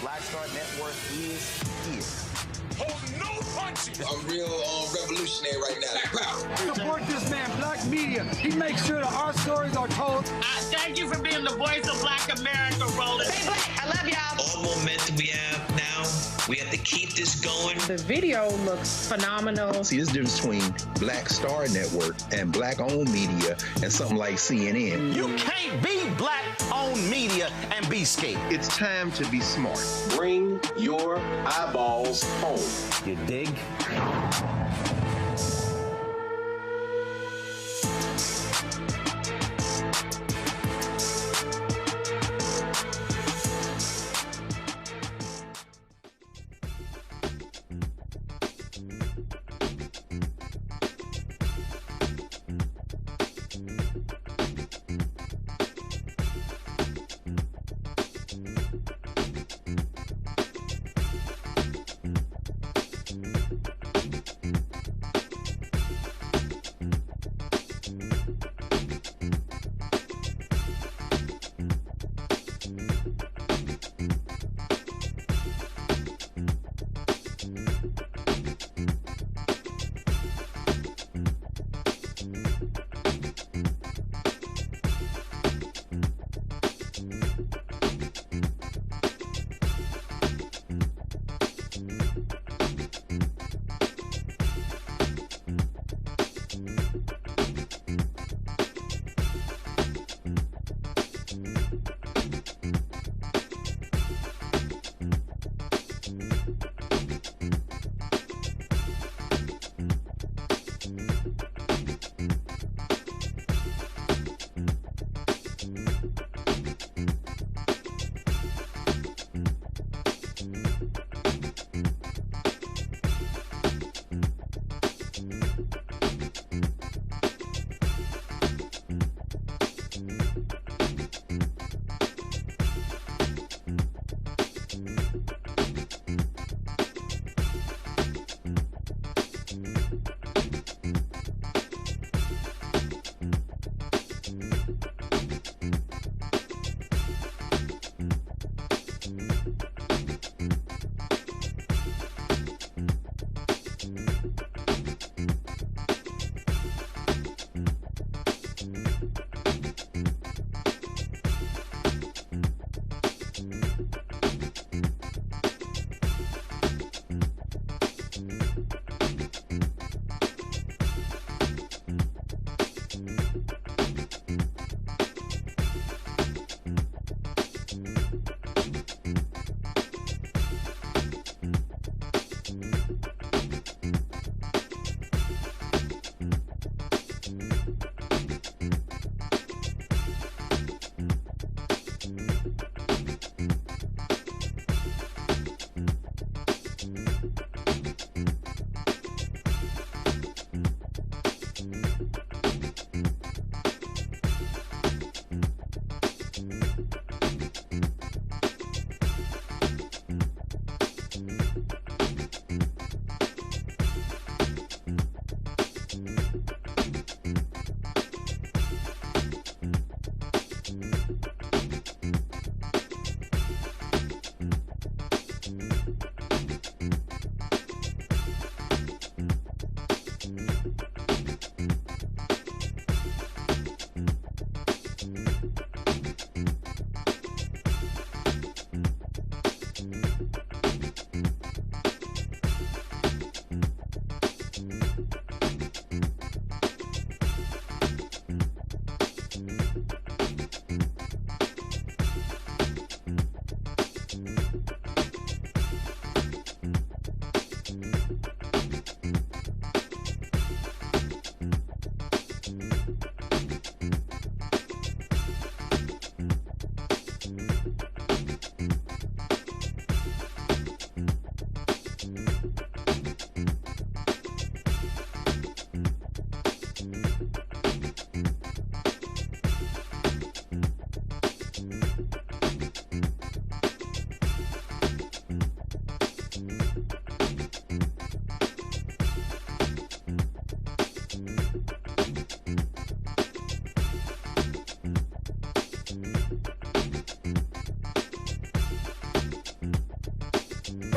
Black Star Network is here. Hold no punches. I'm real revolutionary right now. Support this man, Black Media. He makes sure that our stories are told. Thank you for being the voice of Black America, Roland. Stay black. I love y'all. All momentum we have now, we have to keep this going. The video looks phenomenal. See, there's a difference between Black Star Network and Black-owned media and something like CNN. You can't be Black-owned media and be scared. It's time to be smart. Bring your eyeballs home. You dig?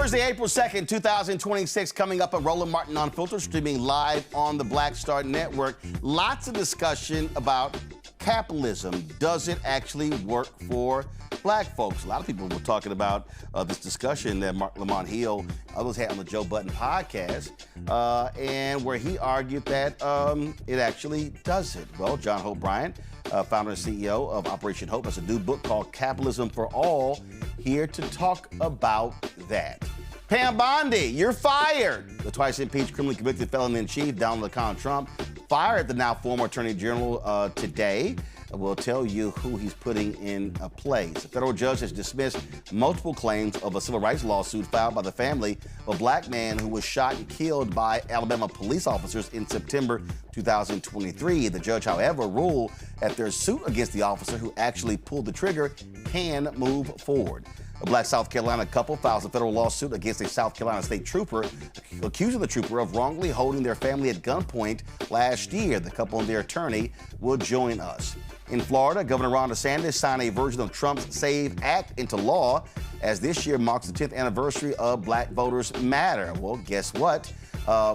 Thursday, April 2nd, 2026, coming up on Roland Martin Unfiltered, streaming live on the Black Star Network. Lots of discussion about capitalism. Does it actually work for black folks? A lot of people were talking about this discussion that Mark Lamont Hill, others had on the Joe Budden podcast, and where he argued that it actually doesn't. Well, John Hope Bryant, founder and CEO of Operation Hope, has a new book called Capitalism for All, here to talk about that. Pam Bondi, you're fired. The twice-impeached, criminally convicted felon-in-chief, Donald Trump, fired the now former Attorney General today. We'll tell you who he's putting in place. A federal judge has dismissed multiple claims of a civil rights lawsuit filed by the family of a black man who was shot and killed by Alabama police officers in September 2023. The judge, however, ruled that their suit against the officer who actually pulled the trigger can move forward. A black South Carolina couple files a federal lawsuit against a South Carolina state trooper, accusing the trooper of wrongly holding their family at gunpoint last year. The couple and their attorney will join us. In Florida, Governor Ron DeSantis signed a version of Trump's SAVE Act into law, as this year marks the 10th anniversary of Black Voters Matter. Well, guess what?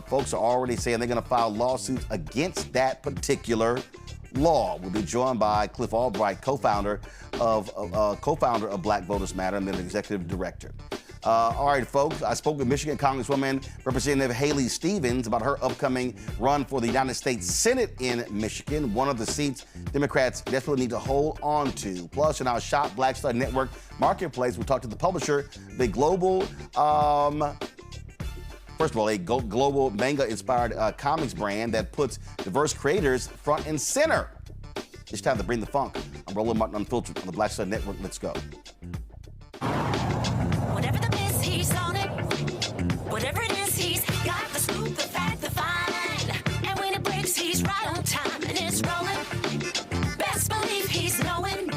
Folks are already saying they're going to file lawsuits against that particular law. We'll be joined by Cliff Albright, co-founder of Black Voters Matter and then the executive director. All right, folks, I spoke with Michigan Congresswoman Representative Haley Stevens about her upcoming run for the United States Senate in Michigan, one of the seats Democrats desperately need to hold on to. Plus, in our Shop Black Star Network Marketplace, we'll talk to the publisher, the global, first of all, a global manga-inspired comics brand that puts diverse creators front and center. It's time to bring the funk. I'm Roland Martin Unfiltered on the Black Star Network. Let's go. Whatever the miss, he's on it. Whatever it is, he's got the scoop, the fact, the find. And when it breaks, he's right on time and it's rolling. Best believe he's knowing.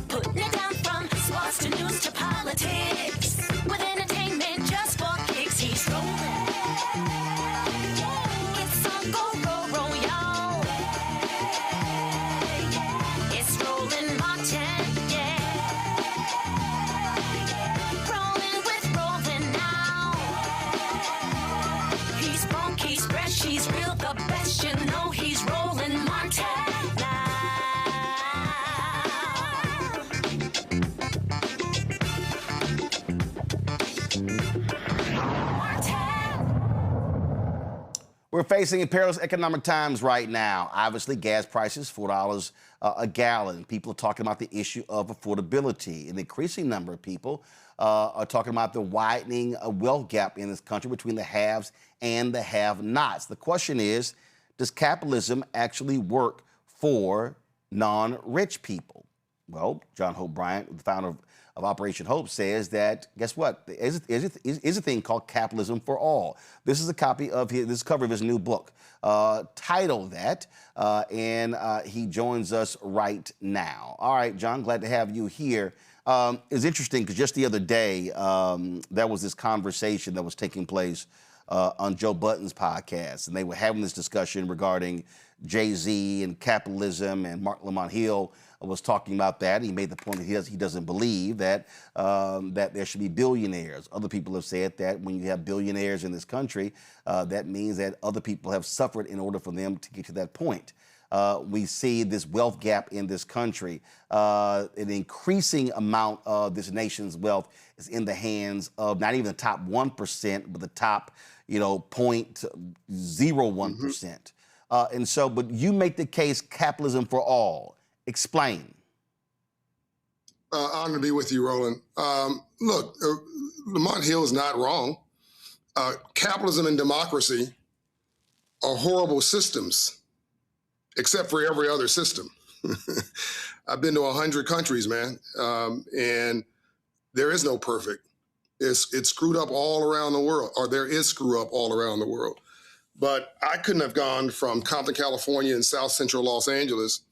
Putting it down from sports to news to politics. With entertainment just for kicks, he's rolling. It's on go, y'all. It's Roland Martin, yeah. Rolling with Roland now. He's funky, he's fresh, he's real, the best, you know he's Roland Martin now. We're facing perilous economic times right now. Obviously, gas prices, $4 a gallon. People are talking about the issue of affordability. An increasing number of people are talking about the widening wealth gap in this country between the haves and the have-nots. The question is, does capitalism actually work for non-rich people? Well, John Hope Bryant, the founder of Operation Hope, says that, guess what? There is a thing called Capitalism for All. This is a copy of this cover of his new book, titled that, and he joins us right now. All right, John, glad to have you here. It's interesting because just the other day, there was this conversation that was taking place on Joe Budden's podcast, and they were having this discussion regarding Jay-Z and capitalism, and Mark Lamont Hill was talking about that. He made the point that he doesn't believe that that there should be billionaires. Other people have said that when you have billionaires in this country, that means that other people have suffered in order for them to get to that point. We see this wealth gap in this country. An increasing amount of this nation's wealth is in the hands of not even the top 1%, but the top, 0.01%. And so, but you make the case capitalism for all. Explain. Honored to be with you, Roland. Look, Lamont Hill is not wrong. Capitalism and democracy are horrible systems, except for every other system. I've been to 100 countries, man, and there is no perfect. It's screwed up all around the world, or there is screw up all around the world. But I couldn't have gone from Compton, California and South Central Los Angeles,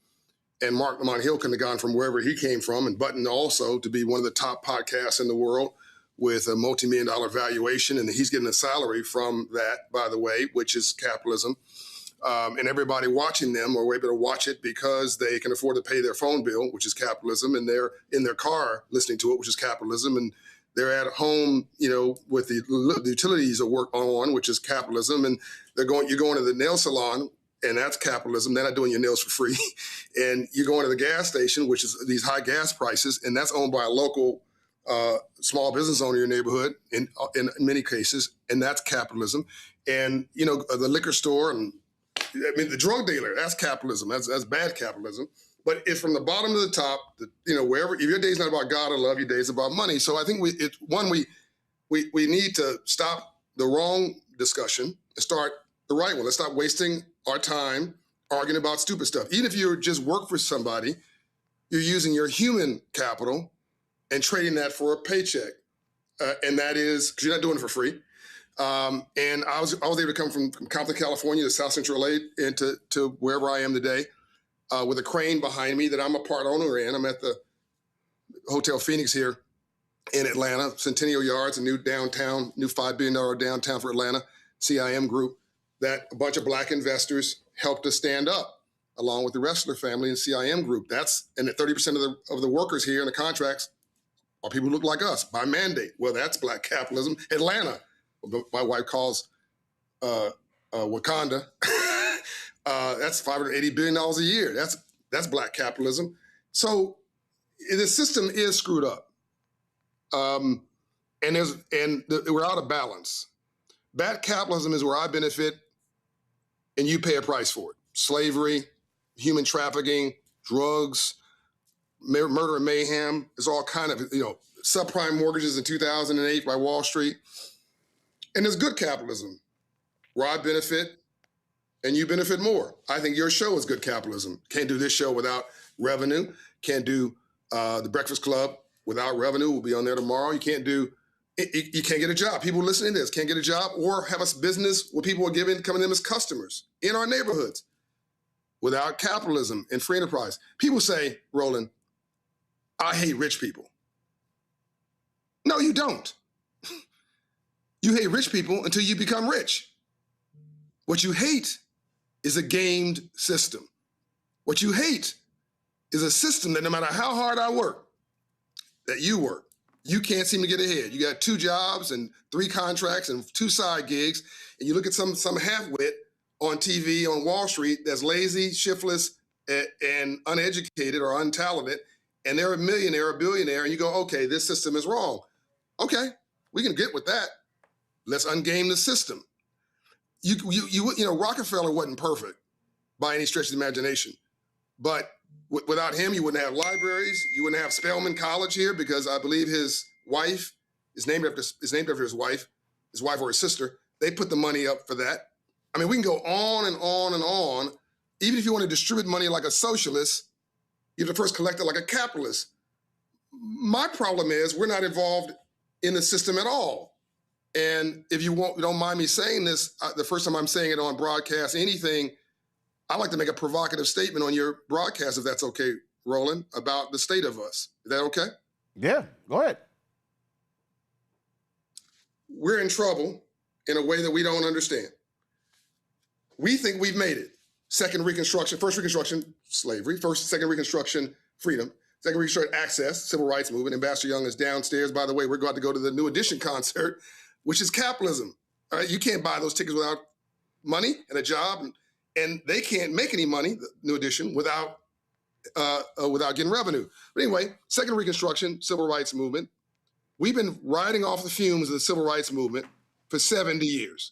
and Mark Lamont Hill couldn't have gone from wherever he came from, and Button also to be one of the top podcasts in the world with a multi-million-dollar valuation, and he's getting a salary from that, by the way, which is capitalism. And everybody watching them are able to watch it because they can afford to pay their phone bill, which is capitalism, and they're in their car listening to it, which is capitalism, and They're at home, with the utilities of work on, which is capitalism, and you're going to the nail salon, and that's capitalism. They're not doing your nails for free. And you're going to the gas station, which is these high gas prices, and that's owned by a local small business owner in your neighborhood in many cases, and that's capitalism. And, the liquor store, and the drug dealer, that's capitalism. That's bad capitalism. But it's from the bottom to the top, wherever, if your day's not about God or love, your day's about money. So I think we need to stop the wrong discussion and start the right one. Let's stop wasting our time arguing about stupid stuff. Even if you just work for somebody, you're using your human capital and trading that for a paycheck. And that is, because you're not doing it for free. And I was able to come from Compton, California to South Central LA and to wherever I am today with a crane behind me that I'm a part owner in. I'm at the Hotel Phoenix here in Atlanta, Centennial Yards, a new $5 billion downtown for Atlanta, CIM group, that a bunch of Black investors helped us stand up along with the Ressler family and CIM group. And 30% of the workers here in the contracts are people who look like us by mandate. Well, that's Black capitalism. Atlanta, my wife calls Wakanda. That's $580 billion a year. That's Black capitalism. So the system is screwed up, and we're out of balance. Bad capitalism is where I benefit, and you pay a price for it. Slavery, human trafficking, drugs, murder and mayhem. There's all kind of subprime mortgages in 2008 by Wall Street. And there's good capitalism, where I benefit and you benefit more. I think your show is good capitalism. Can't do this show without revenue. Can't do the Breakfast Club without revenue. We'll be on there tomorrow. You can't get a job. People listening to this can't get a job or have a business where people are coming to them as customers in our neighborhoods without capitalism and free enterprise. People say, Roland, I hate rich people. No, you don't. You hate rich people until you become rich. What you hate is a gamed system. What you hate is a system that no matter how hard I work, that you work, you can't seem to get ahead. You got 2 jobs and 3 contracts and 2 side gigs, and you look at some half-wit on TV on Wall Street that's lazy, shiftless, and uneducated or untalented, and they're a millionaire, a billionaire, and you go, okay, this system is wrong. Okay, we can get with that. Let's ungame the system. Rockefeller wasn't perfect by any stretch of the imagination, but without him, you wouldn't have libraries. You wouldn't have Spelman College here because I believe his wife is named after his wife or his sister. They put the money up for that. I mean, we can go on and on and on. Even if you want to distribute money like a socialist, you have to first collect it like a capitalist. My problem is we're not involved in the system at all. And if you don't mind me saying this, the first time I'm saying it on broadcast, anything, I'd like to make a provocative statement on your broadcast, if that's okay, Roland, about the state of us. Is that okay? Yeah, go ahead. We're in trouble in a way that we don't understand. We think we've made it. First Reconstruction, slavery. Second Reconstruction, freedom. Second Reconstruction, access, civil rights movement. Ambassador Young is downstairs. By the way, we're going to go to the New Edition concert, which is capitalism. All right, you can't buy those tickets without money and a job, and they can't make any money, the New Edition, without getting revenue. But anyway, Second Reconstruction, civil rights movement. We've been riding off the fumes of the civil rights movement for 70 years.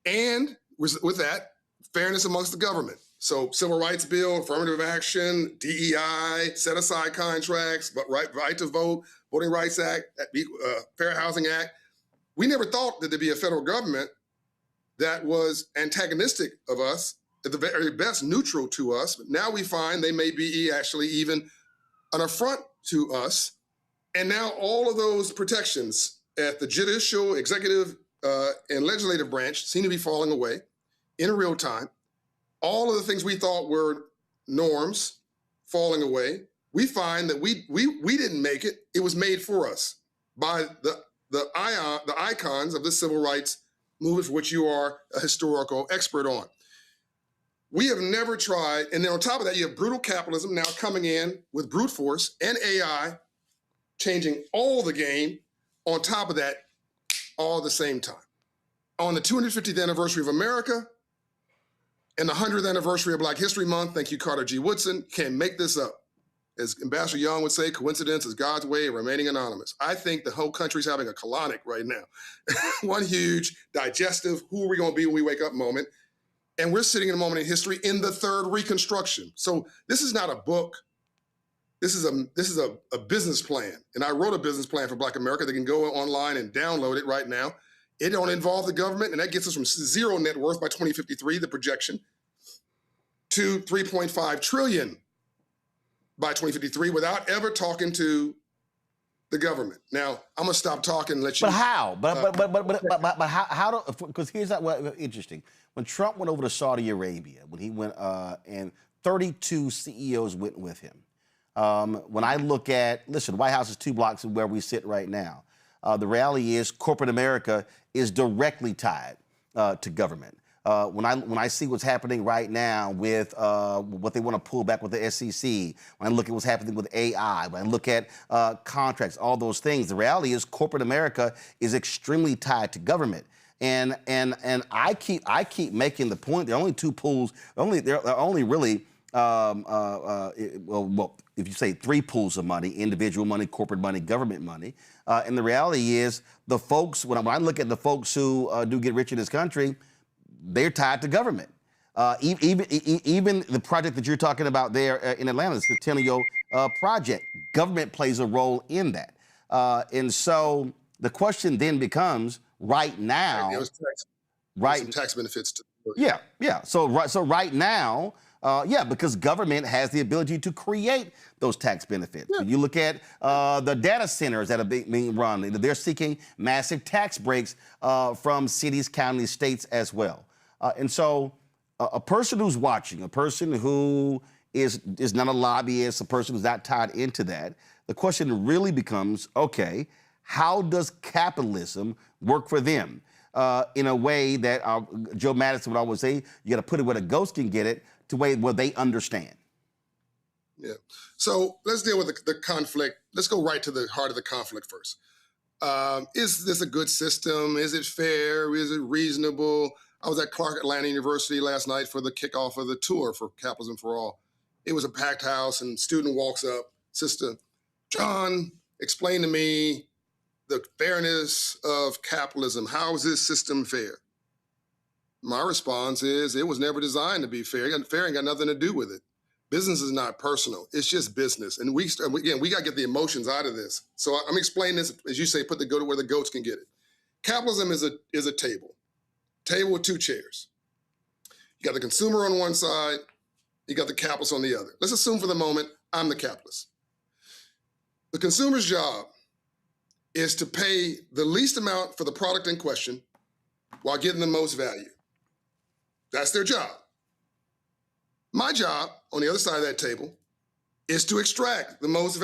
And with that, fairness amongst the government. So civil rights bill, affirmative action, DEI, set aside contracts, but right to vote, Voting Rights Act, Fair Housing Act. We never thought that there'd be a federal government that was antagonistic of us, at the very best neutral to us. But now we find they may be actually even an affront to us. And now all of those protections at the judicial, executive, and legislative branch seem to be falling away in real time. All of the things we thought were norms falling away. We find that we didn't make it. It was made for us by the icons of the civil rights movement, for which you are a historical expert on. We have never tried, and then on top of that, you have brutal capitalism now coming in with brute force and AI, changing all the game, on top of that, all at the same time. On the 250th anniversary of America and the 100th anniversary of Black History Month, thank you, Carter G. Woodson, can't make this up. As Ambassador Young would say, coincidence is God's way of remaining anonymous. I think the whole country's having a colonic right now. One huge digestive, who are we going to be when we wake up moment. And we're sitting in a moment in history in the third Reconstruction. So this is not a book. This is a business plan. And I wrote a business plan for Black America. They can go online and download it right now. It don't involve the government, and that gets us from zero net worth by 2053, the projection, to 3.5 trillion by 2053 without ever talking to the government. Now, I'm gonna stop talking and let you. But how? But how? Because here's what interesting. When Trump went over to Saudi Arabia, when he went, and 32 CEOs went with him. When I look at, listen, the White House is 2 blocks from where we sit right now. The reality is corporate America is directly tied to government. When I see what's happening right now with what they want to pull back with the SEC, when I look at what's happening with AI, when I look at contracts, all those things, the reality is corporate America is extremely tied to government. And I keep making the point there are only 2 pools. There are only really well, if you say 3 pools of money: individual money, corporate money, government money. And the reality is, the folks, when I look at the folks who do get rich in this country, they're tied to government. Even the project that you're talking about there in Atlanta, the Centennial Project, government plays a role in that. And so the question then becomes, right now, some tax benefits too. Yeah. So right now, because government has the ability to create those tax benefits. Yeah. You look at the data centers that are being run. They're seeking massive tax breaks from cities, counties, states as well. And so a person who's watching, a person who is not a lobbyist, a person who's not tied into that, the question really becomes, okay, how does capitalism work for them? In a way that Joe Madison would always say, you got to put it where the ghost can get it, to where they understand. Yeah. So let's deal with the conflict. Let's go right to the heart of the conflict first. Is this a good system? Is it fair? Is it reasonable? I was at Clark Atlanta University last night for the kickoff of the tour for Capitalism for All. It was a packed house, and a student walks up, Sister John, explain to me the fairness of capitalism. How is this system fair? My response is, it was never designed to be fair. Fair ain't got nothing to do with it. Business is not personal. It's just business. And we got to get the emotions out of this. So I'm explaining this, as you say, go to where the goats can get it. Capitalism is a table with 2 chairs. You got the consumer on one side, you got the capitalist on the other. Let's assume for the moment I'm the capitalist. The consumer's job is to pay the least amount for the product in question while getting the most value. That's their job. My job on the other side of that table is to extract the most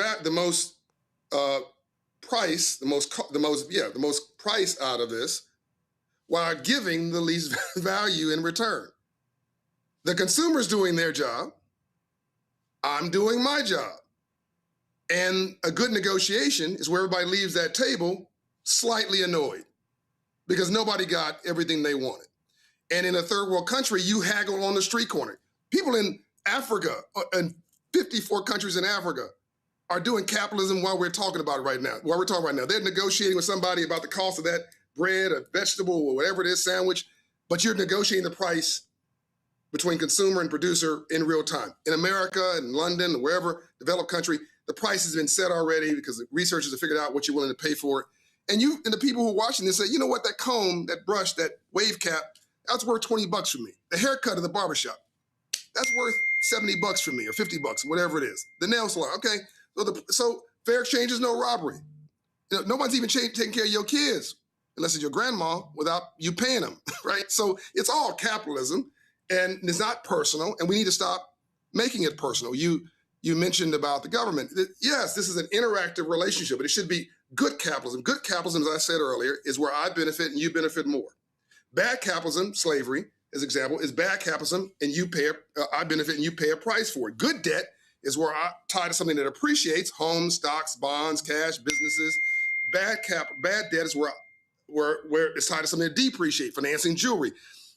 price out of this while giving the least value in return. The consumer's doing their job. I'm doing my job. And a good negotiation is where everybody leaves that table slightly annoyed because nobody got everything they wanted. And in a third world country, you haggle on the street corner. People in Africa, and 54 countries in Africa, are doing capitalism while we're talking about it right now. They're negotiating with somebody about the cost of that bread, a vegetable, or whatever it is, sandwich, but you're negotiating the price between consumer and producer in real time. In America, in London, or wherever, developed country, the price has been set already because the researchers have figured out what you're willing to pay for it. And the people who are watching this say, you know what, that comb, that brush, that wave cap, that's worth $20 for me. The haircut at the barbershop, that's worth $70 for me, or $50, whatever it is. The nail salon, okay. So fair exchange is no robbery. Nobody's even taking care of your kids, unless it's your grandma, without you paying them, right? So it's all capitalism, and it's not personal, and we need to stop making it personal. You mentioned about the government. Yes, this is an interactive relationship, but it should be good capitalism. Good capitalism, as I said earlier, is where I benefit and you benefit more. Bad capitalism, slavery, as example, is bad capitalism, and I benefit and you pay a price for it. Good debt is where I tie to something that appreciates: homes, stocks, bonds, cash, businesses. Bad debt is where it's tied to something to depreciate, financing jewelry.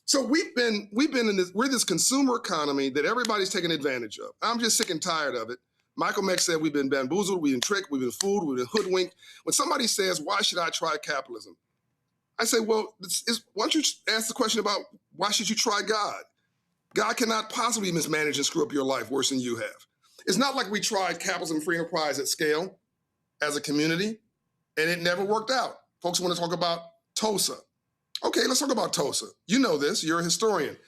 So we've been in this consumer economy that everybody's taking advantage of. I'm just sick and tired of it. Michael Meck said we've been bamboozled, we've been tricked, we've been fooled, we've been hoodwinked. When somebody says, why should I try capitalism? I say, well, why don't you ask the question about why should you try God? God cannot possibly mismanage and screw up your life worse than you have. It's not like we tried capitalism, free enterprise at scale as a community, and it never worked out. Folks want to talk about Tulsa. Okay, let's talk about Tulsa. You know this, you're a historian.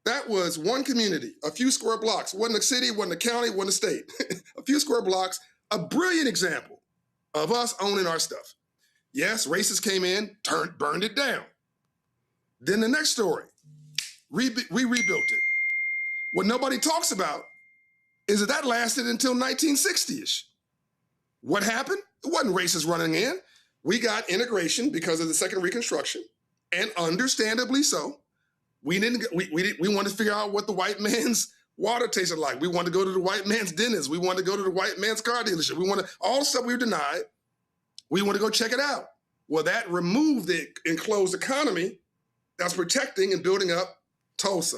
That was one community, a few square blocks. Wasn't a city, wasn't a county, wasn't a state. A few square blocks, a brilliant example of us owning our stuff. Yes, racists came in, burned it down. Then the next story, we rebuilt it. What nobody talks about is that lasted until 1960-ish. What happened? It wasn't racists running in. We got integration because of the Second Reconstruction, and understandably so. We wanted to figure out what the white man's water tasted like. We wanted to go to the white man's dentist. We wanted to go to the white man's car dealership. We wanted all the stuff we were denied. We wanted to go check it out. Well, that removed the enclosed economy that's protecting and building up Tulsa,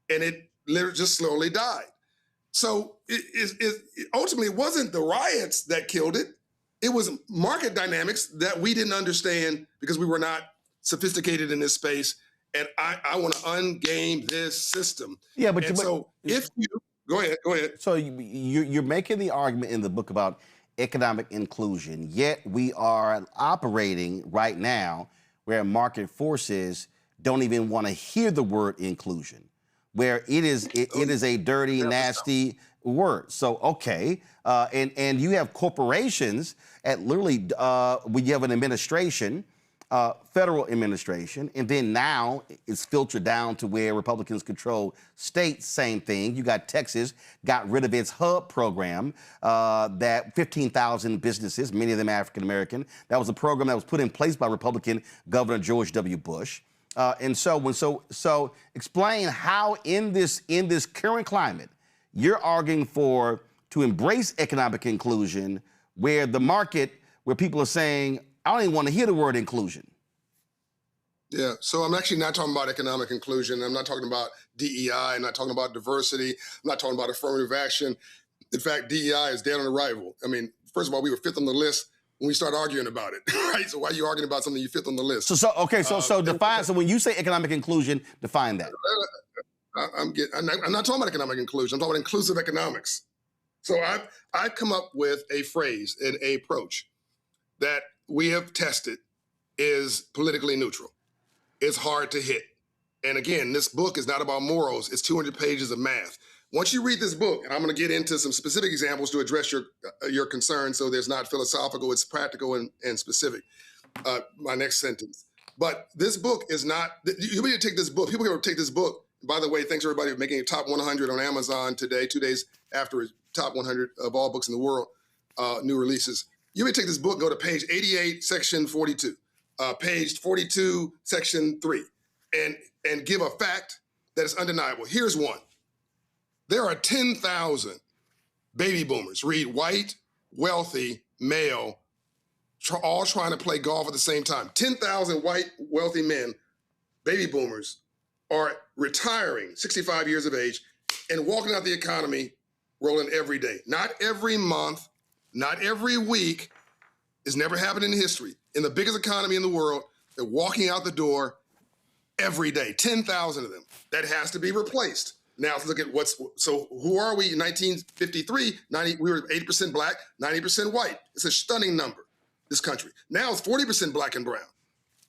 and it literally just slowly died. So it ultimately wasn't the riots that killed it. It was market dynamics that we didn't understand because we were not sophisticated in this space. And I want to ungame this system. Yeah, but if you go ahead. So you're making the argument in the book about economic inclusion, yet we are operating right now where market forces don't even want to hear the word inclusion, where it is a dirty, nasty word. So okay, and you have corporations at literally we have an administration. Federal administration, and then now it's filtered down to where Republicans control states, same thing. You got Texas, got rid of its HUB program, that 15,000 businesses, many of them African-American. That was a program that was put in place by Republican Governor George W. Bush. So explain how in this current climate, you're arguing to embrace economic inclusion where the market, where people are saying, I don't even want to hear the word inclusion. Yeah, so I'm actually not talking about economic inclusion. I'm not talking about DEI. I'm not talking about diversity. I'm not talking about affirmative action. In fact, DEI is dead on arrival. I mean, first of all, we were fifth on the list when we started arguing about it, right? So why are you arguing about something you fifth on the list? So define. So when you say economic inclusion, define that. I'm not talking about economic inclusion. I'm talking about inclusive economics. So I've come up with a phrase, an approach that we have tested is politically neutral. It's hard to hit. And again, this book is not about morals. It's 200 pages of math. Once you read this book, and I'm going to get into some specific examples to address your concern, so there's not philosophical, it's practical and specific, my next sentence. But this book is not, you need to take this book. People are going to take this book. By the way, thanks everybody for making it top 100 on Amazon today, 2 days after it's top 100 of all books in the world, new releases. You may take this book, go to page 88, section 42, page 42, section 3, and give a fact that is undeniable. Here's one. There are 10,000 baby boomers, read white, wealthy, male, all trying to play golf at the same time. 10,000 white, wealthy men, baby boomers, are retiring, 65 years of age, and walking out the economy, Roland, every day. Not every month, not every week. It's never happened in history. In the biggest economy in the world, they're walking out the door every day, 10,000 of them. That has to be replaced. Now let's look at so who are we in 1953? We were 80% black, 90% white. It's a stunning number, this country. Now it's 40% black and brown.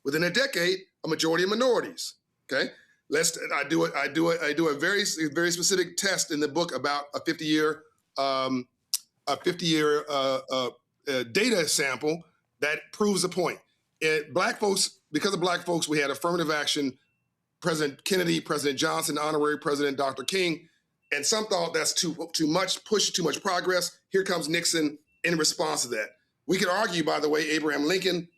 Within a decade, a majority of minorities, okay? I do a very specific test in the book about a 50-year data sample that proves the point. Black folks, because of black folks, we had affirmative action, President Kennedy, President Johnson, honorary President Dr. King, and some thought that's too much push, too much progress. Here comes Nixon in response to that. We could argue, by the way, Abraham Lincoln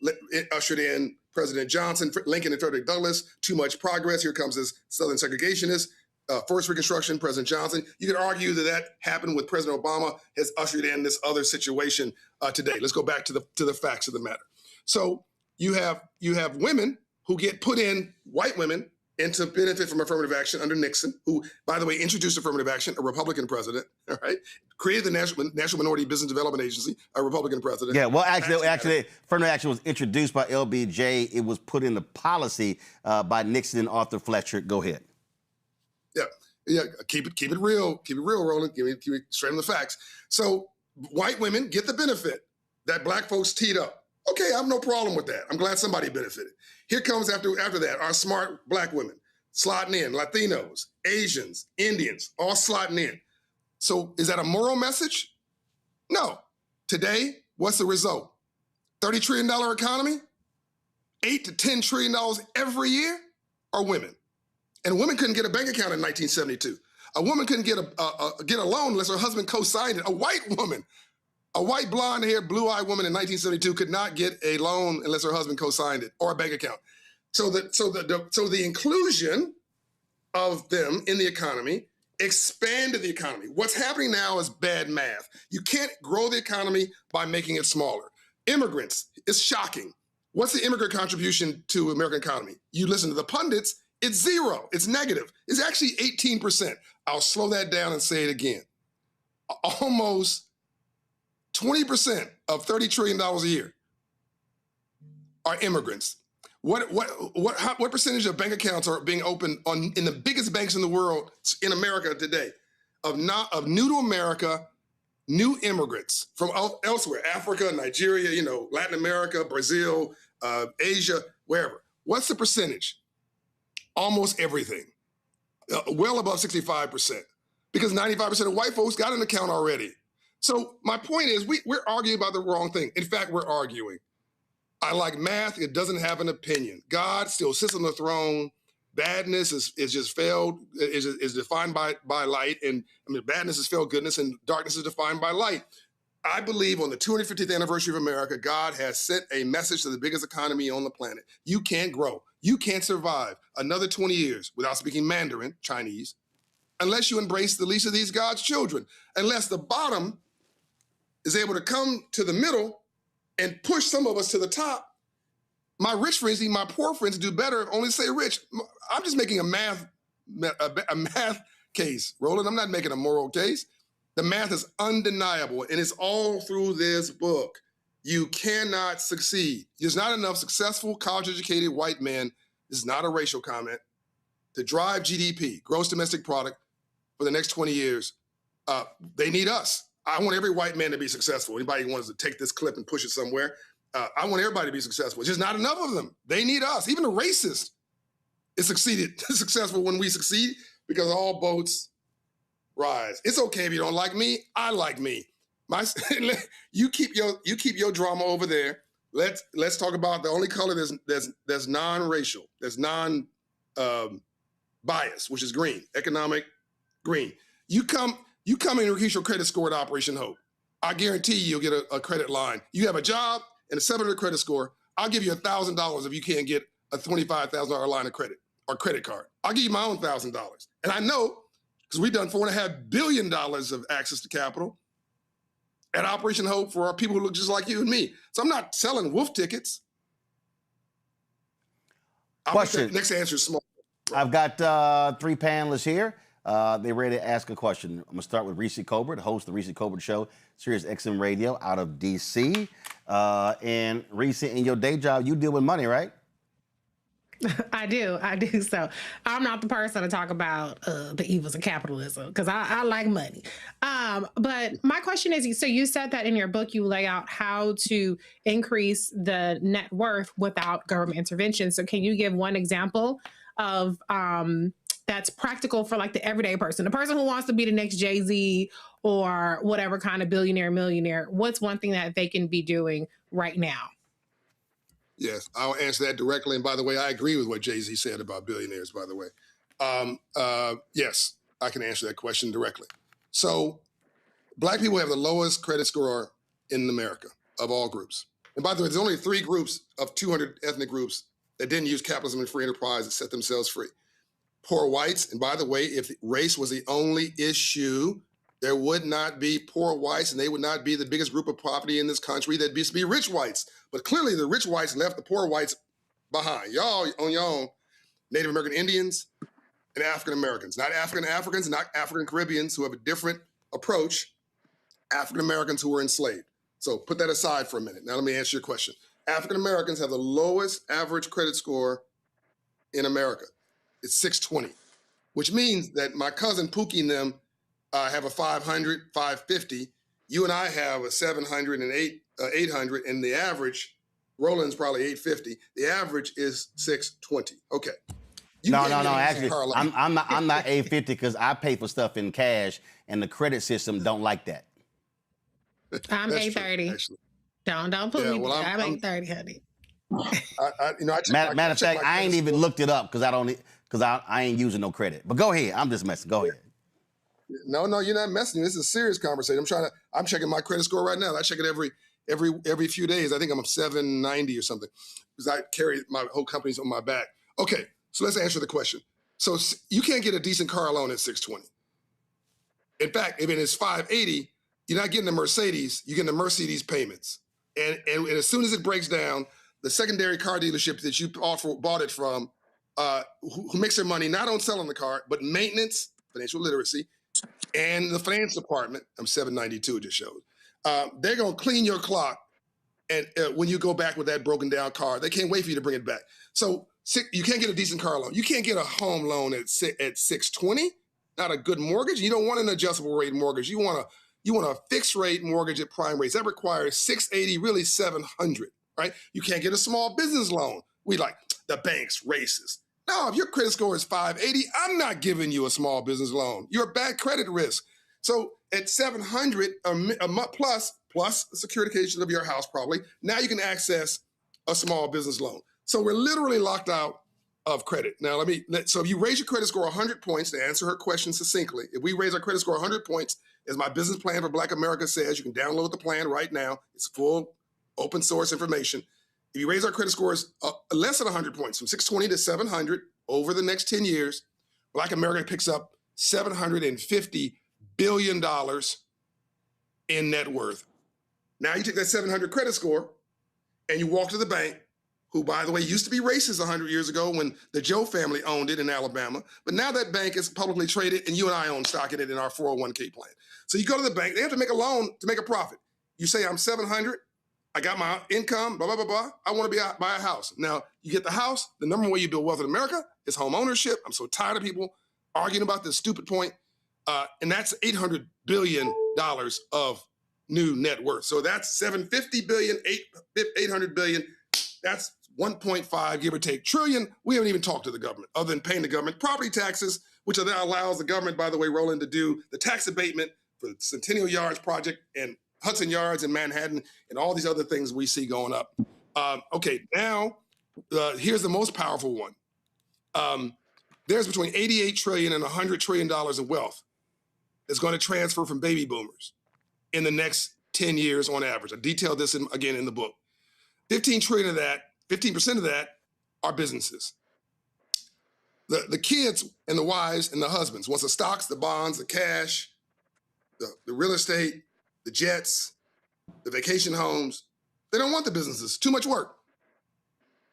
ushered in President Johnson, Lincoln and Frederick Douglass, too much progress. Here comes this Southern segregationist, first Reconstruction, President Johnson. You could argue that happened with President Obama, has ushered in this other situation today. Let's go back to the facts of the matter. So you have women who get put in, white women, into benefit from affirmative action under Nixon, who, by the way, introduced affirmative action, a Republican president, all right? Created the National Minority Business Development Agency, a Republican president. Yeah, well, actually, affirmative action was introduced by LBJ. It was put into policy by Nixon and Arthur Fletcher. Go ahead. Yeah, keep it real, Roland. Give me straight on the facts. So white women get the benefit that black folks teed up. Okay, I have no problem with that. I'm glad somebody benefited. Here comes after that, our smart black women slotting in, Latinos, Asians, Indians, all slotting in. So is that a moral message? No. Today, what's the result? $30 trillion economy? $8 to $10 trillion every year are women. And women couldn't get a bank account in 1972. A woman couldn't get a loan unless her husband co-signed it. A white woman, a white blonde-haired, blue-eyed woman in 1972 could not get a loan unless her husband co-signed it or a bank account. So the inclusion of them in the economy expanded the economy. What's happening now is bad math. You can't grow the economy by making it smaller. Immigrants, it's shocking. What's the immigrant contribution to the American economy? You listen to the pundits, it's zero, it's negative. It's actually 18%. I'll slow that down and say it again. Almost 20% of $30 trillion a year are immigrants. What percentage of bank accounts are being opened in the biggest banks in the world in America today of new to America, new immigrants from elsewhere, Africa, Nigeria, Latin America, Brazil, Asia, wherever? What's the percentage? Almost everything, well above 65%, because 95% of white folks got an account already. So my point is we're arguing about the wrong thing. In fact, we're arguing. I like math. It doesn't have an opinion. God still sits on the throne. Badness is just failed, is defined by light. And badness is failed goodness, and darkness is defined by light. I believe on the 250th anniversary of America, God has sent a message to the biggest economy on the planet. You can't grow. You can't survive another 20 years without speaking Mandarin, Chinese, unless you embrace the least of these God's children, unless the bottom is able to come to the middle and push some of us to the top. My rich friends need my poor friends do better if only say rich. I'm just making a math case, Roland. I'm not making a moral case. The math is undeniable, and it's all through this book. You cannot succeed. There's not enough successful, college-educated white men, this is not a racial comment, to drive GDP, gross domestic product, for the next 20 years. They need us. I want every white man to be successful. Anybody who wants to take this clip and push it somewhere, I want everybody to be successful. It's just not enough of them. They need us. Even a racist is successful when we succeed, because all boats rise. It's okay if you don't like me. I like me. You keep your drama over there. Let's talk about the only color that's non-racial, that's non-biased, which is green, economic green. You come and increase your credit score at Operation Hope. I guarantee you'll get a credit line. You have a job and a 700 credit score. I'll give you $1,000 if you can't get a $25,000 line of credit or credit card. I'll give you my own $1,000. And I know, because we've done $4.5 billion of access to capital at Operation Hope for our people who look just like you and me. So I'm not selling wolf tickets. Question. Next answer is small. I've got three panelists here. They're ready to ask a question. I'm going to start with Reese Colbert, host of the Reese Colbert Show, Sirius XM Radio out of D.C. And Reese, in your day job, you deal with money, right? I do. So I'm not the person to talk about the evils of capitalism, because I like money. But my question is, so you said that in your book, you lay out how to increase the net worth without government intervention. So can you give one example of that's practical for like the everyday person, the person who wants to be the next Jay-Z or whatever kind of billionaire, millionaire? What's one thing that they can be doing right now? Yes, I'll answer that directly. And by the way, I agree with what Jay-Z said about billionaires, by the way. Yes, I can answer that question directly. So Black people have the lowest credit score in America of all groups. And by the way, there's only 3 groups of 200 ethnic groups that didn't use capitalism and free enterprise that set themselves free. Poor whites, and by the way, if race was the only issue there would not be poor whites, and they would not be the biggest group of property in this country. There'd be rich whites. But clearly the rich whites left the poor whites behind. Y'all on your own, Native American Indians and African Americans, not African Africans, not African Caribbeans who have a different approach, African Americans who were enslaved. So put that aside for a minute. Now let me answer your question. African Americans have the lowest average credit score in America. It's 620, which means that my cousin Pookie and them have a 500, 550. You and I have a 700 and 800, and the average, Roland's probably 850. The average is 620. Okay. No. Actually, I'm not 850 because I pay for stuff in cash, and the credit system don't like that. I'm 830. Don't put me. I'm 830, honey. Matter of fact, I ain't even looked it up because I ain't using no credit. But go ahead. I'm just messing. Go ahead. No, you're not messing. This is a serious conversation. I'm checking my credit score right now. I check it every few days. I think I'm 790 or something because I carry my whole company's on my back. Okay, so let's answer the question. So you can't get a decent car loan at 620. In fact, if it is 580, you're not getting a Mercedes. You're getting the Mercedes payments. And as soon as it breaks down, the secondary car dealership that you bought it from, who makes their money not on selling the car, but maintenance, financial literacy, and the finance department, I'm 792, it just showed. They're going to clean your clock and when you go back with that broken down car. They can't wait for you to bring it back. So you can't get a decent car loan. You can't get a home loan at 620, not a good mortgage. You don't want an adjustable rate mortgage. You want a fixed rate mortgage at prime rates. That requires 680, really 700, right? You can't get a small business loan. We like the bank's racist. No, if your credit score is 580, I'm not giving you a small business loan. You're a bad credit risk. So at 700 a month plus the securitication of your house probably, now you can access a small business loan. So we're literally locked out of credit. Now so if you raise your credit score 100 points, to answer her question succinctly, if we raise our credit score 100 points, as my business plan for Black America says, you can download the plan right now. It's full open source information. If you raise our credit scores less than 100 points, from 620 to 700 over the next 10 years, Black America picks up $750 billion in net worth. Now you take that 700 credit score and you walk to the bank, who, by the way, used to be racist 100 years ago when the Joe family owned it in Alabama. But now that bank is publicly traded and you and I own stock in it in our 401k plan. So you go to the bank, they have to make a loan to make a profit. You say, I'm 700, I got my income, blah, blah, blah, blah. I want to buy a house. Now, you get the house. The number one way you build wealth in America is home ownership. I'm so tired of people arguing about this stupid point. And that's $800 billion of new net worth. So that's $750 billion, $800 billion. That's 1.5, give or take, trillion. We haven't even talked to the government other than paying the government property taxes, which then allows the government, by the way, Roland, to do the tax abatement for the Centennial Yards project and Hudson Yards in Manhattan and all these other things we see going up. Okay, now here's the most powerful one. There's between 88 trillion and $100 trillion in wealth that's going to transfer from baby boomers in the next 10 years on average. I detailed this again in the book. 15% of that are businesses. The kids and the wives and the husbands wants the stocks, the bonds, the cash, the real estate, the jets, the vacation homes. They don't want the businesses. Too much work.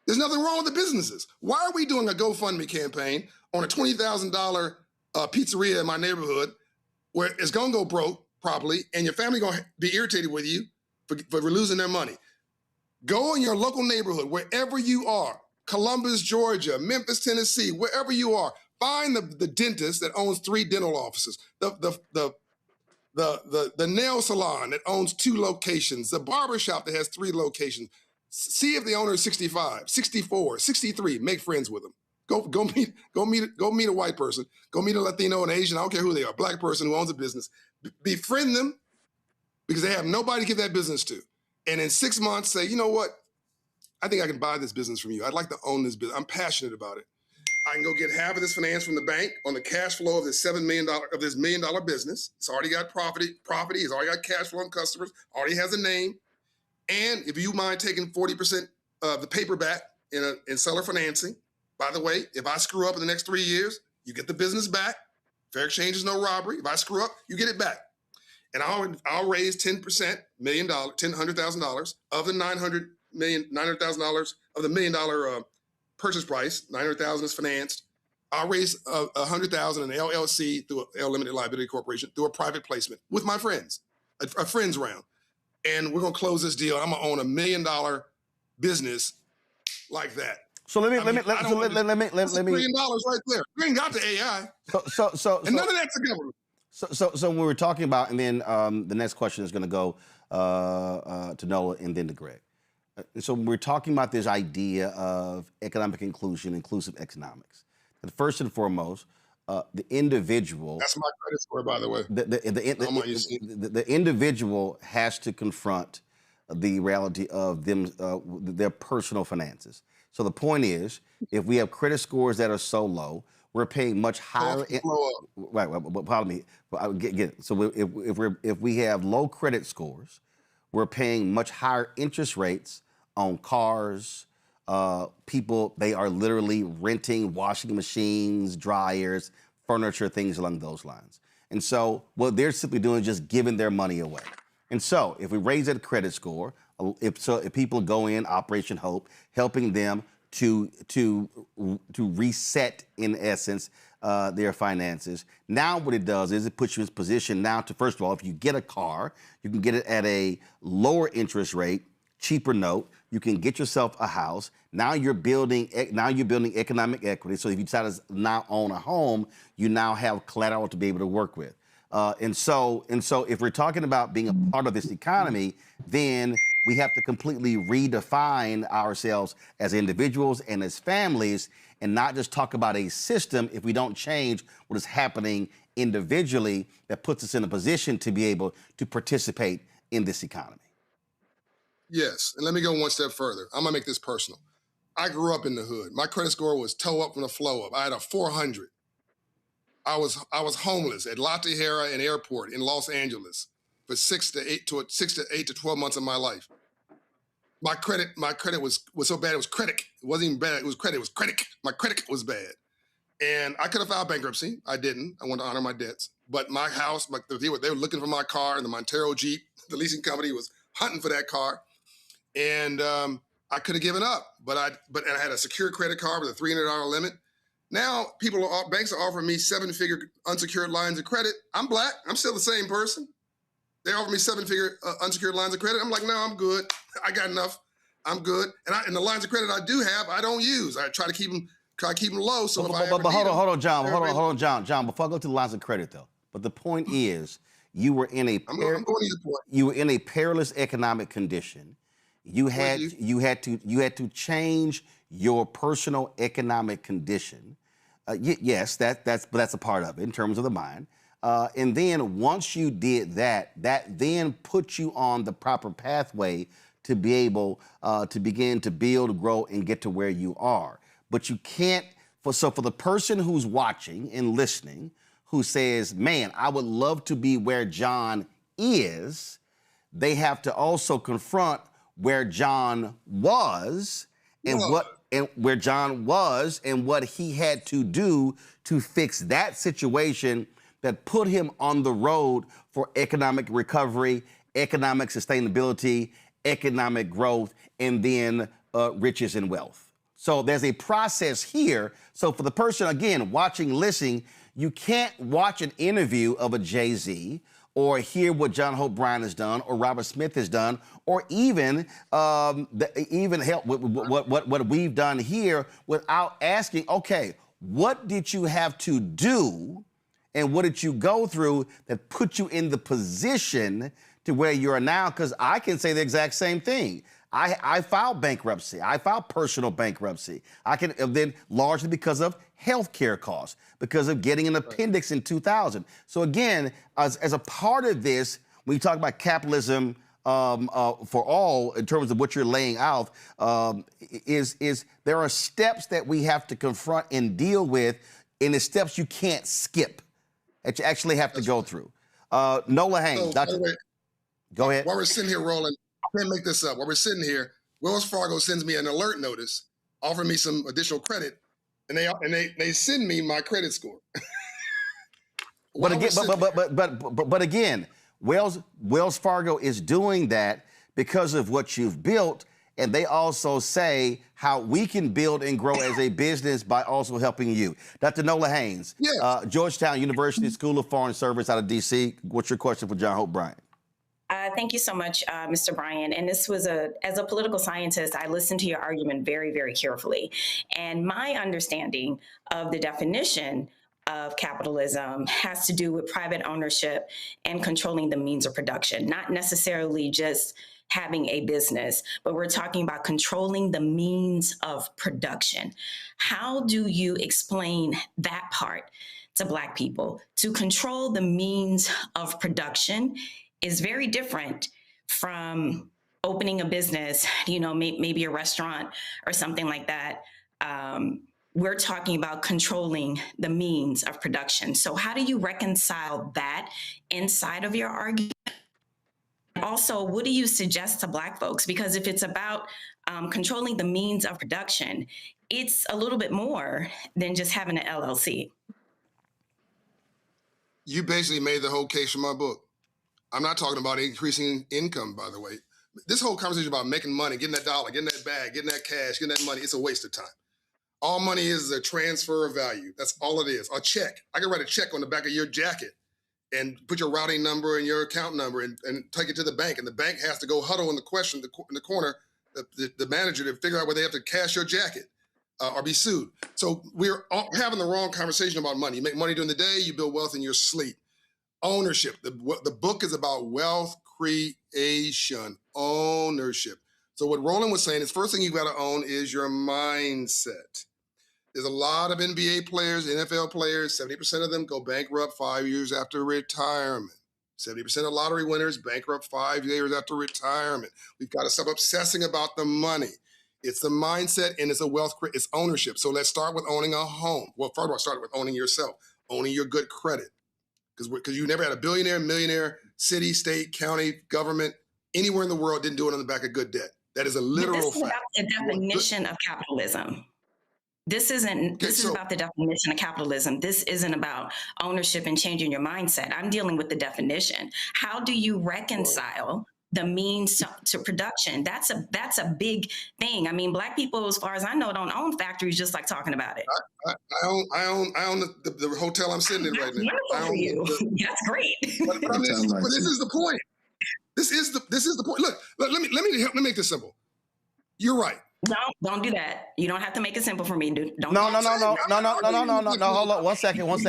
There's nothing wrong with the businesses. Why are we doing a GoFundMe campaign on a $20,000 pizzeria in my neighborhood where it's going to go broke probably and your family going to be irritated with you for losing their money? Go in your local neighborhood, wherever you are, Columbus, Georgia, Memphis, Tennessee, wherever you are, find the dentist that owns 3 dental offices, the nail salon that owns 2 locations, the barbershop that has 3 locations. See if the owner is 65, 64, 63, make friends with them. Go meet a white person, go meet a Latino, an Asian, I don't care who they are, Black person who owns a business. Befriend them because they have nobody to give that business to. And in 6 months, say, you know what? I think I can buy this business from you. I'd like to own this business. I'm passionate about it. I can go get half of this finance from the bank on the cash flow of this $7 million of this $1 million business. It's already got property. It's already got cash flow and customers. Already has a name. And if you mind taking 40% of the paper back in seller financing, by the way, if I screw up in the next 3 years, you get the business back. Fair exchange is no robbery. If I screw up, you get it back. and I'll raise 10%, $100,000 of the $900,000 of the $1 million purchase price. $900,000 is financed. I'll raise $100,000 in an LLC through a limited liability corporation through a private placement with my friends, a friends round, and we're gonna close this deal. I'm gonna own $1 million business like that. So let me $1 million right there. You ain't got the AI. And none of that's the government. So we were talking about, and then the next question is going to go to Nola and then to Greg. So we're talking about this idea of economic inclusion, inclusive economics. And first and foremost, the individual. That's my credit score, by the way. The individual has to confront the reality of their personal finances. So the point is, if we have credit scores that are so low, we're paying much higher. Right. Pardon me. Get it. So if we have low credit scores, we're paying much higher interest rates on cars. People, they are literally renting washing machines, dryers, furniture, things along those lines. And so what they're simply doing is just giving their money away. And so if we raise that credit score, if people go in Operation Hope, helping them to reset, in essence, their finances. Now what it does is it puts you in position now to, first of all, if you get a car, you can get it at a lower interest rate, cheaper note. You can get yourself a house. Now you're building economic equity. So if you decide to now own a home, you now have collateral to be able to work with. And so if we're talking about being a part of this economy, then we have to completely redefine ourselves as individuals and as families, and not just talk about a system if we don't change what is happening individually that puts us in a position to be able to participate in this economy. Yes, and let me go one step further. I'm gonna make this personal. I grew up in the hood. My credit score was toe up from the flow up. I had a 400. I was homeless at La Tijera and Airport in Los Angeles for 6 to 8 to 12 months of my life. My credit was so bad it was credit. It wasn't even bad. It was credit. It was credit. My credit was bad, and I could have filed bankruptcy. I didn't. I wanted to honor my debts. But my house, they were looking for my car, and the Montero Jeep. The leasing company was hunting for that car, and I could have given up. But I had a secure credit card with a $300 limit. Now banks are offering me 7-figure unsecured lines of credit. I'm black. I'm still the same person. They offer me 7-figure unsecured lines of credit. I'm like, no, I'm good. I got enough. I'm good. And the lines of credit I do have, I don't use. I try to keep them low. So but hold on, John. John, before I go to the lines of credit though. But the point is, you were in a perilous economic condition. You had to change your personal economic condition. Yes, that's a part of it in terms of the mind. And then once you did that then put you on the proper pathway to be able to begin to build, grow, and get to where you are. But you can't, for the person who's watching and listening, who says, man, I would love to be where John is, they have to also confront where John was and where John was and what he had to do to fix that situation that put him on the road for economic recovery, economic sustainability, economic growth, and then riches and wealth. So there's a process here. So for the person, again, watching, listening, you can't watch an interview of a Jay-Z or hear what John Hope Bryant has done or Robert Smith has done, or even help with what we've done here without asking, okay, what did you have to do and what did you go through that put you in the position to where you are now? Because I can say the exact same thing. I filed bankruptcy. I filed personal bankruptcy. I can then largely because of healthcare costs, because of getting an appendix in 2000. So again, as a part of this, when you talk about capitalism for all, in terms of what you're laying out, is there are steps that we have to confront and deal with, and the steps you can't skip, that you actually have to go through. Nola Haynes, go ahead. While we're sitting here, Roland, I can't make this up. While we're sitting here, Wells Fargo sends me an alert notice, offering me some additional credit, and they send me my credit score. But again, Wells Fargo is doing that because of what you've built, and they also say how we can build and grow as a business by also helping you. Dr. Nola Haynes, Georgetown University School of Foreign Service out of D.C. What's your question for John Hope Bryant? Thank you so much, Mr. Bryant. And this was as a political scientist, I listened to your argument very, very carefully. And my understanding of the definition of capitalism has to do with private ownership and controlling the means of production, not necessarily just having a business, but we're talking about controlling the means of production. How do you explain that part to Black people? To control the means of production is very different from opening a business, maybe a restaurant or something like that. We're talking about controlling the means of production. So how do you reconcile that inside of your argument? Also, what do you suggest to Black folks? Because if it's about controlling the means of production, it's a little bit more than just having an LLC. You basically made the whole case for my book. I'm not talking about increasing income, by the way. This whole conversation about making money, getting that dollar, getting that bag, getting that cash, getting that money, it's a waste of time. All money is a transfer of value. That's all it is. A check. I can write a check on the back of your jacket and put your routing number and your account number and take it to the bank. And the bank has to go huddle in the corner, the manager, to figure out whether they have to cash your jacket or be sued. So we're having the wrong conversation about money. You make money during the day, you build wealth in your sleep. Ownership. The book is about wealth creation, ownership. So what Roland was saying is, first thing you've got to own is your mindset. There's a lot of NBA players, NFL players, 70% of them go bankrupt 5 years after retirement. 70% of lottery winners bankrupt 5 years after retirement. We've got to stop obsessing about the money. It's the mindset, and it's ownership. So let's start with owning a home. Well, first of all, start with owning yourself, owning your good credit. Because you never had a billionaire, millionaire, city, state, county, government, anywhere in the world didn't do it on the back of good debt. That is a literal fact. This is about the definition of capitalism. This is about the definition of capitalism. This isn't about ownership and changing your mindset. I'm dealing with the definition. How do you reconcile the means to production? That's a big thing. I mean, Black people, as far as I know, don't own factories, just like talking about it. I own the hotel I'm sitting in right now. Wonderful for you. That's great. But this is the point. This is the point. Look, let me make this simple. You're right. No, don't do that. You don't have to make it simple for me, dude. No. Hold up, one second.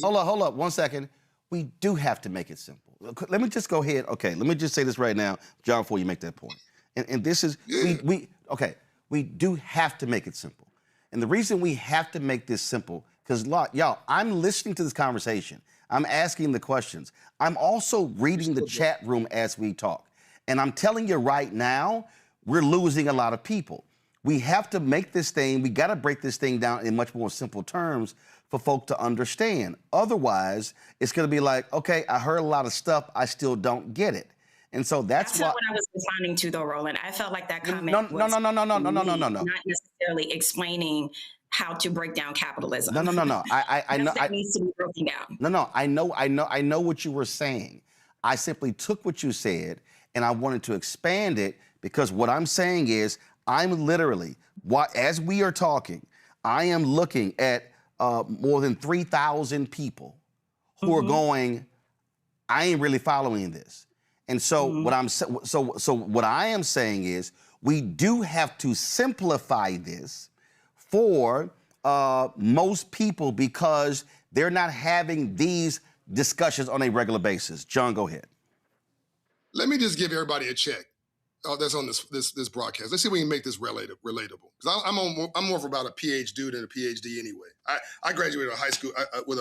Hold up, 1 second. We do have to make it simple. Let me just go ahead. Okay, let me just say this right now, John, before you make that point. And this is, we do have to make it simple. And the reason we have to make this simple, because y'all, I'm listening to this conversation. I'm asking the questions. I'm also reading the chat room as we talk. And I'm telling you right now, we're losing a lot of people. We have to make this thing, we got to break this thing down in much more simple terms for folk to understand. Otherwise, it's going to be like, okay, I heard a lot of stuff, I still don't get it. And so that's why. Not what I was responding to, though, Roland. I felt like that comment No. not necessarily explaining how to break down capitalism. No. I know that needs to be broken down. No. I know what you were saying. I simply took what you said and I wanted to expand it, because what I'm saying is, I'm literally, as we are talking, I am looking at more than 3,000 people who are going, I ain't really following this. And so what I am saying is, we do have to simplify this for most people, because they're not having these discussions on a regular basis. John, go ahead. Let me just give everybody a check that's on this broadcast. Let's see if we can make this relatable. Because I'm more of about a PhD than a PhD anyway. I graduated high school with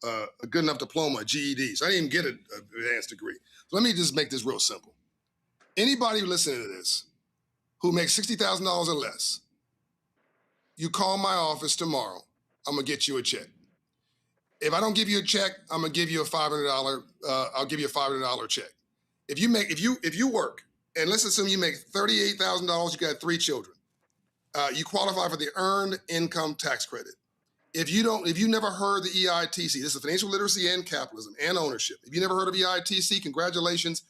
a good enough diploma, a GED. So I didn't even get an advanced degree. So let me just make this real simple. Anybody listening to this who makes $60,000 or less, you call my office tomorrow, I'm gonna get you a check. If I don't give you a check, I'm gonna give you a $500. I'll give you a $500 check. If you work, and let's assume you make $38,000, you got 3 children, you qualify for the Earned Income Tax Credit. if you never heard the EITC, this is financial literacy and capitalism and ownership. If you never heard of EITC, congratulations,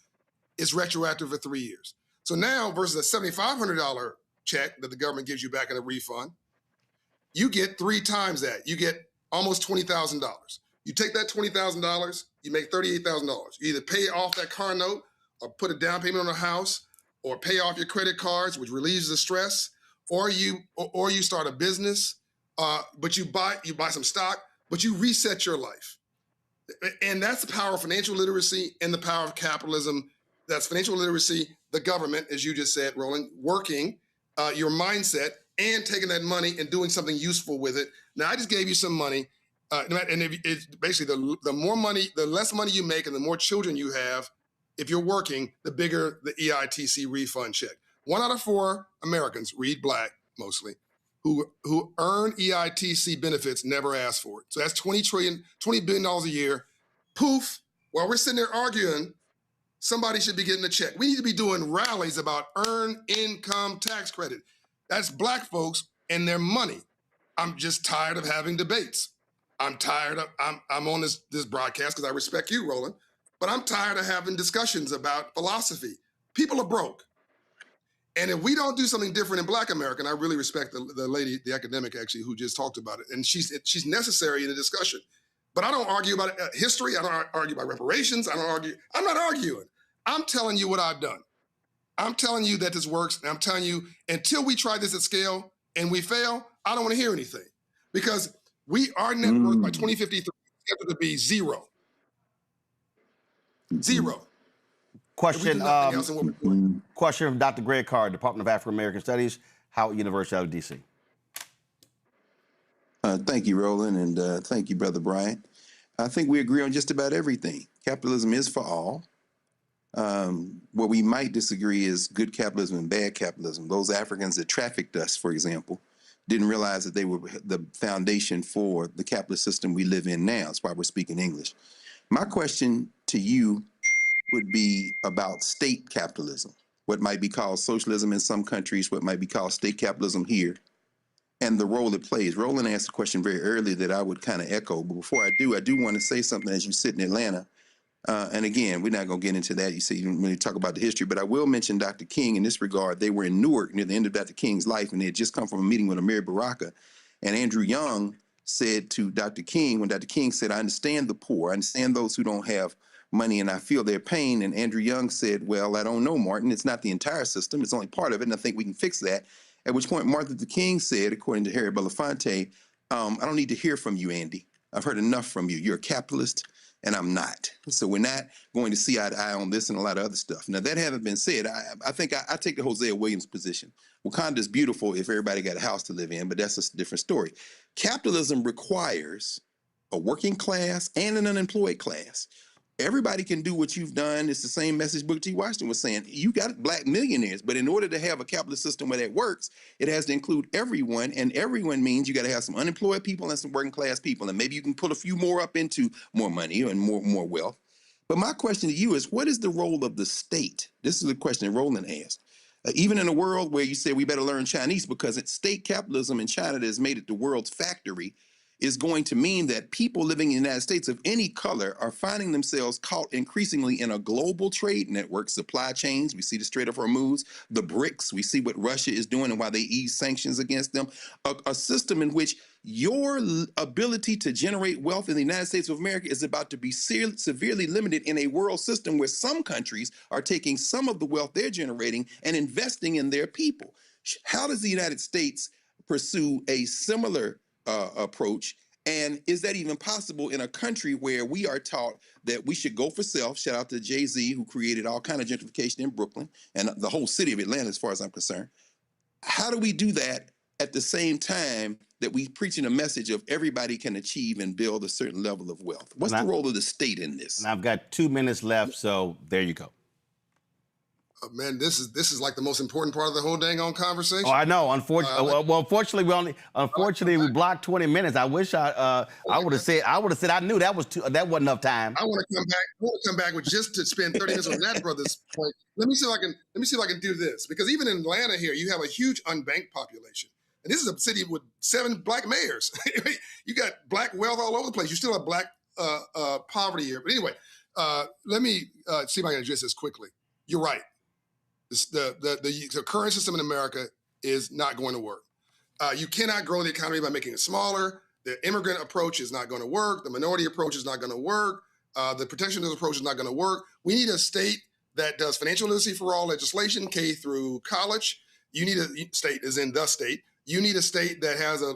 it's retroactive for 3 years. So now versus a $7,500 check that the government gives you back in a refund, you get 3 times that. You get almost $20,000. You take that $20,000, you make $38,000. You either pay off that car note or put a down payment on a house or pay off your credit cards, which relieves the stress, or you start a business, but you buy some stock, but you reset your life. And that's the power of financial literacy and the power of capitalism. That's financial literacy, the government, as you just said, Roland, working your mindset and taking that money and doing something useful with it. Now, I just gave you some money. And it's basically the more money, the less money you make and the more children you have, if you're working, the bigger the EITC refund check. 1 out of 4 Americans, read Black mostly, who earn EITC benefits never ask for it. So that's $20 billion a year. Poof, while we're sitting there arguing, somebody should be getting a check. We need to be doing rallies about earned income tax credit. That's Black folks and their money. I'm just tired of having debates. I'm on this broadcast because I respect you, Roland, but I'm tired of having discussions about philosophy. People are broke. And if we don't do something different in Black America, and I really respect the lady, the academic actually, who just talked about it, and she's necessary in the discussion. But I don't argue about history. I don't argue about reparations. I'm not arguing. I'm telling you what I've done. I'm telling you that this works. And I'm telling you, until we try this at scale and we fail, I don't want to hear anything. Because our net worth by 2053 is scheduled to be zero. Zero. Question from Dr. Greg Carr, Department of African American Studies, Howard University out of D.C. Thank you, Roland, and thank you, Brother Bryant. I think we agree on just about everything. Capitalism is for all. What we might disagree is good capitalism and bad capitalism. Those Africans that trafficked us, for example, didn't realize that they were the foundation for the capitalist system we live in now. That's why we're speaking English. My question to you would be about state capitalism, what might be called socialism in some countries, what might be called state capitalism here, and the role it plays. Roland asked a question very early that I would kind of echo, but before I do want to say something as you sit in Atlanta. And again, we're not going to get into that. You say you didn't really talk about the history, but I will mention Dr. King in this regard. They were in Newark near the end of Dr. King's life, and they had just come from a meeting with Amiri Baraka. And Andrew Young said to Dr. King, when Dr. King said, I understand the poor, I understand those who don't have money, and I feel their pain. And Andrew Young said, well, I don't know, Martin. It's not the entire system. It's only part of it, and I think we can fix that. At which point Martin Luther King said, according to Harry Belafonte, I don't need to hear from you, Andy. I've heard enough from you. You're a capitalist, and I'm not. So we're not going to see eye to eye on this and a lot of other stuff. Now, that having been said, I think I take the Hosea Williams position. Wakanda is beautiful if everybody got a house to live in, but that's a different story. Capitalism requires a working class and an unemployed class. Everybody can do what you've done. It's the same message Booker T. Washington was saying. You got Black millionaires, but in order to have a capitalist system where that works, it has to include everyone, and everyone means you got to have some unemployed people and some working class people, and maybe you can pull a few more up into more money and more wealth. But my question to you is, what is the role of the state? This is the question that Roland asked. Even in a world where you say we better learn Chinese because it's state capitalism in China that has made it the world's factory, is going to mean that people living in the United States of any color are finding themselves caught increasingly in a global trade network, supply chains. We see the Strait of Hormuz, the BRICS. We see what Russia is doing and why they ease sanctions against them. A system in which your ability to generate wealth in the United States of America is about to be severely limited in a world system where some countries are taking some of the wealth they're generating and investing in their people. How does the United States pursue a similar approach? And is that even possible in a country where we are taught that we should go for self? Shout out to Jay-Z, who created all kind of gentrification in Brooklyn and the whole city of Atlanta, as far as I'm concerned. How do we do that at the same time that we preaching a message of everybody can achieve and build a certain level of wealth? What's the role of the state in this? And I've got 2 minutes left, so there you go. Man, this is like the most important part of the whole dang on conversation. Oh, I know. Unfortunately, we blocked 20 minutes. I wish I would have said I knew that wasn't enough time. I want to come back with just to spend 30 minutes on that brother's point. Let me see if I can do this, because even in Atlanta here, you have a huge unbanked population, And this is a city with 7 black mayors. You got black wealth all over the place. You still have black poverty here. But anyway, let me see if I can address this quickly. You're right. The current system in America is not going to work. You cannot grow the economy by making it smaller. The immigrant approach is not going to work. The minority approach is not going to work. The protectionist approach is not going to work. We need a state that does financial literacy for all legislation, K through college. You need a state, as in the state. You need a state that has a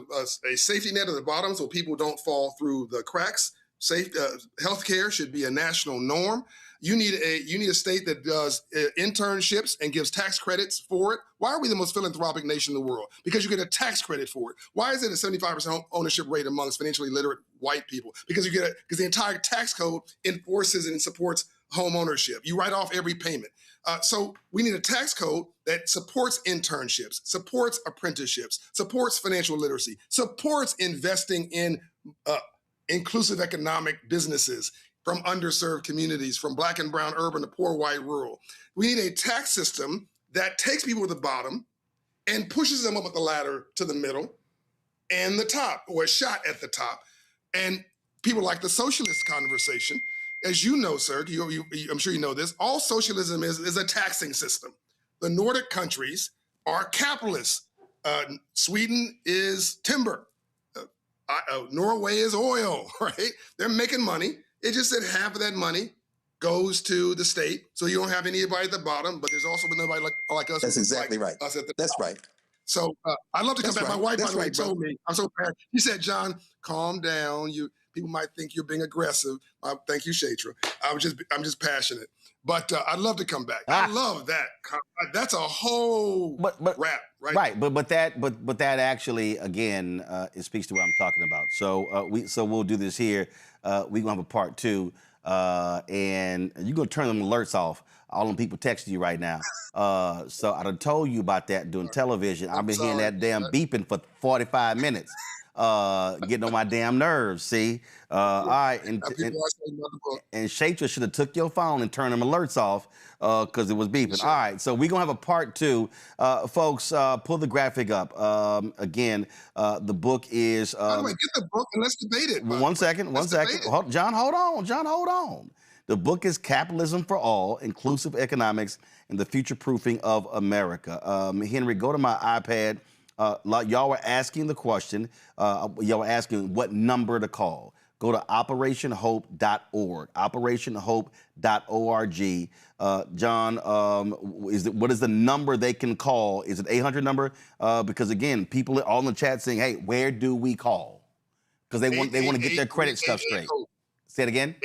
safety net at the bottom so people don't fall through the cracks. Healthcare should be a national norm. You need a state that does internships and gives tax credits for it. Why are we the most philanthropic nation in the world? Because you get a tax credit for it. Why is it a 75% ownership rate amongst financially literate white people? Because because the entire tax code enforces and supports home ownership. You write off every payment. So we need a tax code that supports internships, supports apprenticeships, supports financial literacy, supports investing in inclusive economic businesses from underserved communities, from black and brown urban to poor white rural. We need a tax system that takes people at the bottom and pushes them up the ladder to the middle and the top, or a shot at the top. And people like the socialist conversation. As you know, sir, I'm sure you know this, all socialism is a taxing system. The Nordic countries are capitalists. Sweden is timber. Norway is oil, right? They're making money. It's just that half of that money goes to the state, so you don't have anybody at the bottom, but there's also nobody like us. That's exactly right. Us at the That's top. right. So I'd love to come back. My wife, by the way, told brother. me, I'm so proud. She said, John, calm down. People might think you're being aggressive. Thank you, Shatra. I'm just passionate. But I'd love to come back. I love that. That's a whole rap, right? Right, but that actually again it speaks to what I'm talking about. So we'll do this here. We're gonna have a part 2, and you're gonna turn them alerts off. All them people texting you right now. So I done told you about that doing television. I've been hearing that damn beeping for 45 minutes. Getting on my damn nerves, see? All right, and Shatra should have took your phone and turned them alerts off because it was beeping. Sure. All right, so we're going to have a part 2. Folks, pull the graphic up. Again, the book is... By the way, get the book and let's debate it. One second. John, hold on. The book is Capitalism for All, Inclusive Economics and the Future-Proofing of America. Henry, go to my iPad. Y'all were asking the question. Y'all were asking what number to call. Go to operationhope.org. Operationhope.org. John, what is the number they can call? Is it 800 number? Because again, people all in the chat saying, "Hey, where do we call?" Because they want to get their credit stuff straight. Say it again.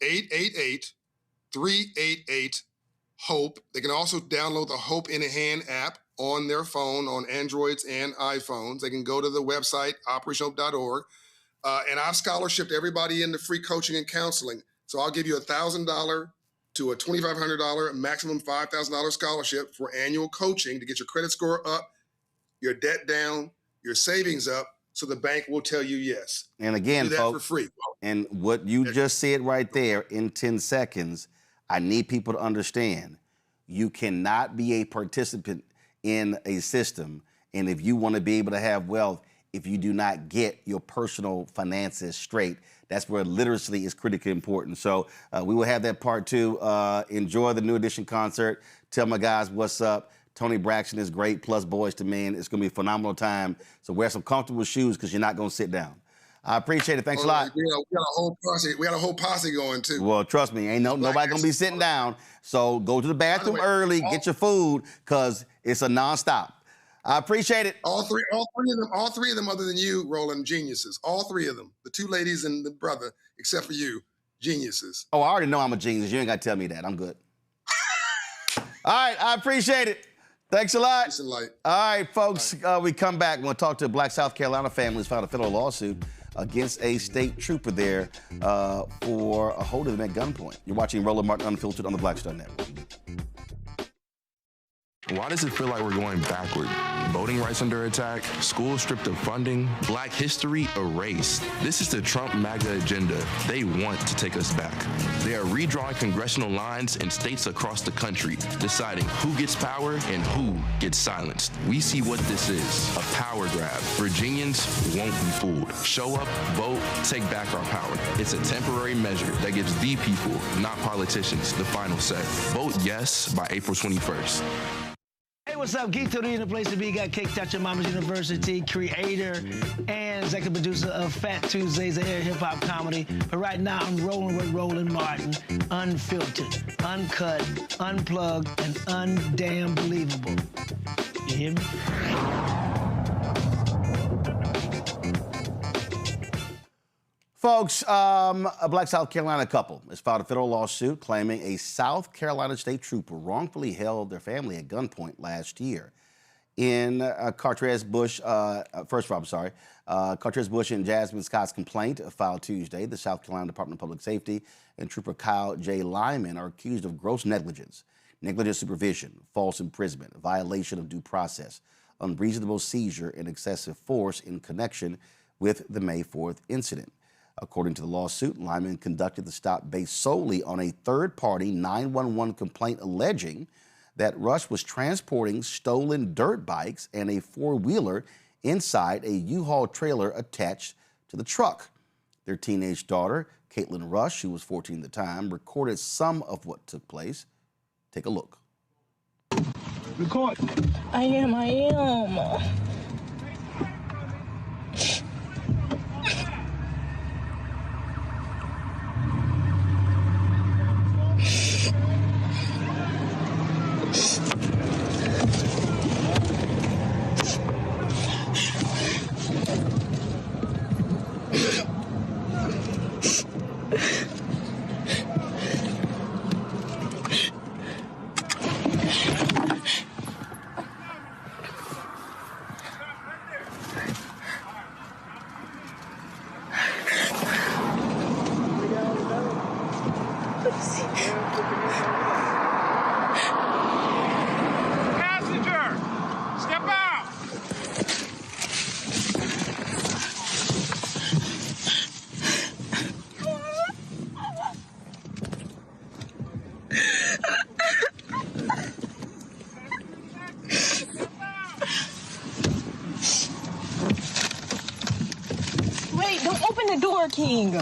888-388-HOPE. They can also download the Hope in a Hand app on their phone, on Androids and iPhones. They can go to the website, operationhope.org. And I've scholarshiped everybody into free coaching and counseling. So I'll give you $1,000 to a $2,500, maximum $5,000 scholarship for annual coaching to get your credit score up, your debt down, your savings up, so the bank will tell you yes. And again, do that folks, for free. And what you just said right there in 10 seconds, I need people to understand. You cannot be a participant in a system, and if you want to be able to have wealth, if you do not get your personal finances straight, that's where literacy is critically important. So we will have that part 2. Enjoy the New Edition concert. Tell my guys what's up. Tony Braxton is great, plus Boys to Men. It's going to be a phenomenal time. So wear some comfortable shoes because you're not going to sit down. I appreciate it. Thanks a lot. We got a whole posse going too. Well, trust me, ain't nobody going to be sitting down. So go to the bathroom early, get your food, because it's a nonstop. I appreciate it. All three of them, other than you, Roland, geniuses. All 3 of them. The 2 ladies and the brother, except for you, geniuses. Oh, I already know I'm a genius. You ain't got to tell me that. I'm good. All right, I appreciate it. Thanks a lot. Peace and light. All right, folks, we come back. We're going to talk to a black South Carolina family who's filed a federal lawsuit against a state trooper there for holding them at gunpoint. You're watching Roland Martin Unfiltered on the Black Star Network. Why does it feel like we're going backward? Voting rights under attack, schools stripped of funding, Black history erased. This is the Trump MAGA agenda. They want to take us back. They are redrawing congressional lines in states across the country, deciding who gets power and who gets silenced. We see what this is, a power grab. Virginians won't be fooled. Show up, vote, take back our power. It's a temporary measure that gives the people, not politicians, the final say. Vote yes by April 21st. Hey, what's up? Geek Tony in the place to be. Got Cake Touch at Mama's University, creator and executive producer of Fat Tuesdays, an air hip-hop comedy. But right now, I'm rolling with Roland Martin, unfiltered, uncut, unplugged, and undamn believable. You hear me? Folks, a Black South Carolina couple has filed a federal lawsuit claiming a South Carolina state trooper wrongfully held their family at gunpoint last year. In Cartrez Bush and Jasmine Scott's complaint filed Tuesday, the South Carolina Department of Public Safety and Trooper Kyle J. Lyman are accused of gross negligence, negligent supervision, false imprisonment, violation of due process, unreasonable seizure, and excessive force in connection with the May 4th incident. According to the lawsuit, Lyman conducted the stop based solely on a third-party 911 complaint alleging that Rush was transporting stolen dirt bikes and a four-wheeler inside a U-Haul trailer attached to the truck. Their teenage daughter, Caitlin Rush, who was 14 at the time, recorded some of what took place. Take a look. Record. I am. Passenger, step out. Wait, don't open the door, King.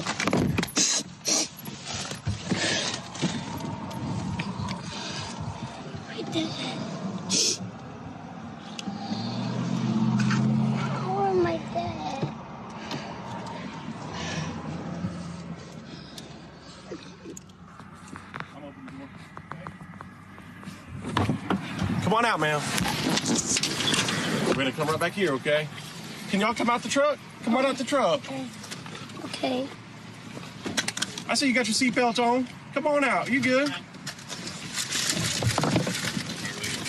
Right there. Oh, my dad. Come on out, ma'am. We're gonna come right back here, okay? Can y'all come out the truck? Come on out the truck. Okay. I see you got your seatbelt on. Come on out. You good?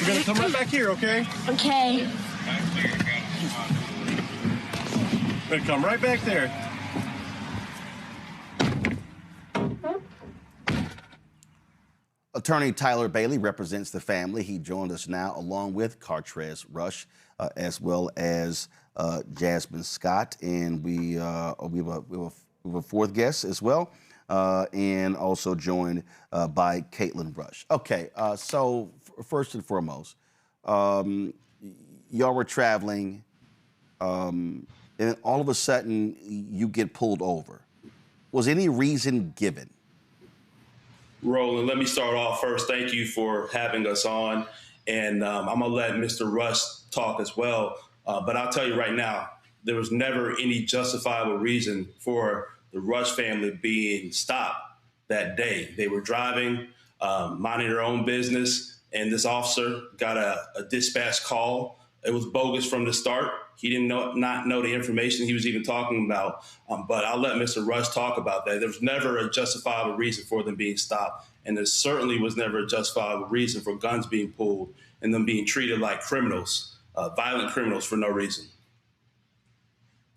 We're gonna come right back here, okay? Okay. We're gonna come right back there. Attorney Tyler Bailey represents the family. He joined us now along with Cartrez Rush, as well as Jasmine Scott. And we have a fourth guest as well, and also joined by Caitlin Rush. Okay, so first and foremost, y'all were traveling, and all of a sudden you get pulled over. Was any reason given? Roland, let me start off first. Thank you for having us on. And I'm going to let Mr. Rush talk as well. But I'll tell you right now, there was never any justifiable reason for the Rush family being stopped that day. They were driving, minding their own business, and this officer got a dispatch call. It was bogus from the start. He didn't not know the information he was even talking about, but I'll let Mr. Rush talk about that. There was never a justifiable reason for them being stopped, and there certainly was never a justifiable reason for guns being pulled and them being treated like criminals, violent criminals for no reason.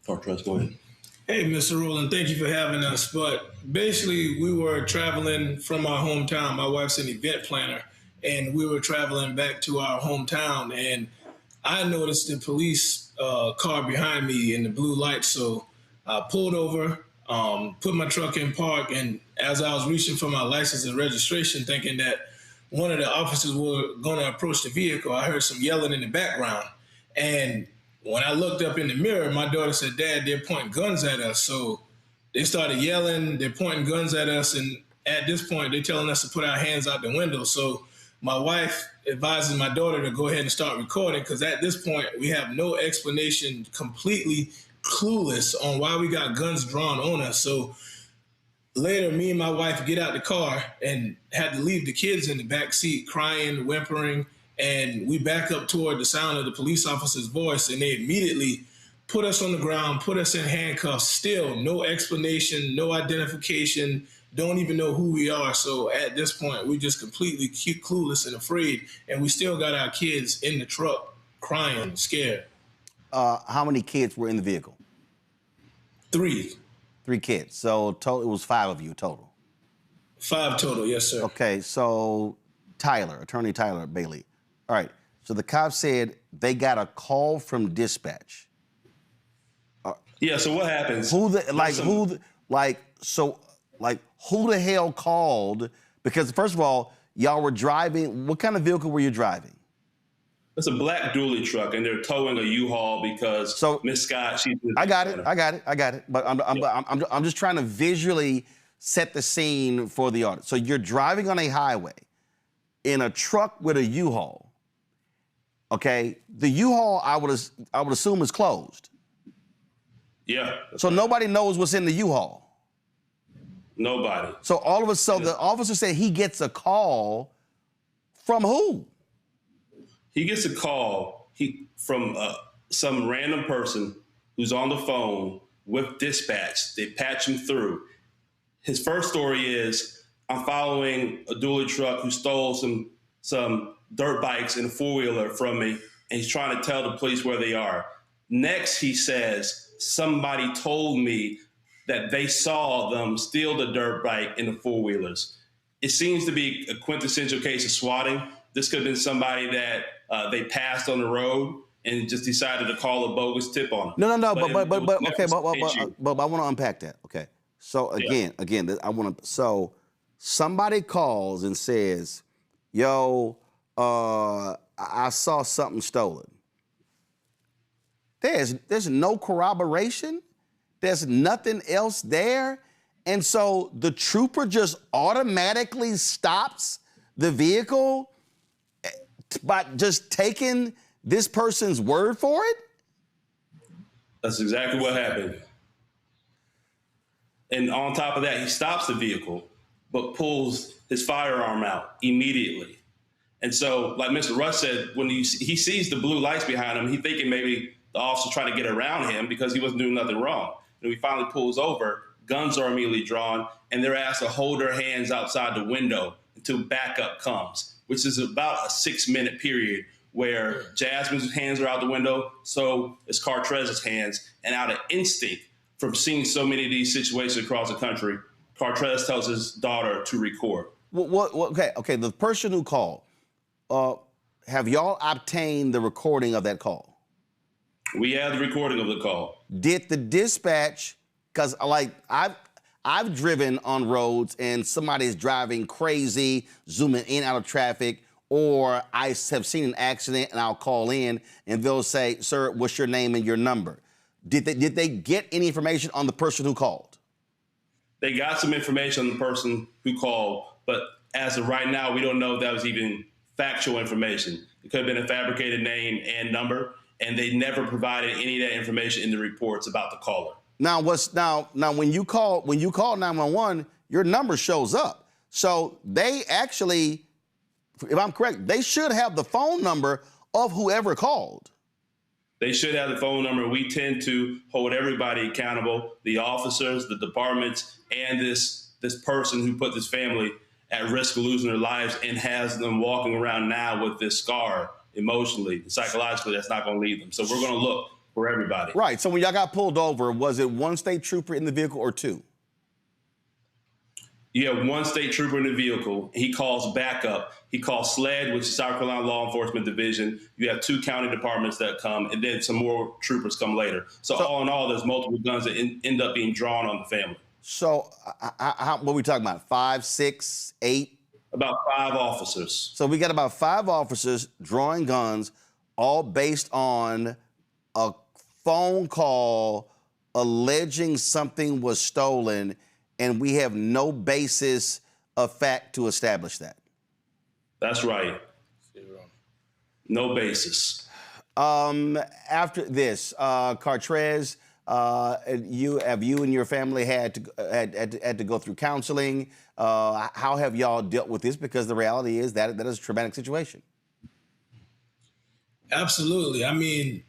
Cartrez, go ahead. Hey, Mr. Roland, thank you for having us. But basically, we were traveling from our hometown. My wife's an event planner, and we were traveling back to our hometown, and I noticed the police car behind me in the blue light. So I pulled over, put my truck in park, and as I was reaching for my license and registration, thinking that one of the officers were going to approach the vehicle, I heard some yelling in the background. And when I looked up in the mirror, my daughter said, "Dad, they're pointing guns at us." So they started yelling, they're pointing guns at us, and at this point, they're telling us to put our hands out the window. So my wife advises my daughter to go ahead and start recording, because at this point, we have no explanation, completely clueless on why we got guns drawn on us. So later, me and my wife get out the car and had to leave the kids in the back seat crying, whimpering, and we back up toward the sound of the police officer's voice, and they immediately put us on the ground, put us in handcuffs. Still no explanation, no identification, don't even know who we are. So at this point, we just completely clueless and afraid, and we still got our kids in the truck crying, scared. How many kids were in the vehicle? 3. 3 kids. So it was 5 of you total. 5 total, yes, sir. Okay, so Attorney Tyler Bailey. All right, so the cops said they got a call from dispatch. Yeah, so what happens? Who the hell called? Because first of all, y'all were driving, what kind of vehicle were you driving? It's a black dually truck, and they're towing a U-Haul because Miss Scott, I got it. But I'm just trying to visually set the scene for the audience. So you're driving on a highway in a truck with a U-Haul. Okay, the U-Haul I would assume is closed. Yeah. So nobody knows what's in the U-Haul. Nobody. So all of a sudden, the officer said he gets a call from who? He gets a call from some random person who's on the phone with dispatch. They patch him through. His first story is, I'm following a dually truck who stole some dirt bikes and a four-wheeler from me, and he's trying to tell the police where they are. Next, he says, somebody told me that they saw them steal the dirt bike and the four-wheelers. It seems to be a quintessential case of swatting. This could have been somebody that they passed on the road and just decided to call a bogus tip on them. No, but I want to unpack that. Okay, so again, so somebody calls and says, "Yo, I saw something stolen." There's no corroboration. There's nothing else there, and so the trooper just automatically stops the vehicle by just taking this person's word for it? That's exactly what happened. And on top of that, he stops the vehicle, but pulls his firearm out immediately. And so, like Mr. Rush said, when he sees the blue lights behind him, he's thinking maybe the officer's trying to get around him because he wasn't doing nothing wrong. And he finally pulls over, guns are immediately drawn, and they're asked to hold their hands outside the window until backup comes, which is about a 6-minute period where Jasmine's hands are out the window, so is Cartrez's hands. And out of instinct, from seeing so many of these situations across the country, Cartrez tells his daughter to record. Okay, the person who called, have y'all obtained the recording of that call? We have the recording of the call. Did the dispatch, because I've driven on roads and somebody's driving crazy, zooming in out of traffic, or I have seen an accident and I'll call in and they'll say, "Sir, what's your name and your number?" Did they get any information on the person who called? They got some information on the person who called, but as of right now, we don't know if that was even factual information. It could have been a fabricated name and number, and they never provided any of that information in the reports about the caller. Now when you call 911, your number shows up. So they actually, if I'm correct, they should have the phone number of whoever called. They should have the phone number. We tend to hold everybody accountable, the officers, the departments, and this person who put this family at risk of losing their lives and has them walking around now with this scar emotionally, psychologically, that's not going to leave them. So we're going to look for everybody. Right. So when y'all got pulled over, was it one state trooper in the vehicle or two? You have one state trooper in the vehicle. He calls backup. He calls SLED, which is South Carolina Law Enforcement Division. You have 2 county departments that come, and then some more troopers come later. So all in all, there's multiple guns that end up being drawn on the family. So what are we talking about? 5, 6, 8? About 5 officers. So we got about 5 officers drawing guns, all based on a phone call alleging something was stolen, and we have no basis of fact to establish that. That's right. No basis. After this, Cartrez, you and your family had to go through counseling. How have y'all dealt with this? Because the reality is that is a traumatic situation. Absolutely. I mean,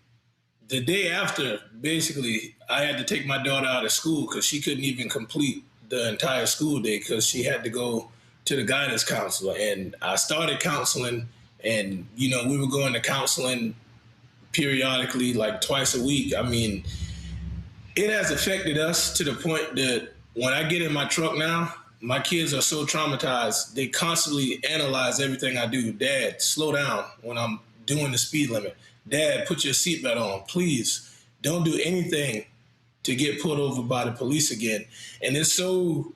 the day after, basically, I had to take my daughter out of school because she couldn't even complete the entire school day because she had to go to the guidance counselor. And I started counseling, and, we were going to counseling periodically, like twice a week. I mean, it has affected us to the point that when I get in my truck now, my kids are so traumatized. They constantly analyze everything I do. Dad, slow down when I'm doing the speed limit. Dad, put your seatbelt on. Please don't do anything to get pulled over by the police again. And it's so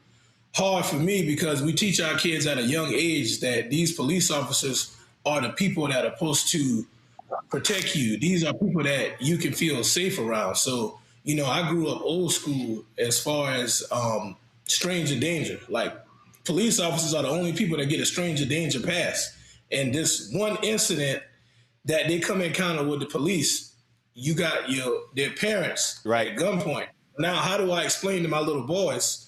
hard for me because we teach our kids at a young age that these police officers are the people that are supposed to protect you. These are people that you can feel safe around. So, I grew up old school as far as stranger danger. Like, police officers are the only people that get a stranger danger pass. And this one incident that they come encounter with the police, you got their parents at gunpoint. Now, how do I explain to my little boys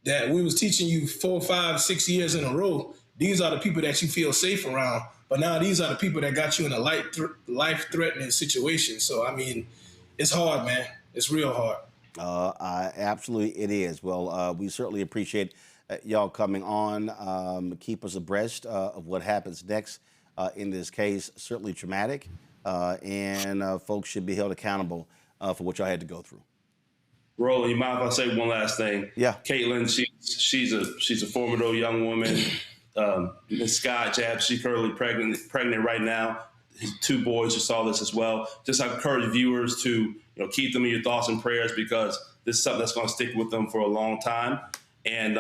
that we was teaching you 4, 5, 6 years in a row? These are the people that you feel safe around, but now these are the people that got you in a life-threatening situation. So, I mean, it's hard, man. It's real hard. Absolutely, it is. Well, we certainly appreciate y'all coming on. Keep us abreast of what happens next in this case. Certainly traumatic, and folks should be held accountable for what y'all had to go through. Roland, you mind if I say one last thing? Yeah. Caitlin, she's a formidable young woman. Miss Scott Jab, she's currently pregnant right now. 2 boys who saw this as well. Just I encourage viewers to keep them in your thoughts and prayers because this is something that's going to stick with them for a long time. And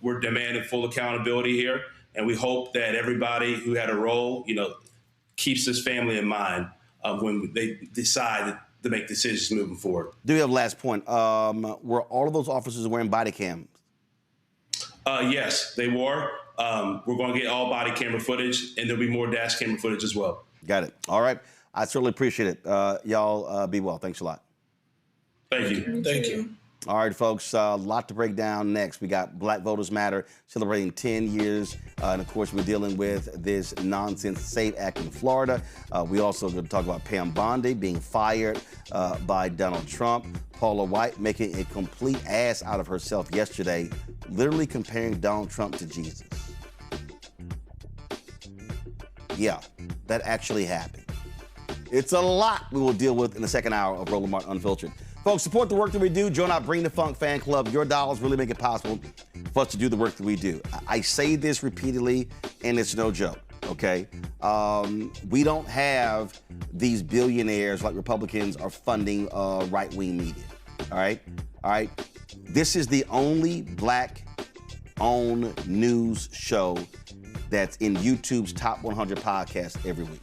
we're demanding full accountability here. And we hope that everybody who had a role, keeps this family in mind when they decide to make decisions moving forward. Do we have a last point? Were all of those officers wearing body cams? Yes, they were. We're going to get all body camera footage, and there'll be more dash camera footage as well. Got it. All right. I certainly appreciate it. Y'all be well. Thanks a lot. Thank you. Thank you. All right, folks, a lot to break down next. We got Black Voters Matter celebrating 10 years. And, of course, we're dealing with this nonsense SAFE Act in Florida. We also going to talk about Pam Bondi being fired by Donald Trump. Paula White making a complete ass out of herself yesterday, literally comparing Donald Trump to Jesus. Yeah, that actually happened. It's a lot we will deal with in the second hour of Roland Martin Unfiltered. Folks, support the work that we do. Join our Bring the Funk fan club. Your dollars really make it possible for us to do the work that we do. I say this repeatedly, and it's no joke, okay? We don't have these billionaires like Republicans are funding right-wing media, all right? All right? This is the only Black-owned news show that's in YouTube's top 100 podcasts every week.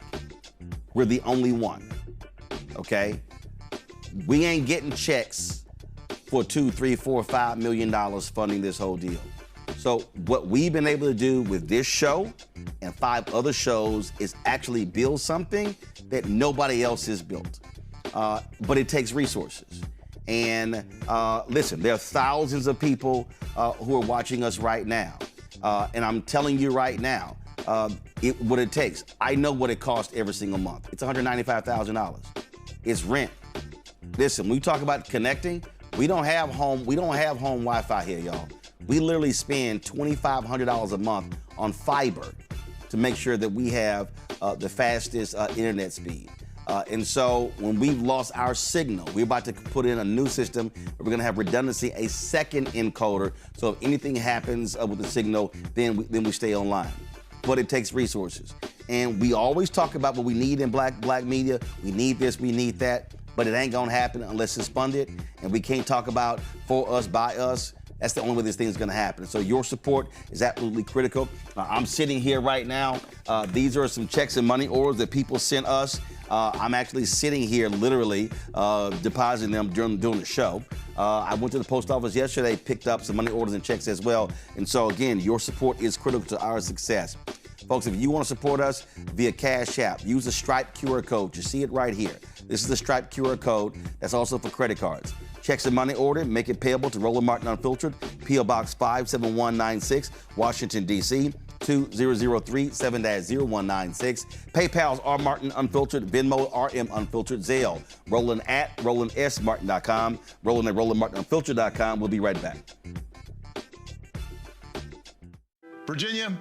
We're the only one, okay? We ain't getting checks for $2, $3, $4, $5 million funding this whole deal. So what we've been able to do with this show and 5 other shows is actually build something that nobody else has built. But it takes resources. And listen, there are thousands of people who are watching us right now. And I'm telling you right now, what it takes. I know what it costs every single month. It's $195,000. It's rent. Listen, when we talk about connecting, we don't have home Wi-Fi here, y'all. We literally spend $2,500 a month on fiber to make sure that we have the fastest internet speed. And so when we've lost our signal, we're about to put in a new system. We're going to have redundancy, a second encoder. So if anything happens with the signal, then we stay online. But it takes resources. And we always talk about what we need in black media. We need this, we need that. But it ain't going to happen unless it's funded. And we can't talk about for us, by us. That's the only way this thing is going to happen. So your support is absolutely critical. I'm sitting here right now. These are some checks and money orders that people sent us. I'm actually sitting here literally depositing them during the show. I went to the post office yesterday, picked up some money orders and checks as well. And so again, your support is critical to our success. Folks, if you want to support us via Cash App, use the Stripe QR code. You see it right here. This is the Stripe QR code. That's also for credit cards. Checks and money order, make it payable to Roland Martin Unfiltered, P.O. Box 57196, Washington, D.C. 20037-0196. PayPal's R Martin Unfiltered, Venmo RM Unfiltered, Zelle, Roland at RolandSMartin.com, Roland at RolandMartinUnfiltered.com. We'll be right back. Virginia,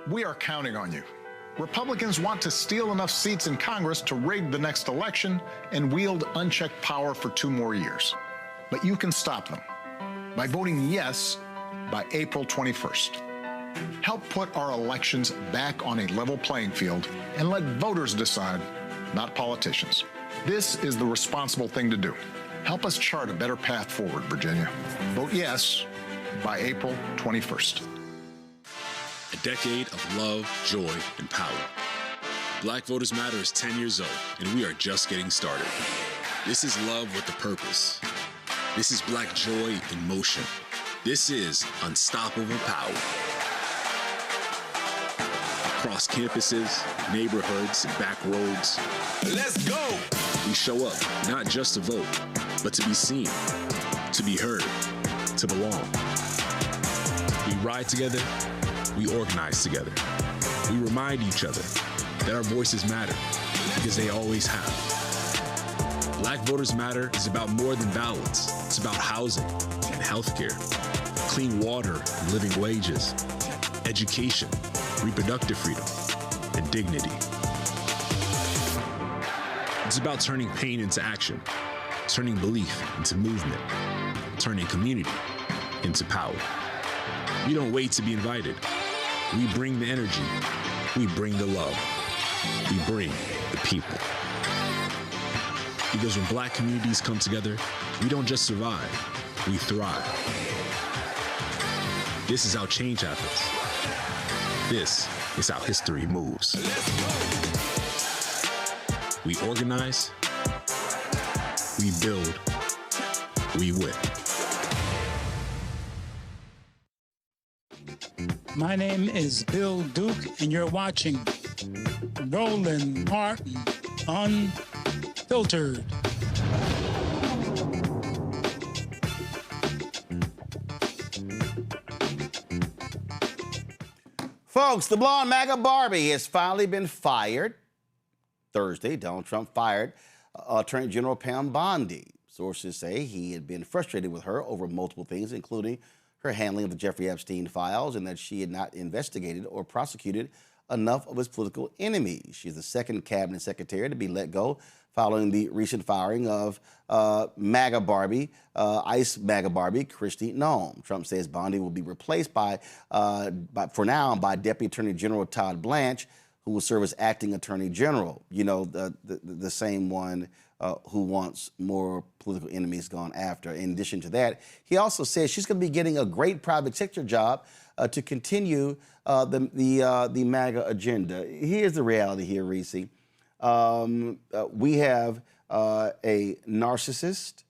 we are counting on you. Republicans want to steal enough seats in Congress to rig the next election and wield unchecked power for 2 more years. But you can stop them by voting yes by April 21st. Help put our elections back on a level playing field and let voters decide, not politicians. This is the responsible thing to do. Help us chart a better path forward, Virginia. Vote yes by April 21st. A decade of love, joy, and power. Black Voters Matter is 10 years old, and we are just getting started. This is love with a purpose. This is Black joy in motion. This is unstoppable power. Across campuses, neighborhoods, and back roads. Let's go! We show up not just to vote, but to be seen, to be heard, to belong. We ride together, we organize together. We remind each other that our voices matter, because they always have. Black Voters Matter is about more than ballots. It's about housing and healthcare, clean water and living wages, education, reproductive freedom, and dignity. It's about turning pain into action, turning belief into movement, turning community into power. We don't wait to be invited. We bring the energy. We bring the love. We bring the people. Because when Black communities come together, we don't just survive, we thrive. This is how change happens. This is how history moves. We organize, we build, we win. My name is Bill Duke, and you're watching Roland Martin Unfiltered. Folks, the blonde MAGA Barbie has finally been fired. Thursday, Donald Trump fired Attorney General Pam Bondi. Sources say he had been frustrated with her over multiple things, including her handling of the Jeffrey Epstein files and that she had not investigated or prosecuted enough of his political enemies. She's the second cabinet secretary to be let go following the recent firing of MAGA Barbie, ICE MAGA Barbie, Kristi Noem. Trump says Bondi will be replaced for now by Deputy Attorney General Todd Blanche, who will serve as acting Attorney General. You know, the same one who wants more political enemies gone after. In addition to that, he also says she's going to be getting a great private sector job to continue the MAGA agenda. Here's the reality here, Reese. We have a narcissist,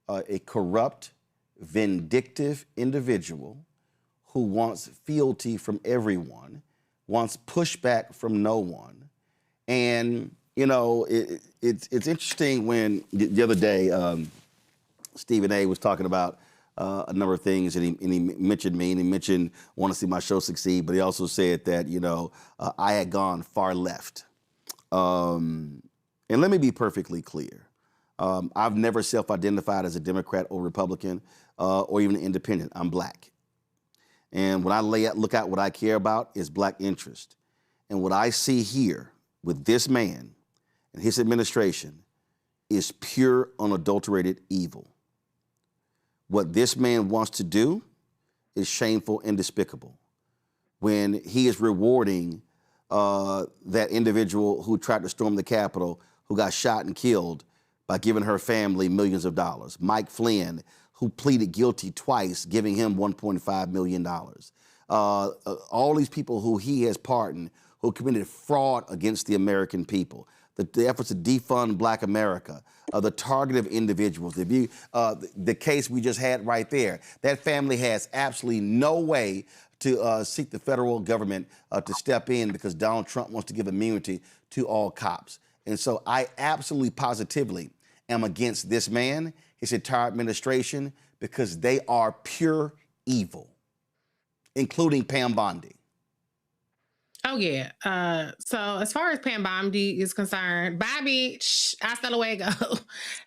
a corrupt, vindictive individual who wants fealty from everyone, wants pushback from no one. And, you know, it's interesting when the other day Stephen A. was talking about a number of things, and he mentioned me, and he mentioned want to see my show succeed, but he also said that, you know, I had gone far left. And let me be perfectly clear. I've never self-identified as a Democrat or Republican or even an independent. I'm Black. And when I look at what I care about is Black interest. And what I see here with this man and his administration is pure, unadulterated evil. What this man wants to do is shameful and despicable. When he is rewarding that individual who tried to storm the Capitol, who got shot and killed, by giving her family millions of dollars. Mike Flynn, who pleaded guilty twice, giving him $1.5 million. All these people who he has pardoned, who committed fraud against the American people. The efforts to defund Black America, the target of individuals. The case we just had right there, that family has absolutely no way to seek the federal government to step in because Donald Trump wants to give immunity to all cops. And so I absolutely positively am against this man, his entire administration, because they are pure evil, including Pam Bondi. Oh, yeah. So as far as Pam Bondi is concerned, Bobby, hasta luego.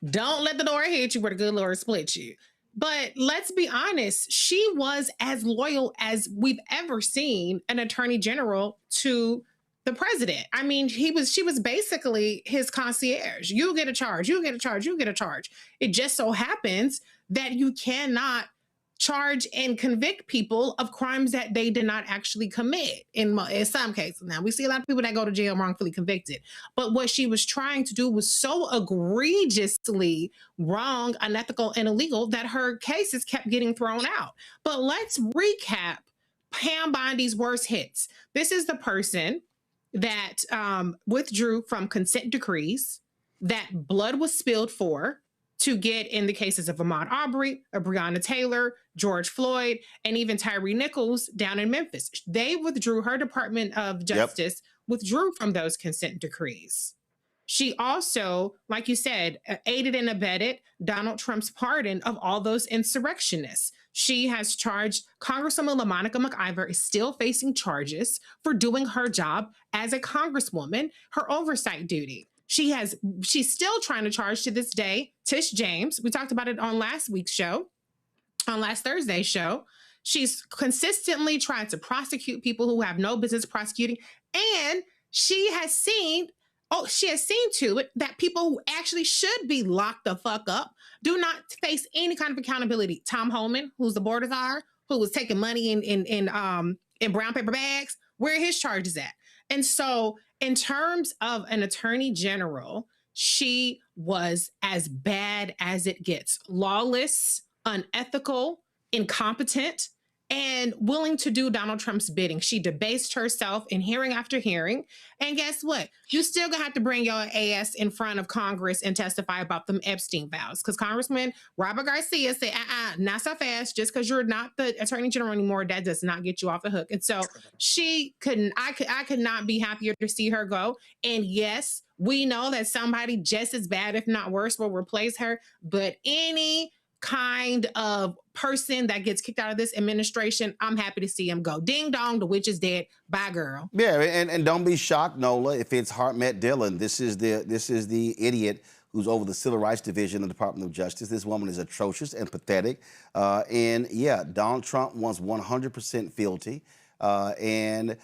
Don't let the door hit you where the good Lord split you. But let's be honest, she was as loyal as we've ever seen an attorney general to the president. I mean, she was basically his concierge. You get a charge, you get a charge, you get a charge. It just so happens that you cannot charge and convict people of crimes that they did not actually commit in some cases. Now, we see a lot of people that go to jail wrongfully convicted. But what she was trying to do was so egregiously wrong, unethical, and illegal that her cases kept getting thrown out. But let's recap Pam Bondi's worst hits. This is the person that withdrew from consent decrees that blood was spilled for to get in the cases of Ahmaud Arbery, Breonna Taylor, George Floyd, and even Tyree Nichols down in Memphis. They withdrew, her Department of Justice withdrew from those consent decrees. She also, like you said, aided and abetted Donald Trump's pardon of all those insurrectionists. She has charged, Congresswoman LaMonica McIver is still facing charges for doing her job as a congresswoman, her oversight duty. She's still trying to charge to this day Tish James. We talked about it on last week's show, on last Thursday's show. She's consistently tried to prosecute people who have no business prosecuting. And she has seen to it that people who actually should be locked the fuck up do not face any kind of accountability. Tom Homan, who's the board czar, who was taking money in brown paper bags, where are his charges at? And so in terms of an attorney general, she was as bad as it gets. Lawless, unethical, incompetent, and willing to do Donald Trump's bidding. She debased herself in hearing after hearing. And guess what? You still gonna have to bring your ass in front of Congress and testify about them Epstein files. Because Congressman Robert Garcia said, not so fast. Just because you're not the attorney general anymore, that does not get you off the hook. And so I could not be happier to see her go. And yes, we know that somebody just as bad, if not worse, will replace her. But any kind of person that gets kicked out of this administration, I'm happy to see him go. Ding dong, the witch is dead. Bye, girl. Yeah, and don't be shocked, Nola, if it's Hartmut Dillon. This is the idiot who's over the Civil Rights Division of the Department of Justice. This woman is atrocious and pathetic. And yeah, Donald Trump wants 100% fealty. And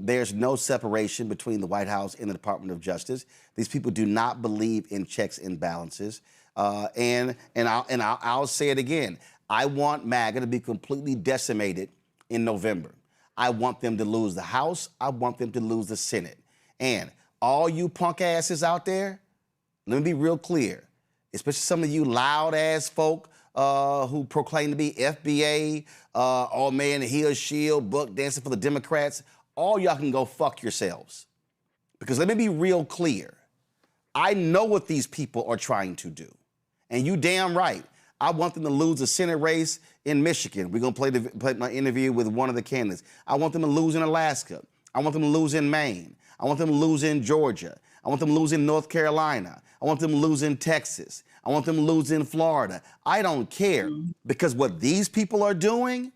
there's no separation between the White House and the Department of Justice. These people do not believe in checks and balances. And I'll say it again. I want MAGA to be completely decimated in November. I want them to lose the House. I want them to lose the Senate. And all you punk asses out there, let me be real clear, especially some of you loud ass folk who proclaim to be FBA, all man, he or she'll book dancing for the Democrats. All y'all can go fuck yourselves. Because let me be real clear. I know what these people are trying to do. And you damn right. I want them to lose the Senate race in Michigan. We're going to play my interview with one of the candidates. I want them to lose in Alaska. I want them to lose in Maine. I want them to lose in Georgia. I want them to lose in North Carolina. I want them to lose in Texas. I want them to lose in Florida. I don't care. Because what these people are doing,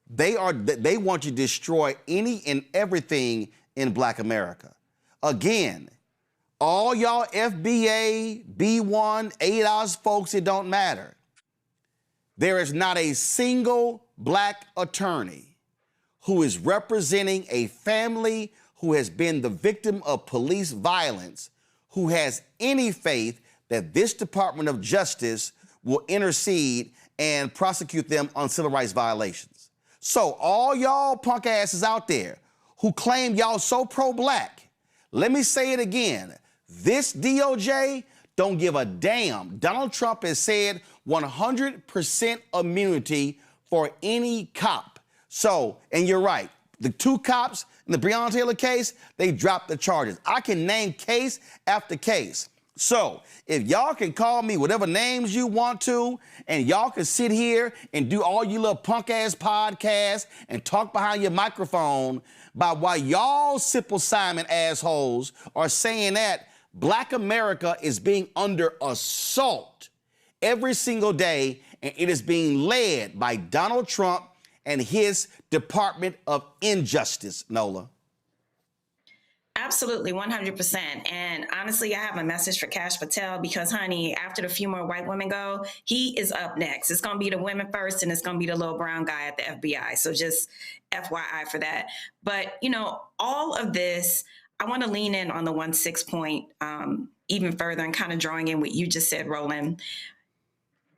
they want you to destroy any and everything in Black America. Again, all y'all FBA, B1, ADOS folks, it don't matter. There is not a single Black attorney who is representing a family who has been the victim of police violence who has any faith that this Department of Justice will intercede and prosecute them on civil rights violations. So all y'all punk asses out there who claim y'all so pro-black, let me say it again. This DOJ don't give a damn. Donald Trump has said 100% immunity for any cop. So, and you're right, the 2 cops in the Breonna Taylor case, they dropped the charges. I can name case after case. So, if y'all can call me whatever names you want to, and y'all can sit here and do all you little punk-ass podcasts and talk behind your microphone about why y'all Simple Simon assholes are saying that Black America is being under assault every single day, and it is being led by Donald Trump and his Department of Injustice, Nola. Absolutely, 100%. And honestly, I have a message for Kash Patel because, honey, after the few more white women go, he is up next. It's going to be the women first, and it's going to be the little brown guy at the FBI. So just FYI for that. But, you know, all of this, I want to lean in on the 1-6 point even further and kind of drawing in what you just said, Roland.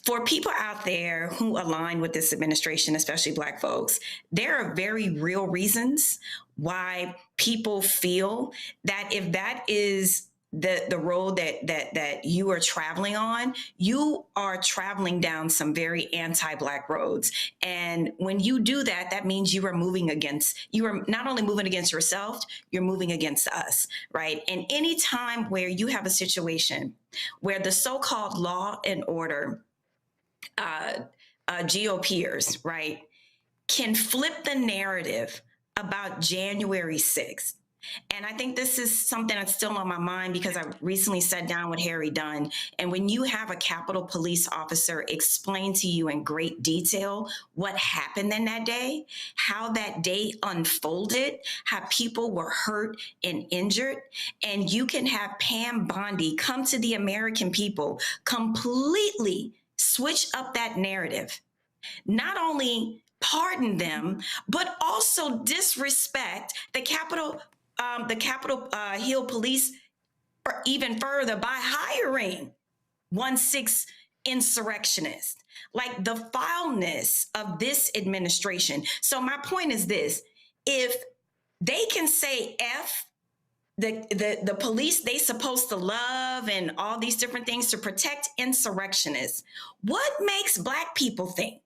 For people out there who align with this administration, especially Black folks, there are very real reasons why people feel that if that is the road that you are traveling on, you are traveling down some very anti-Black roads. And when you do that, that means you are not only moving against yourself, you're moving against us, right? And any time where you have a situation where the so-called law and order GOPers, right, can flip the narrative about January 6th. And I think this is something that's still on my mind because I recently sat down with Harry Dunn. And when you have a Capitol Police officer explain to you in great detail what happened in that day, how that day unfolded, how people were hurt and injured, and you can have Pam Bondi come to the American people, completely switch up that narrative, not only pardon them, but also disrespect the Capitol Hill Police or even further by hiring 1-6 insurrectionists. Like the foulness of this administration. So my point is this: if they can say F the police they supposed to love and all these different things to protect insurrectionists, what makes Black people think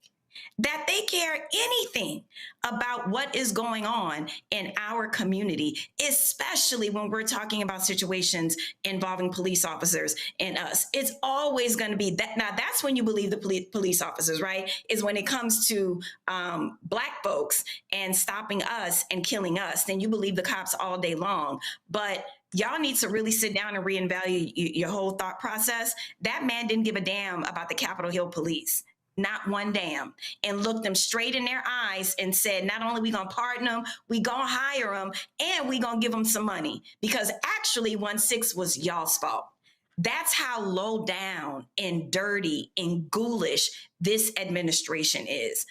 that they care anything about what is going on in our community, especially when we're talking about situations involving police officers and us? It's always going to be that. Now, that's when you believe the police officers, right? Is when it comes to Black folks and stopping us and killing us, then you believe the cops all day long. But y'all need to really sit down and reevaluate your whole thought process. That man didn't give a damn about the Capitol Hill Police. Not one damn, and looked them straight in their eyes and said, not only we gonna pardon them, we gonna hire them, and we gonna give them some money, because actually 1-6 was y'all's fault. That's how low down and dirty and ghoulish this administration is.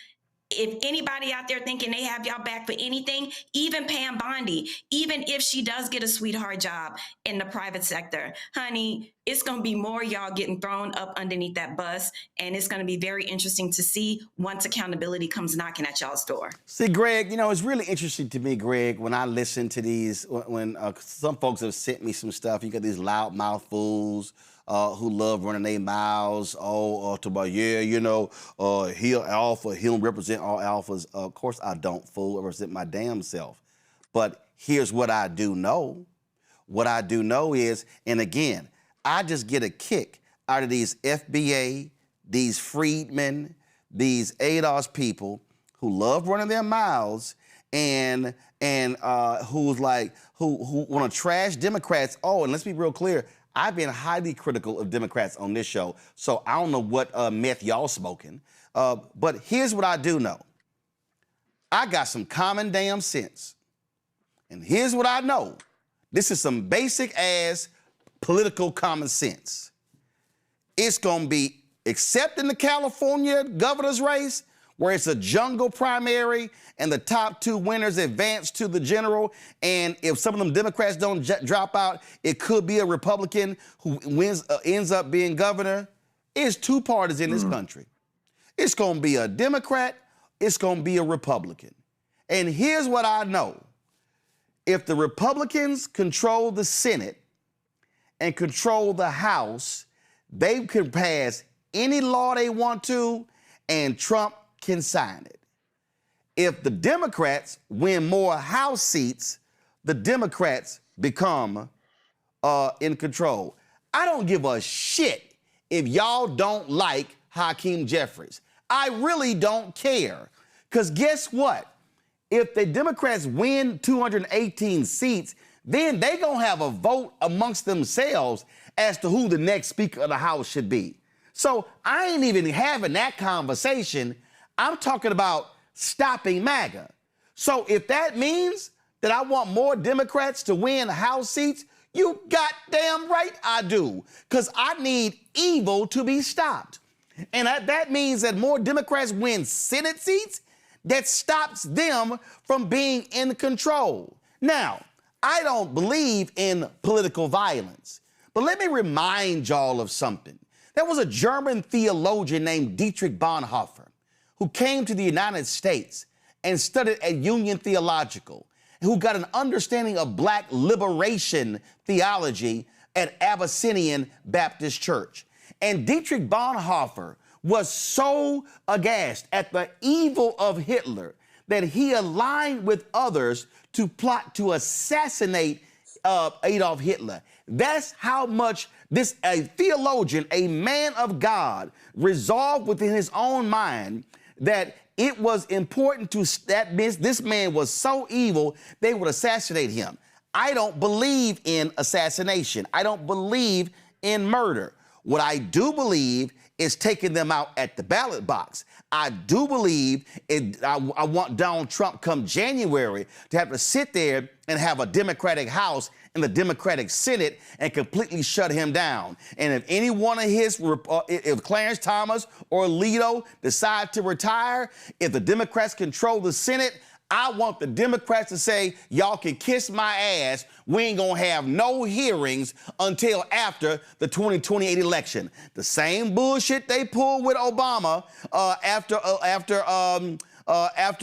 If anybody out there thinking they have y'all back for anything, even Pam Bondi, even if she does get a sweetheart job in the private sector, honey, it's going to be more y'all getting thrown up underneath that bus. And it's going to be very interesting to see once accountability comes knocking at y'all's door. See, Greg, you know, it's really interesting to me, Greg, when I listen to these, when some folks have sent me some stuff, you got these loudmouth fools who love running their mouths, to about, yeah, you know, he'll alpha, he'll represent all alphas. Of course I don't, fool. I represent my damn self. But here's what I do know. What I do know is, and again, I just get a kick out of these FBA, these freedmen, these ADOS people who love running their mouths and who's like, who want to trash Democrats. Oh, and let's be real clear, I've been highly critical of Democrats on this show, so I don't know what meth y'all smoking. But here's what I do know. I got some common damn sense. And here's what I know. This is some basic ass political common sense. It's gonna be, except in the California governor's race, where it's a jungle primary and the top 2 winners advance to the general. And if some of them Democrats don't drop out, it could be a Republican who ends up being governor. It's 2 parties in this country. It's going to be a Democrat. It's going to be a Republican. And here's what I know. If the Republicans control the Senate and control the House, they can pass any law they want to, and Trump can sign it. If the Democrats win more House seats, the Democrats become in control. I don't give a shit if y'all don't like Hakeem Jeffries. I really don't care. Because guess what? If the Democrats win 218 seats, then they're going to have a vote amongst themselves as to who the next Speaker of the House should be. So I ain't even having that conversation. I'm talking about stopping MAGA. So if that means that I want more Democrats to win House seats, you goddamn right I do. Because I need evil to be stopped. And that means that more Democrats win Senate seats, that stops them from being in control. Now, I don't believe in political violence, but let me remind y'all of something. There was a German theologian named Dietrich Bonhoeffer who came to the United States and studied at Union Theological, who got an understanding of black liberation theology at Abyssinian Baptist Church. And Dietrich Bonhoeffer was so aghast at the evil of Hitler that he aligned with others to plot to assassinate Adolf Hitler. That's how much a theologian, a man of God, resolved within his own mind that it was important that this man was so evil they would assassinate him. I don't believe in assassination. I don't believe in murder. What I do believe is taking them out at the ballot box. I do believe I want Donald Trump come January to have to sit there and have a Democratic House and the Democratic Senate and completely shut him down. And if any one of if Clarence Thomas or Alito decide to retire, if the Democrats control the Senate, I want the Democrats to say, y'all can kiss my ass. We ain't gonna have no hearings until after the 2028 election. The same bullshit they pulled with Obama after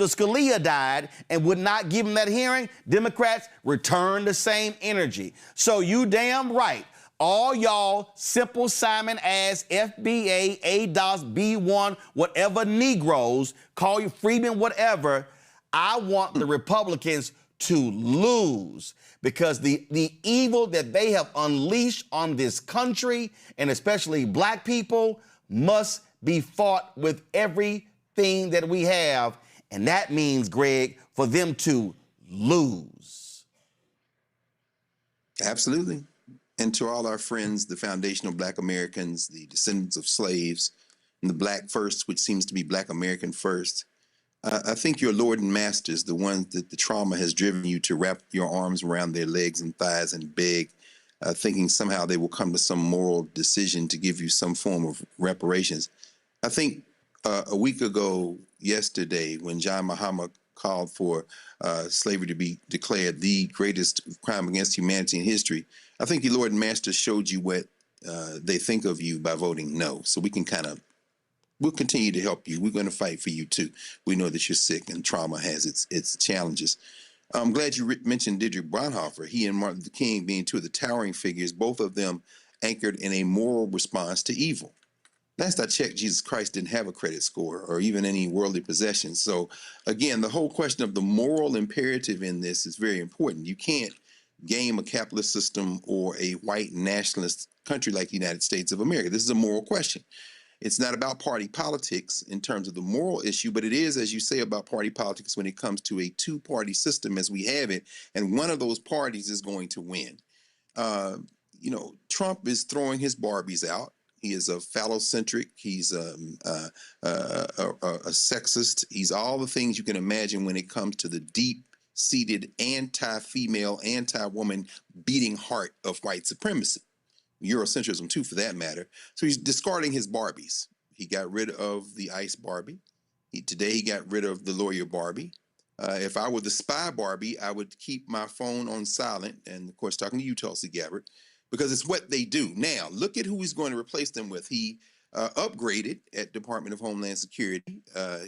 Scalia died and would not give him that hearing. Democrats return the same energy. So you damn right. All y'all simple Simon ass FBA, ADOS, B1, whatever Negroes, call you Freeman, whatever. I want the Republicans to lose because the evil that they have unleashed on this country, and especially black people, must be fought with everything that we have. And that means, Greg, for them to lose. Absolutely. And to all our friends, the foundational Black Americans, the descendants of slaves, and the Black First, which seems to be Black American First, I think your Lord and Masters, the ones that the trauma has driven you to wrap your arms around their legs and thighs and beg, thinking somehow they will come to some moral decision to give you some form of reparations. I think a week ago yesterday, when John Muhammad called for slavery to be declared the greatest crime against humanity in history, I think your Lord and Master showed you what they think of you by voting no. So we can we'll continue to help you. We're going to fight for you too. We know that you're sick and trauma has its challenges. I'm glad you mentioned Dietrich Bonhoeffer. He and Martin Luther King being two of the towering figures, both of them anchored in a moral response to evil. Last I checked, Jesus Christ didn't have a credit score or even any worldly possessions. So again, the whole question of the moral imperative in this is very important. You can't game a capitalist system or a white nationalist country like the United States of America. This is a moral question. It's not about party politics in terms of the moral issue, but it is, as you say, about party politics when it comes to a two-party system as we have it, and one of those parties is going to win. Trump is throwing his Barbies out. He is a phallocentric. He's a sexist. He's all the things you can imagine when it comes to the deep-seated anti-female, anti-woman beating heart of white supremacy. Eurocentrism too, for that matter. So he's discarding his Barbies. He got rid of the ice Barbie. Today he got rid of the lawyer Barbie. If I were the spy Barbie, I would keep my phone on silent. And of course, talking to you, Tulsi Gabbard, because it's what they do. Now, look at who he's going to replace them with. He upgraded at Department of Homeland Security.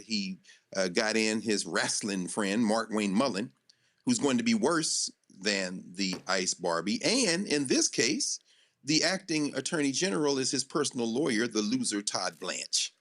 He got in his wrestling friend, Mark Wayne Mullen, who's going to be worse than the ICE Barbie. And in this case, the acting attorney general is his personal lawyer, the loser Todd Blanche.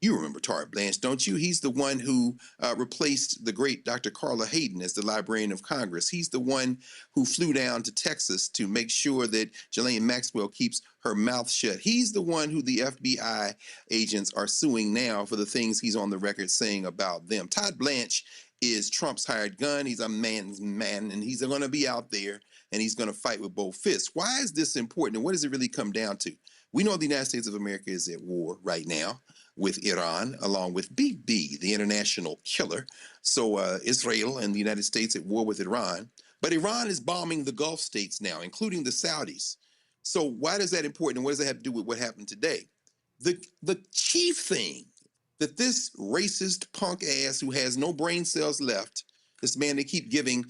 You remember Todd Blanche, don't you? He's the one who replaced the great Dr. Carla Hayden as the Librarian of Congress. He's the one who flew down to Texas to make sure that Ghislaine Maxwell keeps her mouth shut. He's the one who the FBI agents are suing now for the things he's on the record saying about them. Todd Blanche is Trump's hired gun. He's a man's man, and he's going to be out there, and he's going to fight with both fists. Why is this important, and what does it really come down to? We know the United States of America is at war right now with Iran, along with Big B, the international killer. So Israel and the United States at war with Iran. But Iran is bombing the Gulf states now, including the Saudis. So why is that important, and what does that have to do with what happened today? The chief thing that this racist punk ass who has no brain cells left, this man they keep giving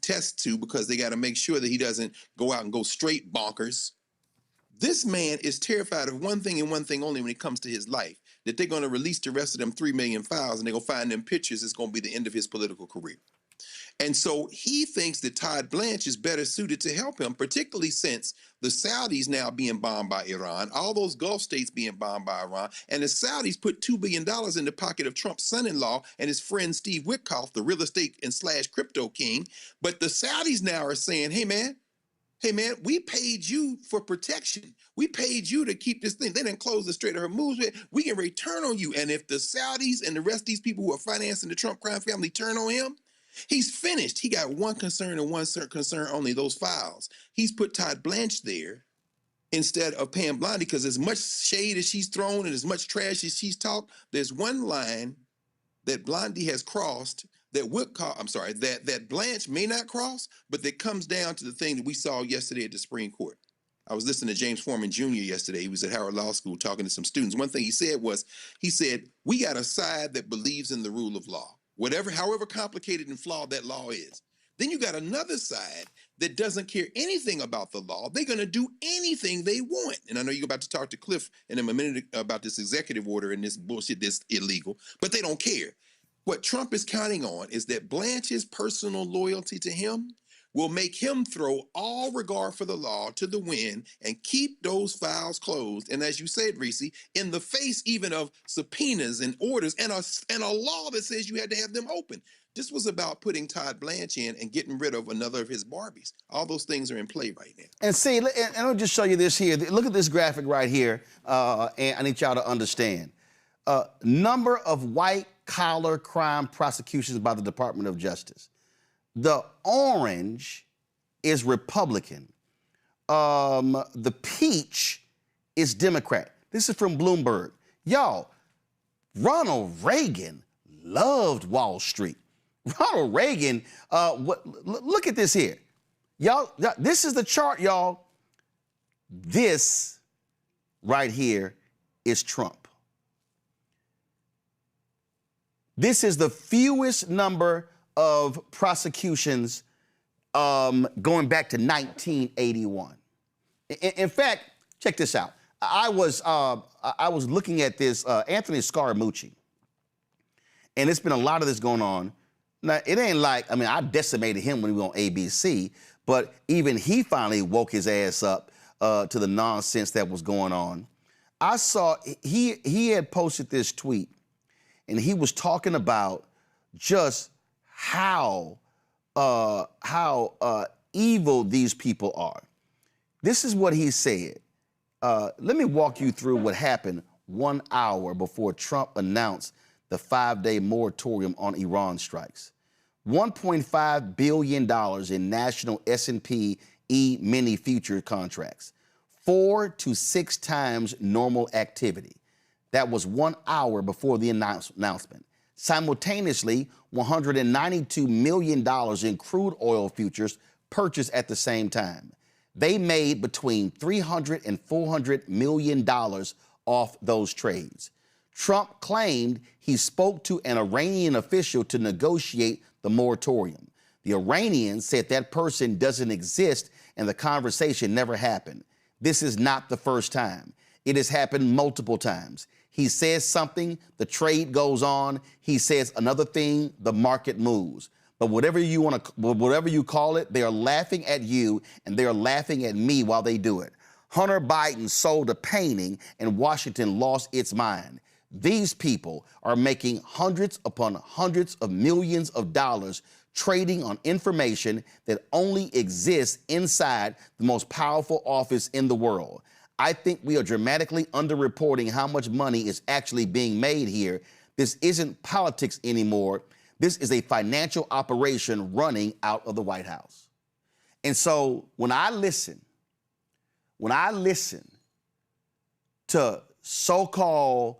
tests to because they got to make sure that he doesn't go out and go straight bonkers. This man is terrified of one thing and one thing only when it comes to his life, that they're going to release the rest of them 3 million files and they're going to find them pictures. It's going to be the end of his political career. And so he thinks that Todd Blanche is better suited to help him, particularly since the Saudis now being bombed by Iran, all those Gulf states being bombed by Iran, and the Saudis put $2 billion in the pocket of Trump's son-in-law and his friend Steve Witkoff, the real estate and / crypto king. But the Saudis now are saying, hey man, we paid you for protection. We paid you to keep this thing. They didn't close the Strait of Hormuz. We can return on you. And if the Saudis and the rest of these people who are financing the Trump crime family turn on him, he's finished. He got one concern and one concern only, those files. He's put Todd Blanche there instead of Pam Bondi, because as much shade as she's thrown and as much trash as she's talked, there's one line that Blondie has crossed that that Blanche may not cross, but that comes down to the thing that we saw yesterday at the Supreme Court. I was listening to James Foreman Jr. yesterday. He was at Howard Law School talking to some students. One thing he said, we got a side that believes in the rule of law, however complicated and flawed that law is. Then you got another side that doesn't care anything about the law. They're going to do anything they want. And I know you're about to talk to Cliff in a minute about this executive order and this bullshit that's illegal, but they don't care. What Trump is counting on is that Blanche's personal loyalty to him will make him throw all regard for the law to the wind and keep those files closed. And as you said, Reese, in the face even of subpoenas and orders and a law that says you had to have them open. This was about putting Todd Blanche in and getting rid of another of his Barbies. All those things are in play right now. And see, and I'll just show you this here. Look at this graphic right here, and I need y'all to understand. Number of white-collar crime prosecutions by the Department of Justice. The orange is Republican. The peach is Democrat. This is from Bloomberg. Y'all, Ronald Reagan loved Wall Street. Ronald Reagan, look at this here. Y'all, this is the chart, y'all. This right here is Trump. This is the fewest number of prosecutions going back to 1981. In fact, check this out. I was looking at this Anthony Scaramucci, and it's been a lot of this going on. Now, it ain't like, I decimated him when he was on ABC, but even he finally woke his ass up to the nonsense that was going on. I saw he had posted this tweet, and he was talking about just how evil these people are. This is what he said. Let me walk you through what happened 1 hour before Trump announced the 5-day moratorium on Iran strikes. $1.5 billion in national S&P E-mini future contracts, 4 to 6 times normal activity. That was 1 hour before the announcement. Simultaneously, $192 million in crude oil futures purchased at the same time. They made between $300 and $400 million off those trades. Trump claimed he spoke to an Iranian official to negotiate the moratorium. The Iranians said that person doesn't exist and the conversation never happened. This is not the first time. It has happened multiple times. He says something, the trade goes on. He says another thing, the market moves. But whatever you call it, they are laughing at you and they are laughing at me while they do it. Hunter Biden sold a painting and Washington lost its mind. These people are making hundreds upon hundreds of millions of dollars trading on information that only exists inside the most powerful office in the world. I think we are dramatically underreporting how much money is actually being made here. This isn't politics anymore. This is a financial operation running out of the White House. And so when I listen to so-called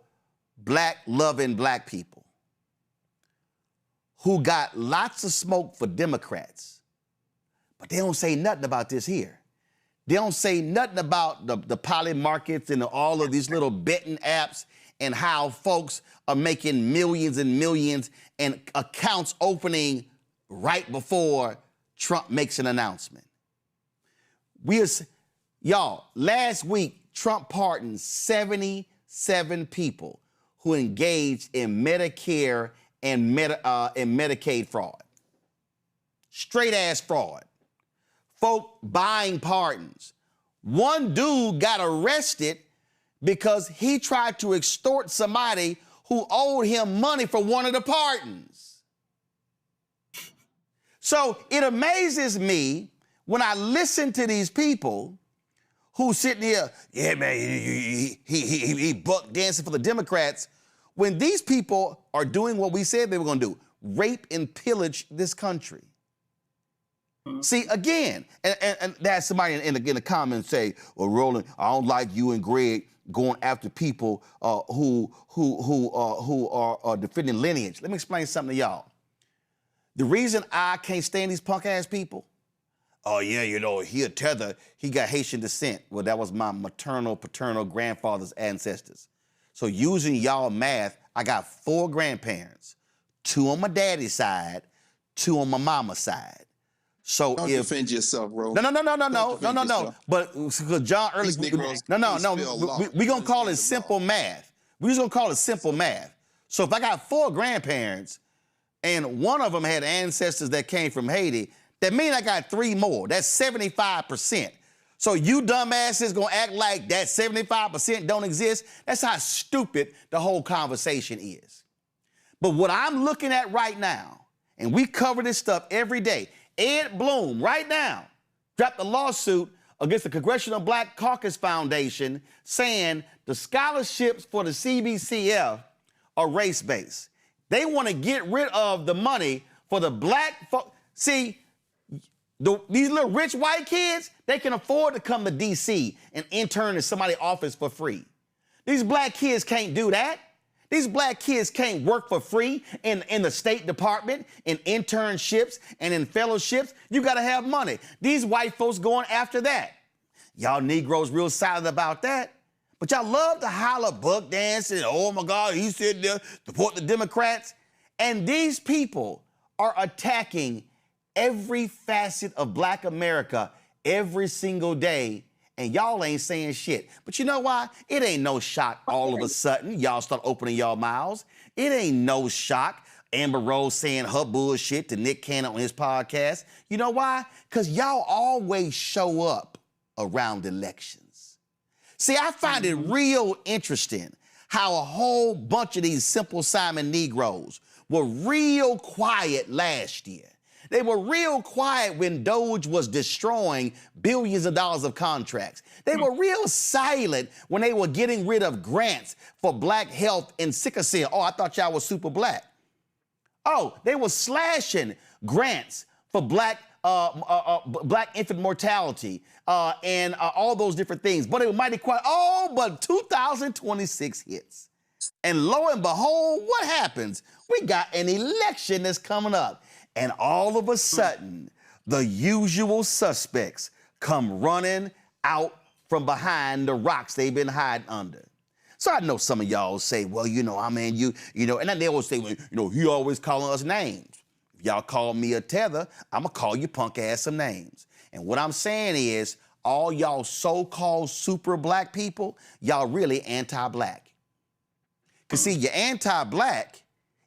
black-loving black people who got lots of smoke for Democrats, but they don't say nothing about this here. They don't say nothing about the poly markets and all of these little betting apps and how folks are making millions and millions and accounts opening right before Trump makes an announcement. Y'all, last week, Trump pardoned 77 people who engaged in Medicare and Medicaid fraud. Straight ass fraud. Folk buying pardons. One dude got arrested because he tried to extort somebody who owed him money for one of the pardons. So it amazes me when I listen to these people who sitting here, yeah, man, he buck dancing for the Democrats, when these people are doing what we said they were going to do, rape and pillage this country. See, again, and there's somebody in the comments say, well, Roland, I don't like you and Greg going after people who are defending lineage. Let me explain something to y'all. The reason I can't stand these punk ass people, oh yeah, you know, he got Haitian descent. Well, that was my maternal, paternal grandfather's ancestors. So using y'all math, I got 4 grandparents, 2 on my daddy's side, 2 on my mama's side. So don't defend yourself, bro. No. But because John early, we're gonna call it simple math. We're just gonna call it simple math. So if I got 4 grandparents and one of them had ancestors that came from Haiti, that means I got 3 more. That's 75%. So you dumbasses gonna act like that 75% don't exist? That's how stupid the whole conversation is. But what I'm looking at right now, and we cover this stuff every day, Ed Bloom, right now, dropped a lawsuit against the Congressional Black Caucus Foundation saying the scholarships for the CBCF are race-based. They want to get rid of the money for the black folks. See, these little rich white kids, they can afford to come to D.C. and intern in somebody's office for free. These black kids can't do that. These black kids can't work for free in the State Department, in internships, and in fellowships. You got to have money. These white folks going after that. Y'all Negroes real silent about that. But y'all love to holler buck dancing. Oh, my God, he said there, support the Democrats. And these people are attacking every facet of Black America every single day. And y'all ain't saying shit. But you know why? It ain't no shock all of a sudden y'all start opening y'all mouths. It ain't no shock Amber Rose saying her bullshit to Nick Cannon on his podcast. You know why? Because y'all always show up around elections. See, I find it real interesting how a whole bunch of these Simple Simon Negroes were real quiet last year. They were real quiet when Doge was destroying billions of dollars of contracts. They were real silent when they were getting rid of grants for black health and sickle cell. Oh, I thought y'all was super black. Oh, they were slashing grants for black infant mortality and all those different things. But they were mighty quiet. Oh, but 2026 hits. And lo and behold, what happens? We got an election that's coming up. And all of a sudden, the usual suspects come running out from behind the rocks they've been hiding under. So I know some of y'all say, well, I mean, and then they always say, well, he always calling us names. If y'all call me a tether, I'm going to call you punk ass some names. And what I'm saying is, all y'all so-called super black people, y'all really anti-black. Because see, you're anti-black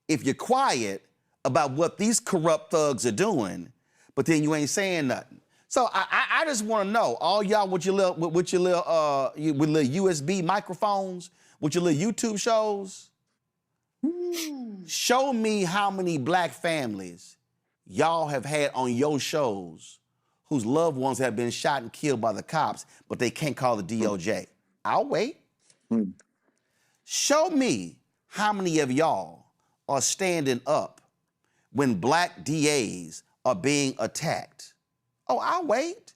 if you're quiet about what these corrupt thugs are doing, but then you ain't saying nothing. So I just want to know, all y'all with your little USB microphones, with your little YouTube shows, show me how many black families y'all have had on your shows whose loved ones have been shot and killed by the cops, but they can't call the DOJ. I'll wait. Show me how many of y'all are standing up when black DAs are being attacked. Oh, I'll wait.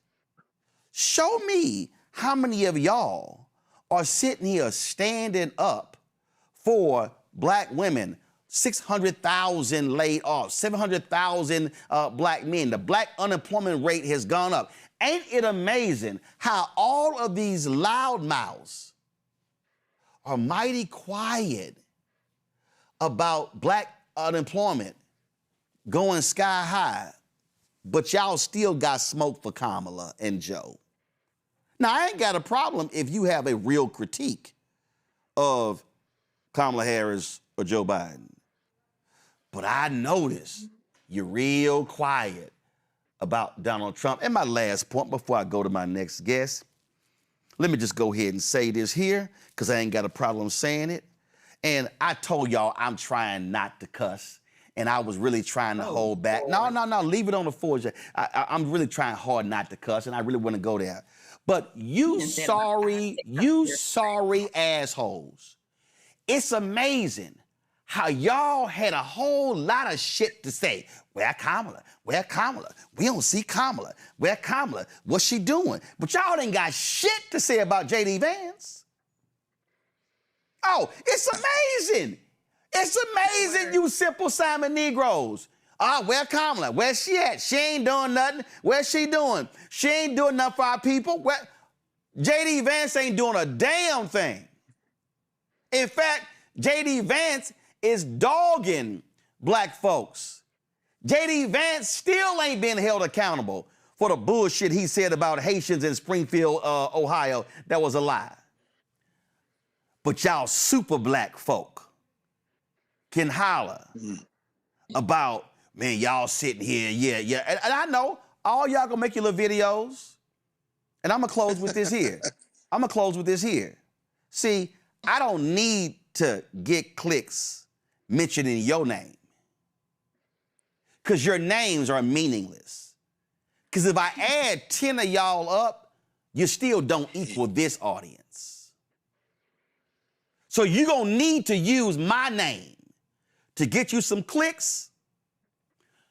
Show me how many of y'all are sitting here standing up for black women. 600,000 laid off, 700,000 black men. The black unemployment rate has gone up. Ain't it amazing how all of these loudmouths are mighty quiet about black unemployment going sky high, but y'all still got smoke for Kamala and Joe. Now, I ain't got a problem if you have a real critique of Kamala Harris or Joe Biden. But I notice you're real quiet about Donald Trump. And my last point before I go to my next guest, let me just go ahead and say this here, because I ain't got a problem saying it. And I told y'all I'm trying not to cuss, and I was really trying to hold back. No, leave it on the forge. I'm really trying hard not to cuss, and I really want to go there. But you sorry assholes. It's amazing how y'all had a whole lot of shit to say. Where Kamala? Where Kamala? We don't see Kamala. Where Kamala? What's she doing? But y'all ain't got shit to say about J.D. Vance. Oh, it's amazing. It's amazing, you simple Simon Negroes. Where Kamala? Where's she at? She ain't doing nothing. What's she doing? She ain't doing nothing for our people. J.D. Vance ain't doing a damn thing. In fact, J.D. Vance is dogging black folks. J.D. Vance still ain't been held accountable for the bullshit he said about Haitians in Springfield, Ohio. That was a lie. But y'all super black folk can holler about, man, y'all sitting here, yeah. And I know all y'all gonna make your little videos, and I'm gonna close with this here. See, I don't need to get clicks mentioning your name, because your names are meaningless. Because if I add 10 of y'all up, you still don't equal this audience. So you're gonna need to use my name to get you some clicks.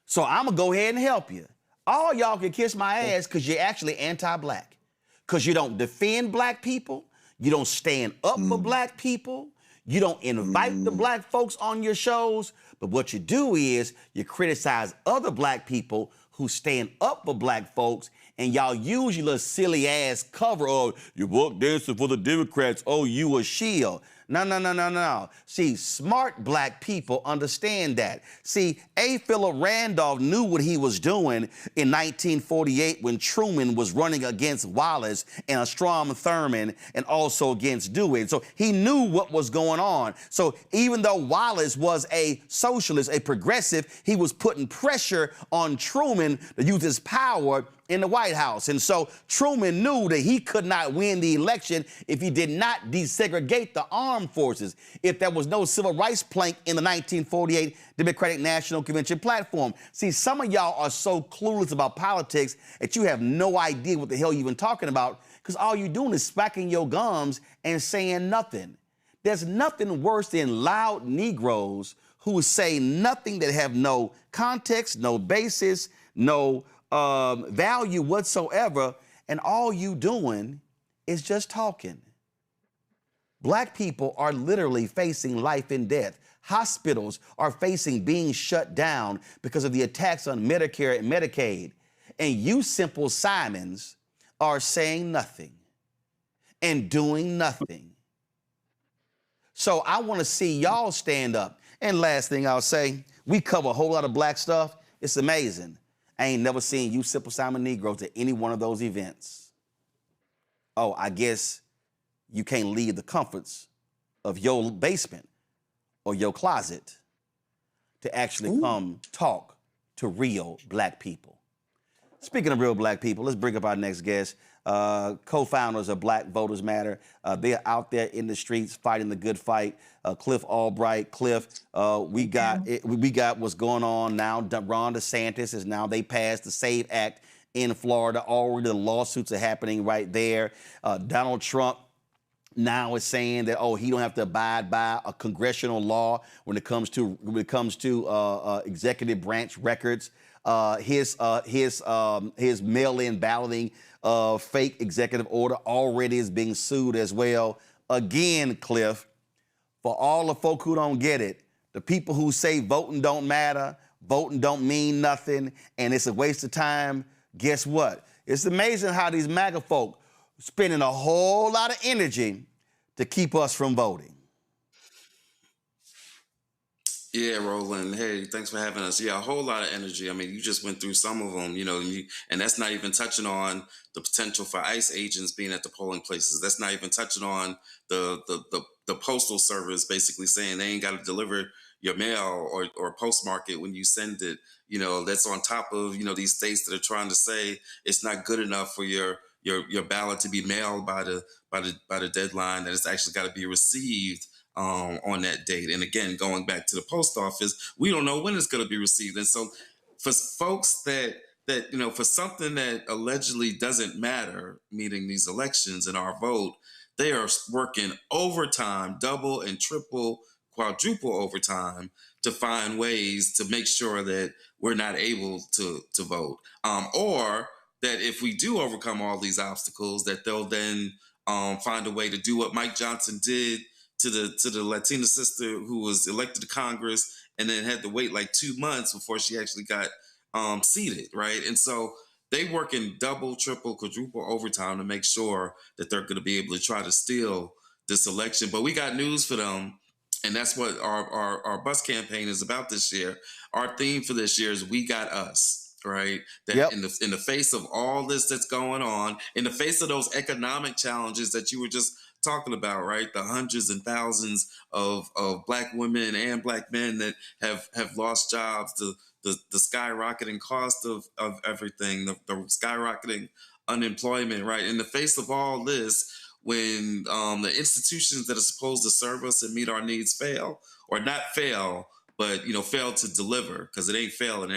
So I'm gonna go ahead and help you. All y'all can kiss my ass because you're actually anti-black. Because you don't defend black people, you don't stand up for black people, you don't invite the black folks on your shows, but what you do is you criticize other black people who stand up for black folks, and y'all use your little silly ass cover of, you walk dancing for the Democrats, oh, you a shield. No. See, smart black people understand that. See, A. Philip Randolph knew what he was doing in 1948 when Truman was running against Wallace and Strom Thurmond and also against Dewey. So he knew what was going on. So even though Wallace was a socialist, a progressive, he was putting pressure on Truman to use his power in the White House. And so Truman knew that he could not win the election if he did not desegregate the armed forces, if there was no civil rights plank in the 1948 Democratic National Convention platform. See, some of y'all are so clueless about politics that you have no idea what the hell you're even talking about, because all you're doing is smacking your gums and saying nothing. There's nothing worse than loud Negroes who say nothing, that have no context, no basis, no value whatsoever, and all you doing is just talking. Black people are literally facing life and death. Hospitals are facing being shut down because of the attacks on Medicare and Medicaid. And you simple Simons are saying nothing and doing nothing. So I want to see y'all stand up. And last thing I'll say, we cover a whole lot of black stuff. It's amazing. I ain't never seen you Simple Simon Negroes at any one of those events. Oh, I guess you can't leave the comforts of your basement or your closet to actually come talk to real black people. Speaking of real black people, let's bring up our next guest. Co-founders of Black Voters Matter. They're out there in the streets fighting the good fight. Cliff Albright. Cliff, we got what's going on now. Ron DeSantis is now, they passed the SAVE Act in Florida. Already the lawsuits are happening right there. Donald Trump now is saying that, oh, he don't have to abide by a congressional law when it comes to executive branch records. His mail-in balloting fake executive order already is being sued as well. Again, Cliff, for all the folk who don't get it, the people who say voting don't matter, voting don't mean nothing, and it's a waste of time, guess what? It's amazing how these MAGA folk spending a whole lot of energy to keep us from voting. Yeah, Roland. Hey, thanks for having us. Yeah, a whole lot of energy. I mean, you just went through some of them, and that's not even touching on the potential for ICE agents being at the polling places. That's not even touching on the postal service basically saying they ain't got to deliver your mail or postmark it when you send it. That's on top of, these states that are trying to say it's not good enough for your ballot to be mailed by the deadline, that it's actually got to be received on that date. And again, going back to the post office, we don't know when it's going to be received. And so for folks that for something that allegedly doesn't matter, meaning these elections and our vote, they are working overtime, double and triple, quadruple overtime to find ways to make sure that we're not able to vote. Or that if we do overcome all these obstacles, that they'll then find a way to do what Mike Johnson did to the Latina sister who was elected to Congress and then had to wait like 2 months before she actually got seated, right? And so they work in double, triple, quadruple overtime to make sure that they're going to be able to try to steal this election. But we got news for them, and that's what our bus campaign is about this year. Our theme for this year is "We Got Us." Right? That in the face of all this that's going on, in the face of those economic challenges that you were just talking about, right? The hundreds and thousands of Black women and Black men that have lost jobs, the skyrocketing cost of everything, the skyrocketing unemployment, right? In the face of all this, when the institutions that are supposed to serve us and meet our needs fail, or not fail, but fail to deliver, because it ain't failing.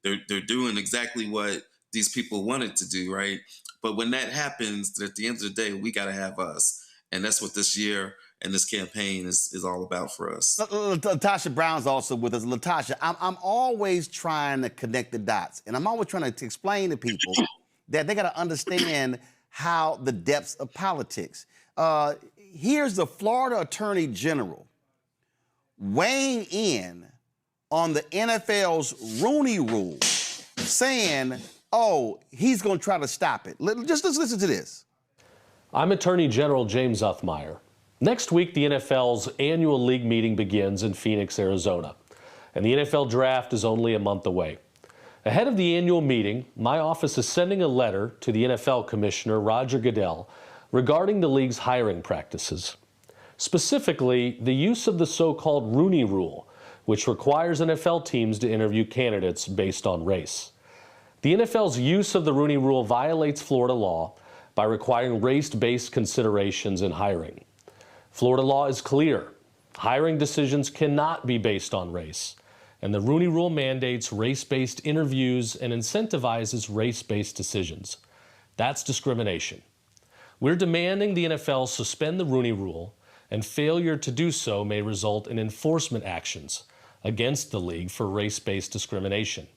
They're doing exactly what these people wanted to do, right? But when that happens, at the end of the day, we got to have us. And that's what this year and this campaign is all about for us. Latasha Brown's also with us. Latasha, I'm always trying to connect the dots. And I'm always trying to explain to people that they got to understand how the depths of politics. Here's the Florida Attorney General weighing in on the NFL's Rooney Rule, saying, oh, he's going to try to stop it. Just listen to this. I'm Attorney General James Uthmeyer. Next week, the NFL's annual league meeting begins in Phoenix, Arizona, and the NFL draft is only a month away. Ahead of the annual meeting, my office is sending a letter to the NFL Commissioner Roger Goodell regarding the league's hiring practices. Specifically, the use of the so-called Rooney Rule, which requires NFL teams to interview candidates based on race. The NFL's use of the Rooney Rule violates Florida law by requiring race-based considerations in hiring. Florida law is clear. Hiring decisions cannot be based on race, and the Rooney Rule mandates race-based interviews and incentivizes race-based decisions. That's discrimination. We're demanding the NFL suspend the Rooney Rule, and failure to do so may result in enforcement actions against the league for race-based discrimination.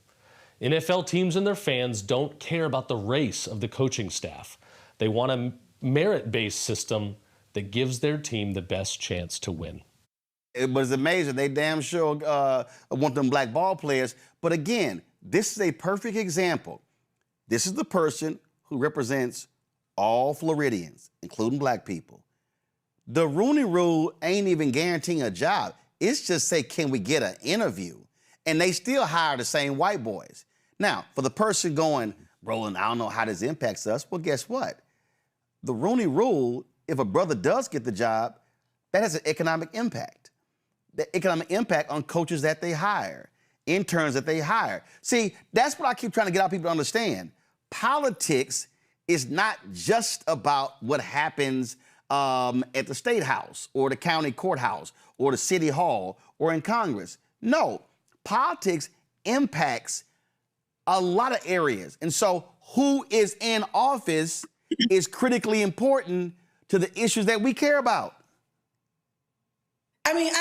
NFL teams and their fans don't care about the race of the coaching staff. They want a merit-based system that gives their team the best chance to win. It was amazing. They damn sure want them black ball players. But again, this is a perfect example. This is the person who represents all Floridians, including black people, The Rooney Rule ain't even guaranteeing a job. It's just say, can we get an interview? And they still hire the same white boys. Now, for the person going, Roland, I don't know how this impacts us. Well, guess what? The Rooney Rule, if a brother does get the job, that has an economic impact. The economic impact on coaches that they hire, interns that they hire. See, that's what I keep trying to get our people to understand. Politics is not just about what happens at the State House or the county courthouse or the city hall or in Congress. No, politics impacts a lot of areas. And so who is in office is critically important to the issues that we care about. I mean,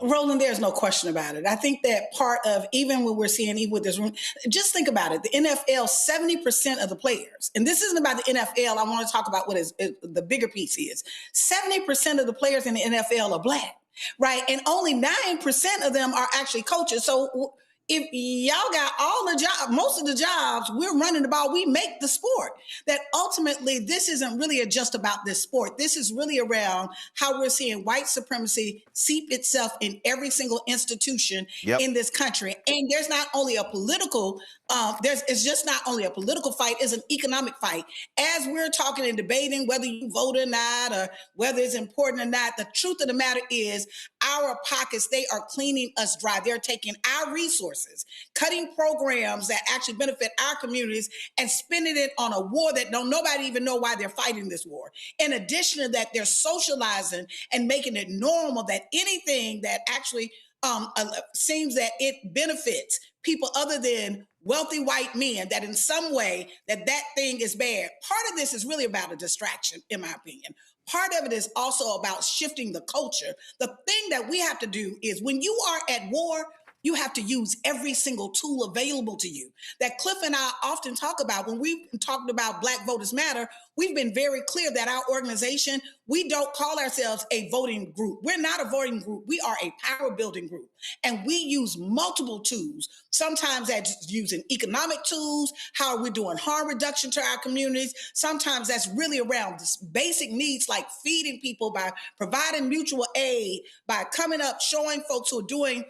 Roland, there's no question about it. I think that part of, even when we're seeing, even with this room, just think about it. The NFL, 70% of the players, and this isn't about the NFL. I want to talk about what is the bigger piece is. 70% of the players in the NFL are Black, right? And only 9% of them are actually coaches. So if y'all got all the jobs, most of the jobs, we're running the ball, we make the sport. That ultimately, this isn't really just about this sport. This is really around how we're seeing white supremacy seep itself in every single institution in this country. And there's not only a political, it's just not only a political fight, it's an economic fight. As we're talking and debating whether you vote or not, or whether it's important or not, the truth of the matter is our pockets, they are cleaning us dry. They're taking our resources, cutting programs that actually benefit our communities and spending it on a war that nobody even know why they're fighting this war. In addition to that, they're socializing and making it normal that anything that actually seems that it benefits people other than wealthy white men, that in some way that thing is bad. Part of this is really about a distraction, in my opinion. Part of it is also about shifting the culture. The thing that we have to do is when you are at war, you have to use every single tool available to you. That Cliff and I often talk about when we've talked about Black Voters Matter, we've been very clear that our organization, we don't call ourselves a voting group. We're not a voting group. We are a power building group. And we use multiple tools. Sometimes that's using economic tools, how are we doing harm reduction to our communities. Sometimes that's really around this basic needs like feeding people by providing mutual aid, by coming up, showing folks who are doing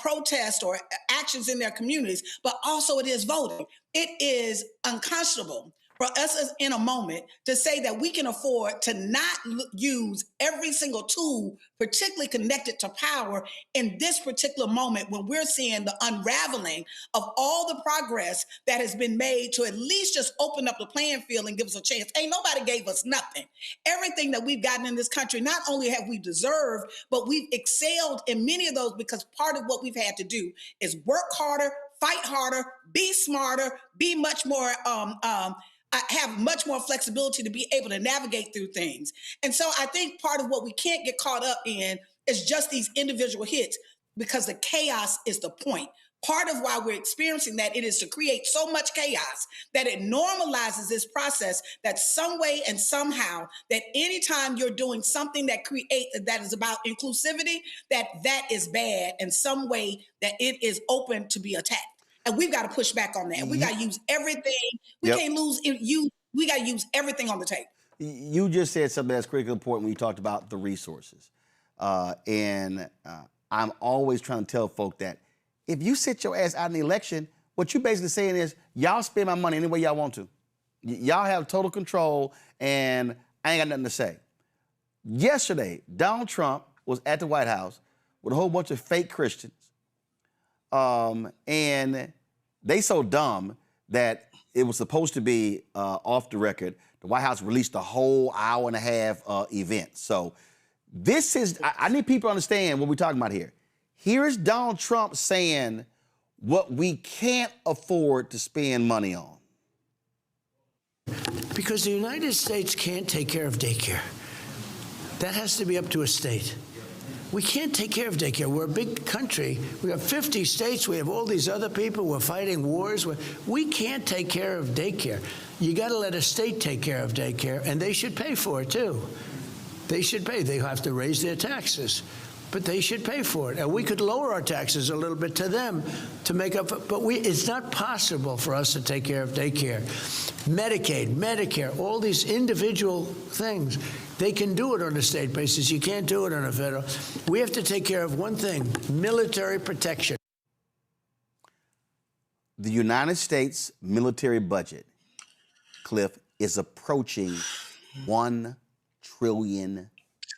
protests or actions in their communities, but also it is voting. It is unconscionable for us in a moment to say that we can afford to not use every single tool, particularly connected to power in this particular moment when we're seeing the unraveling of all the progress that has been made to at least just open up the playing field and give us a chance. Ain't nobody gave us nothing. Everything that we've gotten in this country, not only have we deserved, but we've excelled in many of those because part of what we've had to do is work harder, fight harder, be smarter, be much more have much more flexibility to be able to navigate through things. And so I think part of what we can't get caught up in is just these individual hits because the chaos is the point. Part of why we're experiencing that it is to create so much chaos that it normalizes this process that some way and somehow that anytime you're doing something that is about inclusivity, that is bad in some way that it is open to be attacked. And we've got to push back on that. We got to use everything. We can't lose you. We got to use everything on the table. You just said something that's critically important when you talked about the resources. And I'm always trying to tell folk that if you sit your ass out in the election, what you're basically saying is, y'all spend my money any way y'all want to. Y'all have total control, and I ain't got nothing to say. Yesterday, Donald Trump was at the White House with a whole bunch of fake Christians. And they so dumb that it was supposed to be off the record. The White House released a whole hour-and-a-half event. So this is, I need people to understand what we're talking about here. Here's Donald Trump saying what we can't afford to spend money on. Because the United States can't take care of daycare. That has to be up to a state. We can't take care of daycare. We're a big country. We have 50 states. We have all these other people. We're fighting wars. We can't take care of daycare. You got to let a state take care of daycare, and they should pay for it, too. They should pay. They have to raise their taxes. but they should pay for it. And we could lower our taxes a little bit to them to make up, but it's not possible for us to take care of daycare, Medicaid, Medicare, all these individual things. They can do it on a state basis. You can't do it on a federal. We have to take care of one thing, military protection. The United States military budget, Cliff, is approaching $1 trillion.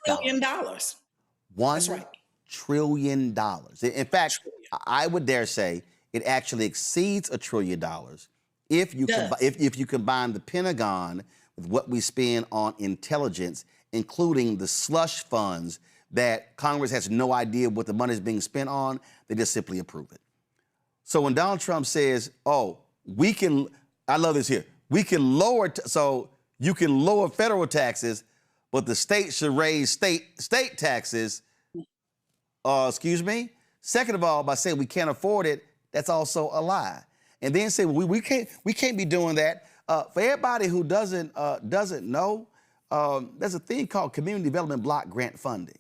$1 trillion. That's right. $1 trillion. In fact, I would dare say it actually exceeds $1 trillion if you combine the Pentagon with what we spend on intelligence, including the slush funds that Congress has no idea what the money is being spent on. They just simply approve it. So when Donald Trump says, "Oh, we can," I love this here. We can lower, so you can lower federal taxes, but the state should raise state taxes. Excuse me. Second of all, by saying we can't afford it, that's also a lie. And then say we can't be doing that. For everybody who doesn't know, there's a thing called community development block grant funding.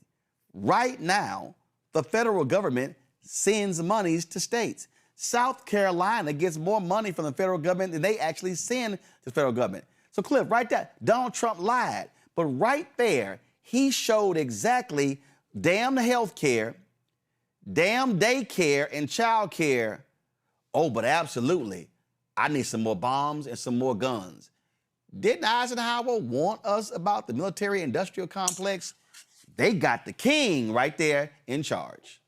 Right now, the federal government sends monies to states. South Carolina gets more money from the federal government than they actually send to the federal government. So Cliff, right there, Donald Trump lied. But right there, he showed exactly damn the health care, damn daycare and child care. Oh, but absolutely, I need some more bombs and some more guns. Didn't Eisenhower warn us about the military-industrial complex? They got the king right there in charge.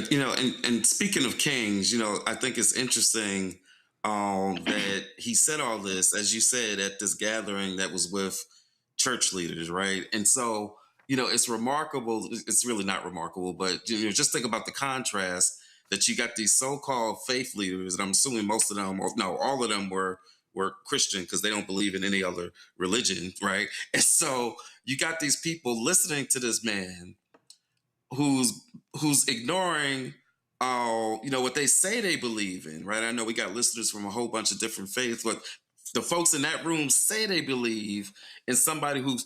You know, and speaking of kings, you know, I think it's interesting that he said all this, as you said, at this gathering that was with church leaders, right? And so, you know, it's remarkable. It's really not remarkable, but you know, just think about the contrast that you got these so-called faith leaders, and I'm assuming most of them, or no, all of them were Christian because they don't believe in any other religion, right? And so you got these people listening to this man who's ignoring you know, what they say they believe in, right? I know we got listeners from a whole bunch of different faiths, but the folks in that room say they believe in somebody who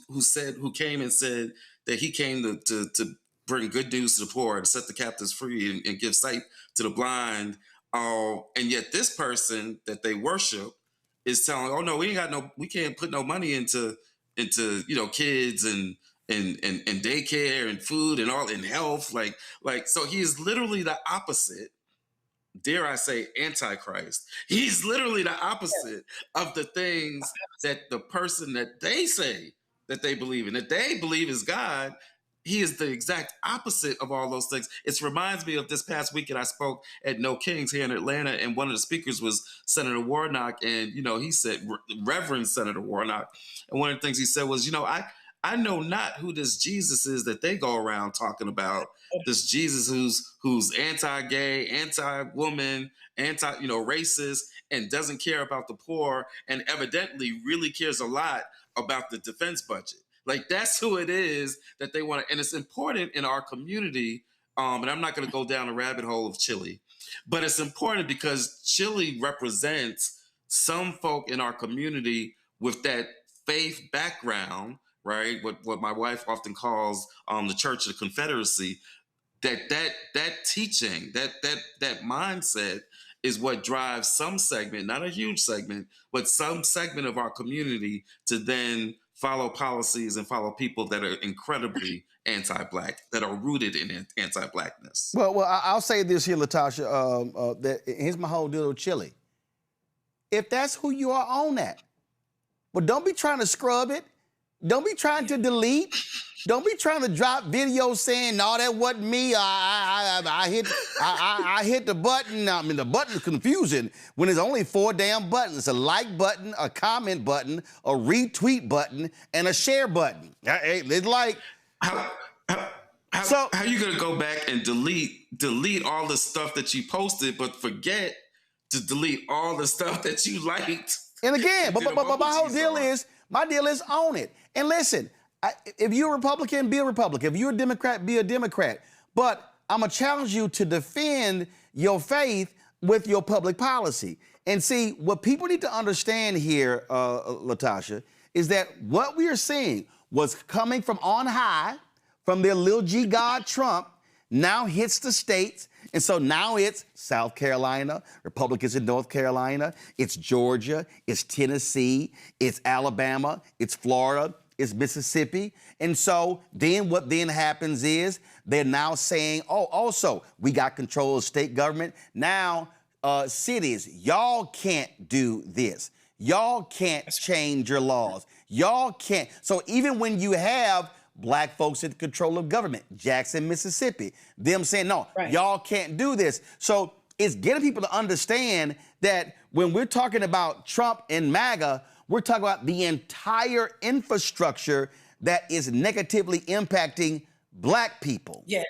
came and said that he came to bring good news to the poor, to set the captives free and give sight to the blind. And yet this person that they worship is telling, oh no, we can't put no money into you know, kids and daycare and food and all in health, like so he is literally the opposite, dare I say, Antichrist. He's literally the opposite of the things that the person that they say that they believe in, that they believe is God. He is the exact opposite of all those things. It reminds me of this past weekend I spoke at No Kings here in Atlanta, and one of the speakers was Senator Warnock, and you know, he said, Reverend Senator Warnock, and one of the things he said was, you know, I know not who this Jesus is that they go around talking about. This Jesus who's anti-gay, anti-woman, racist, and doesn't care about the poor, and evidently really cares a lot about the defense budget. Like, that's who it is that they want to, and it's important in our community. And I'm not going to go down a rabbit hole of Chile, but it's important because Chile represents some folk in our community with that faith background, right? What my wife often calls the Church of Confederacy. That teaching, that mindset is what drives some segment, not a huge segment, but some segment of our community to then follow policies and follow people that are incredibly anti-Black, that are rooted in anti-Blackness. Well, I'll say this here, Latasha. That here's my whole deal with Chile. If that's who you are, own that. But don't be trying to scrub it. Don't be trying to delete. Don't be trying to drop videos saying, "No, that wasn't me. I hit the button." I mean, the button's confusing when there's only 4 damn buttons: a like button, a comment button, a retweet button, and a share button. It's like how you gonna go back and delete all the stuff that you posted, but forget to delete all the stuff that you liked? And again, but my whole deal is own it. And listen. If you're a Republican, be a Republican. If you're a Democrat, be a Democrat. But I'm going to challenge you to defend your faith with your public policy. And see, what people need to understand here, Latasha, is that what we are seeing was coming from on high, from their little G God Trump now hits the states. And so now it's South Carolina, Republicans in North Carolina, it's Georgia, it's Tennessee, it's Alabama, it's Florida, it's Mississippi. And so then what then happens is they're now saying, oh, also, we got control of state government. Now, cities, y'all can't do this. Y'all can't change your laws. Y'all can't. So even when you have black folks in control of government, Jackson, Mississippi, them saying, no, y'all can't do this. So it's getting people to understand that when we're talking about Trump and MAGA, we're talking about the entire infrastructure that is negatively impacting black people. Yes.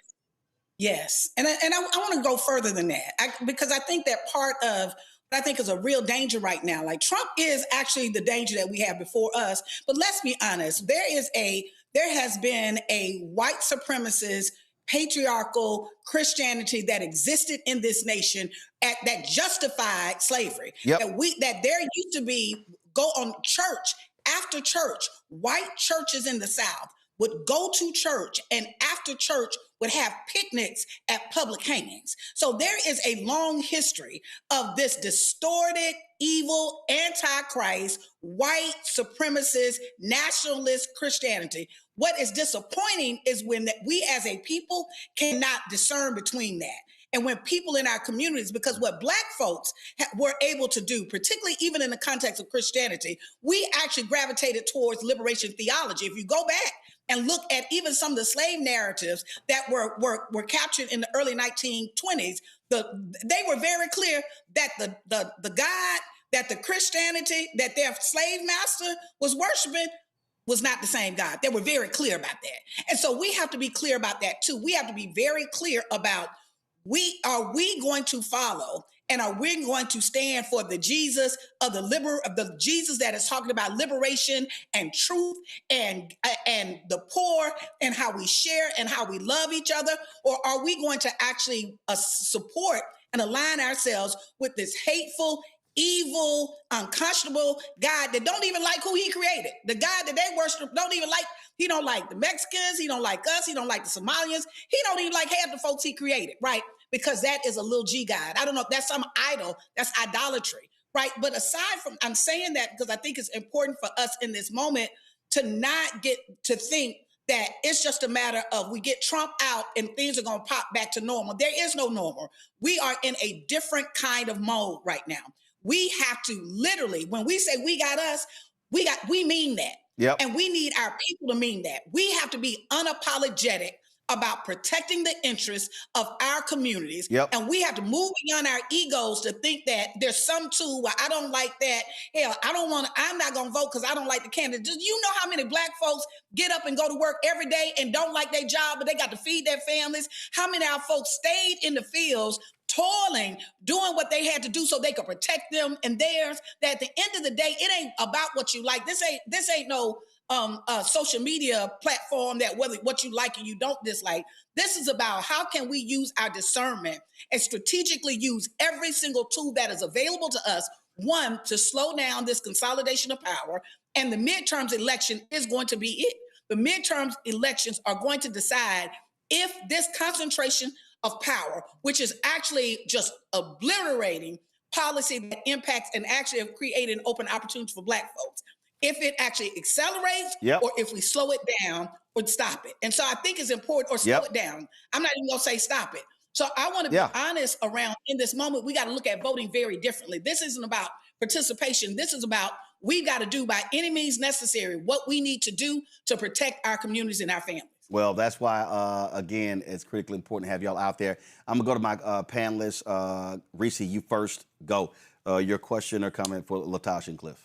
Yes. And I want to go further than that, because I think that part of what I think is a real danger right now, like Trump is actually the danger that we have before us. But let's be honest, there has been a white supremacist, patriarchal Christianity that existed in this nation that justified slavery. Yep. That there used to be go on church after church, white churches in the South would go to church and after church would have picnics at public hangings. So there is a long history of this distorted, evil, anti-Christ, white supremacist, nationalist Christianity. What is disappointing is when we as a people cannot discern between that. And when people in our communities, because what black folks were able to do, particularly even in the context of Christianity, we actually gravitated towards liberation theology. If you go back and look at even some of the slave narratives that were captured in the early 1920s, they were very clear that the God, that the Christianity that their slave master was worshiping was not the same God. They were very clear about that. And so we have to be clear about that too. We have to be very clear about are we going to follow and are we going to stand for the Jesus of the Jesus that is talking about liberation and truth and the poor and how we share and how we love each other? Or are we going to actually support and align ourselves with this hateful, evil, unconscionable God that don't even like who he created? The God that they worship don't even like. He don't like the Mexicans. He don't like us. He don't like the Somalians. He don't even like half the folks he created, right? Because that is a little G God. I don't know if that's some idol. That's idolatry, right? But aside from, I'm saying that because I think it's important for us in this moment to not get to think that it's just a matter of we get Trump out and things are going to pop back to normal. There is no normal. We are in a different kind of mode right now. We have to literally, when we say we got us, we mean that. Yep. And we need our people to mean that. We have to be unapologetic about protecting the interests of our communities. Yep. And we have to move beyond our egos to think that there's some tool where I don't like that. Hell, I'm not going to vote because I don't like the candidate. Do you know how many black folks get up and go to work every day and don't like their job, but they got to feed their families? How many of our folks stayed in the fields toiling, doing what they had to do so they could protect them and theirs? That at the end of the day, it ain't about what you like. This ain't no social media platform that whether what you like and you don't dislike. This is about how can we use our discernment and strategically use every single tool that is available to us, one, to slow down this consolidation of power. And the midterms election is going to be it. The midterms elections are going to decide if this concentration of power, which is actually just obliterating policy that impacts and actually have created an open opportunity for black folks, if it actually accelerates or if we slow it down or stop it. And so I think it's important, or slow it down. I'm not even gonna say stop it. So I want to be honest around in this moment, we got to look at voting very differently. This isn't about participation. This is about we got to do by any means necessary what we need to do to protect our communities and our families. Well, that's why, again, it's critically important to have y'all out there. I'm going to go to my panelists. Reese, you first go. Your question or comment for Latasha and Cliff.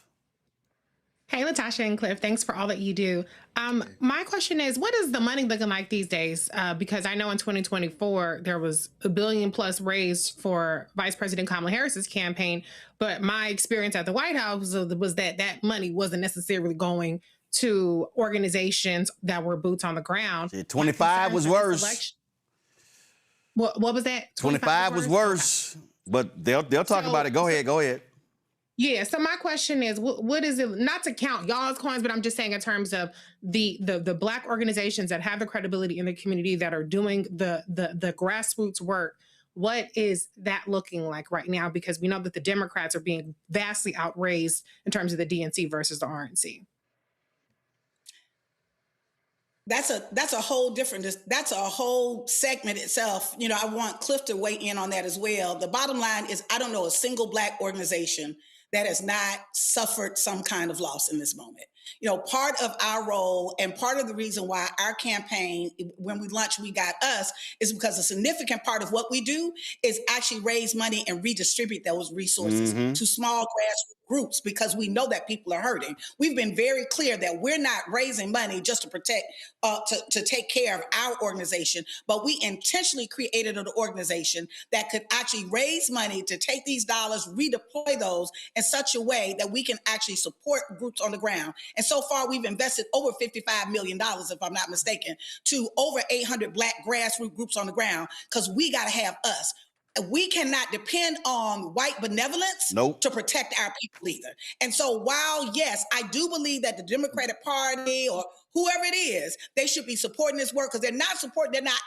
Hey, Latasha and Cliff, thanks for all that you do. My question is, what is the money looking like these days? Because I know in 2024, there was $1 billion plus raised for Vice President Kamala Harris's campaign. But my experience at the White House was that money wasn't necessarily going to organizations that were boots on the ground. 25 was worse. What was that? 25 was worse, but they'll talk about it. Go ahead. Yeah. So my question is, what is it? Not to count y'all's coins, but I'm just saying in terms of the Black organizations that have the credibility in the community that are doing the grassroots work. What is that looking like right now? Because we know that the Democrats are being vastly outraised in terms of the DNC versus the RNC. That's a whole segment itself. You know, I want Cliff to weigh in on that as well. The bottom line is, I don't know a single Black organization that has not suffered some kind of loss in this moment. You know, part of our role and part of the reason why our campaign, when we launched We Got Us, is because a significant part of what we do is actually raise money and redistribute those resources to small grassroots groups, because we know that people are hurting. We've been very clear that we're not raising money just to protect, to take care of our organization, but we intentionally created an organization that could actually raise money to take these dollars, redeploy those in such a way that we can actually support groups on the ground. And so far, we've invested over $55 million, if I'm not mistaken, to over 800 Black grassroots groups on the ground, because we got to have us. We cannot depend on white benevolence to protect our people either. And so while, yes, I do believe that the Democratic Party or whoever it is, they should be supporting this work, because they're not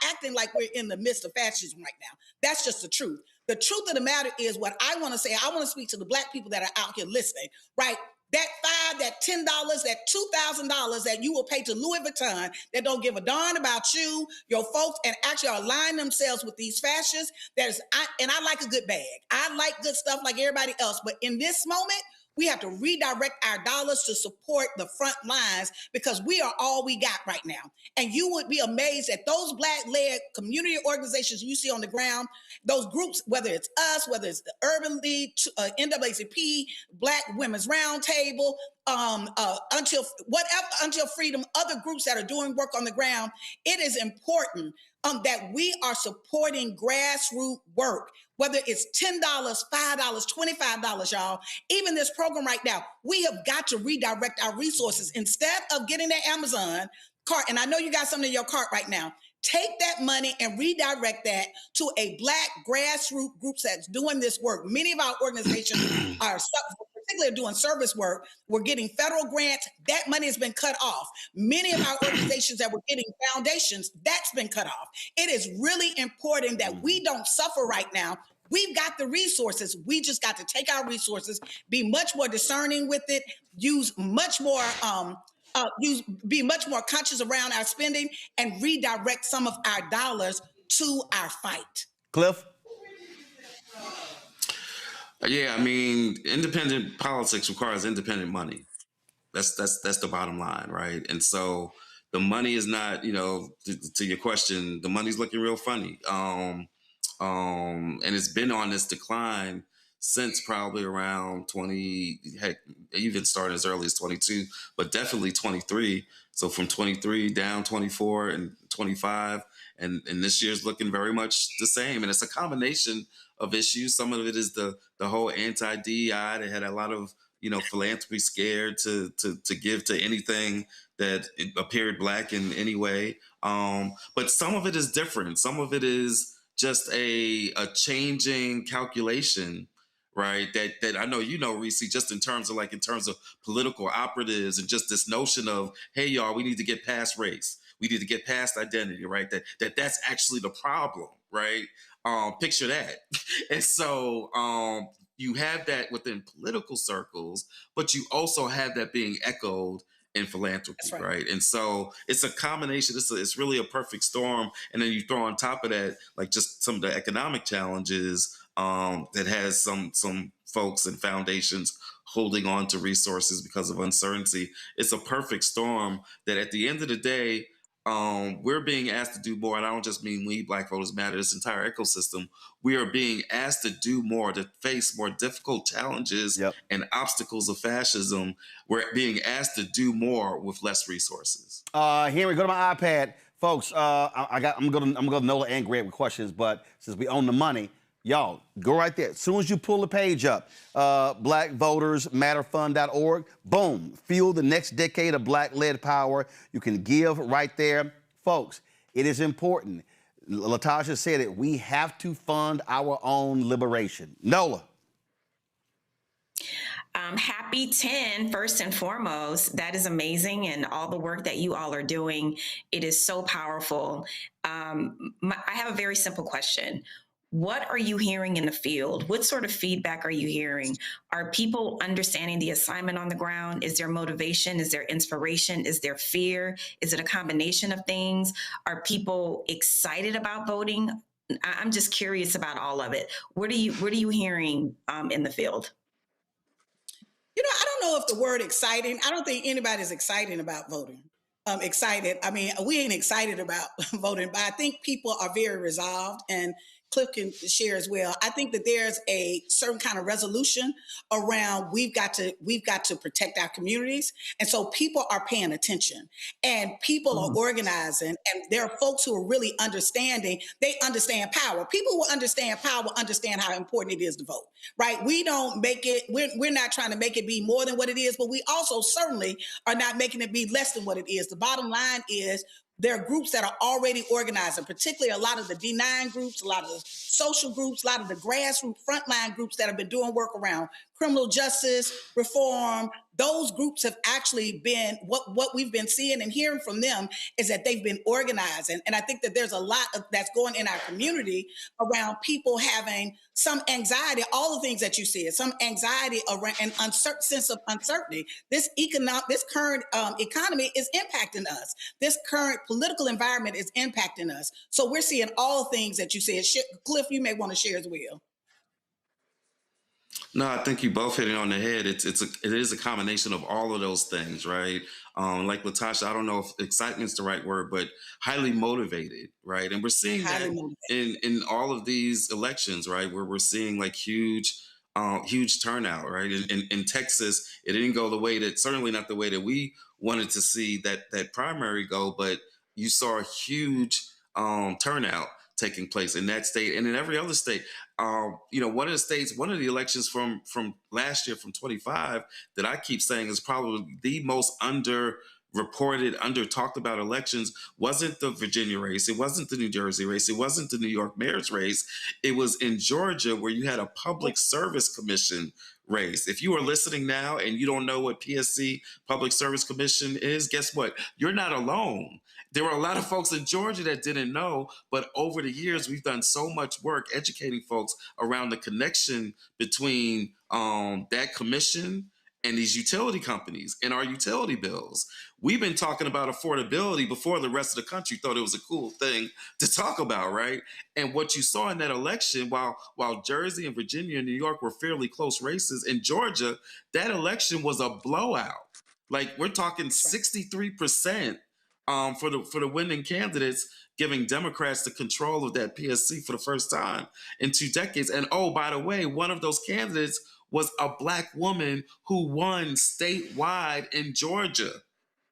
acting like we're in the midst of fascism right now. That's just the truth. The truth of the matter is, what I want to say, I want to speak to the Black people that are out here listening, right? That $5, that $10, that $2,000 that you will pay to Louis Vuitton, that don't give a darn about you, your folks, and actually align themselves with these fascists. I like a good bag. I like good stuff like everybody else. But in this moment, we have to redirect our dollars to support the front lines, because we are all we got right now. And you would be amazed at those Black-led community organizations you see on the ground, those groups, whether it's us, whether it's the Urban League, NAACP, Black Women's Roundtable, Until Freedom, other groups that are doing work on the ground. It is important that we are supporting grassroots work, whether it's $10, $5, $25, y'all. Even this program right now, we have got to redirect our resources. Instead of getting that Amazon cart, and I know you got something in your cart right now, take that money and redirect that to a Black grassroots group that's doing this work. Many of our organizations are particularly doing service work. We're getting federal grants. That money has been cut off. Many of our organizations that were getting foundations, that's been cut off. It is really important that we don't suffer right now. We've got the resources. We just got to take our resources, be much more discerning with it, be much more conscious around our spending, and redirect some of our dollars to our fight. Cliff? Yeah, I mean, independent politics requires independent money. That's the bottom line, right? And so the money is not, to your question, the money's looking real funny. And it's been on this decline since probably around 20, heck, even started as early as 22, but definitely 23. So from 23 down 24 and 25, and this year's looking very much the same. And it's a combination of issues. Some of it is the whole anti-DEI. They had a lot of, philanthropy, scared to give to anything that appeared Black in any way. But some of it is different. Some of it is just a changing calculation, right? That I know, Reese, just in terms of political operatives, and just this notion of, hey, y'all, we need to get past race. We need to get past identity, right? That's actually the problem, right? Picture that. And so you have that within political circles, but you also have that being echoed in philanthropy, right? And so it's a combination. It's really a perfect storm. And then you throw on top of that, like just some of the economic challenges that has some folks and foundations holding on to resources because of uncertainty. It's a perfect storm that at the end of the day, we're being asked to do more. And I don't just mean we, Black Voters Matter, this entire ecosystem. We are being asked to do more, to face more difficult challenges and obstacles of fascism. We're being asked to do more with less resources. Henry, go to my iPad. Folks, I'm going to Nola and Greg with questions, but since we own the money, y'all, go right there. As soon as you pull the page up, blackvotersmatterfund.org, boom, fuel the next decade of Black-led power. You can give right there. Folks, it is important. Latasha said it. We have to fund our own liberation. Nola. Happy 10, first and foremost. That is amazing. And all the work that you all are doing, it is so powerful. I have a very simple question. What are you hearing in the field? What sort of feedback are you hearing? Are people understanding the assignment on the ground? Is there motivation? Is there inspiration? Is there fear? Is it a combination of things? Are people excited about voting? I'm just curious about all of it. What are you hearing in the field? You know, I don't know if the word exciting, I don't think anybody's excited about voting. Excited. I mean, we ain't excited about voting, but I think people are very resolved, and Cliff can share as well. I think that there's a certain kind of resolution around we've got to protect our communities. And so people are paying attention, and people are organizing, and there are folks who are really understanding. They understand power. People who understand power understand how important it is to vote, right? We don't make it, we're not trying to make it be more than what it is, but we also certainly are not making it be less than what it is. The bottom line is there are groups that are already organizing, particularly a lot of the D9 groups, a lot of the social groups, a lot of the grassroots frontline groups that have been doing work around criminal justice reform. Those groups have actually been, what we've been seeing and hearing from them is that they've been organizing. And I think that there's a lot that's going in our community around people having some anxiety, all the things that you said, some anxiety around an uncertain sense of uncertainty. This current economy is impacting us. This current political environment is impacting us. So we're seeing all the things that you said. Cliff, you may want to share as well. No, I think you both hit it on the head. It is a combination of all of those things, right? Like Latasha, I don't know if excitement is the right word, but highly motivated, right? And we're seeing that in all of these elections, right? Where we're seeing like huge turnout, right? In Texas, it didn't go the way that, certainly not the way that we wanted to see that primary go, but you saw a huge turnout taking place in that state and in every other state. One of the elections from last year, from 25, that I keep saying is probably the most under-reported, under-talked about elections wasn't the Virginia race. It wasn't the New Jersey race. It wasn't the New York mayor's race. It was in Georgia, where you had a public service commission race. If you are listening now and you don't know what PSC, Public Service Commission, is, guess what? You're not alone. There were a lot of folks in Georgia that didn't know, but over the years, we've done so much work educating folks around the connection between that commission and these utility companies and our utility bills. We've been talking about affordability before the rest of the country thought it was a cool thing to talk about, right? And what you saw in that election, while Jersey and Virginia and New York were fairly close races, in Georgia, that election was a blowout. Like, we're talking 63%. For the winning candidates, giving Democrats the control of that PSC for the first time in 2 decades. And oh, by the way, one of those candidates was a Black woman who won statewide in Georgia.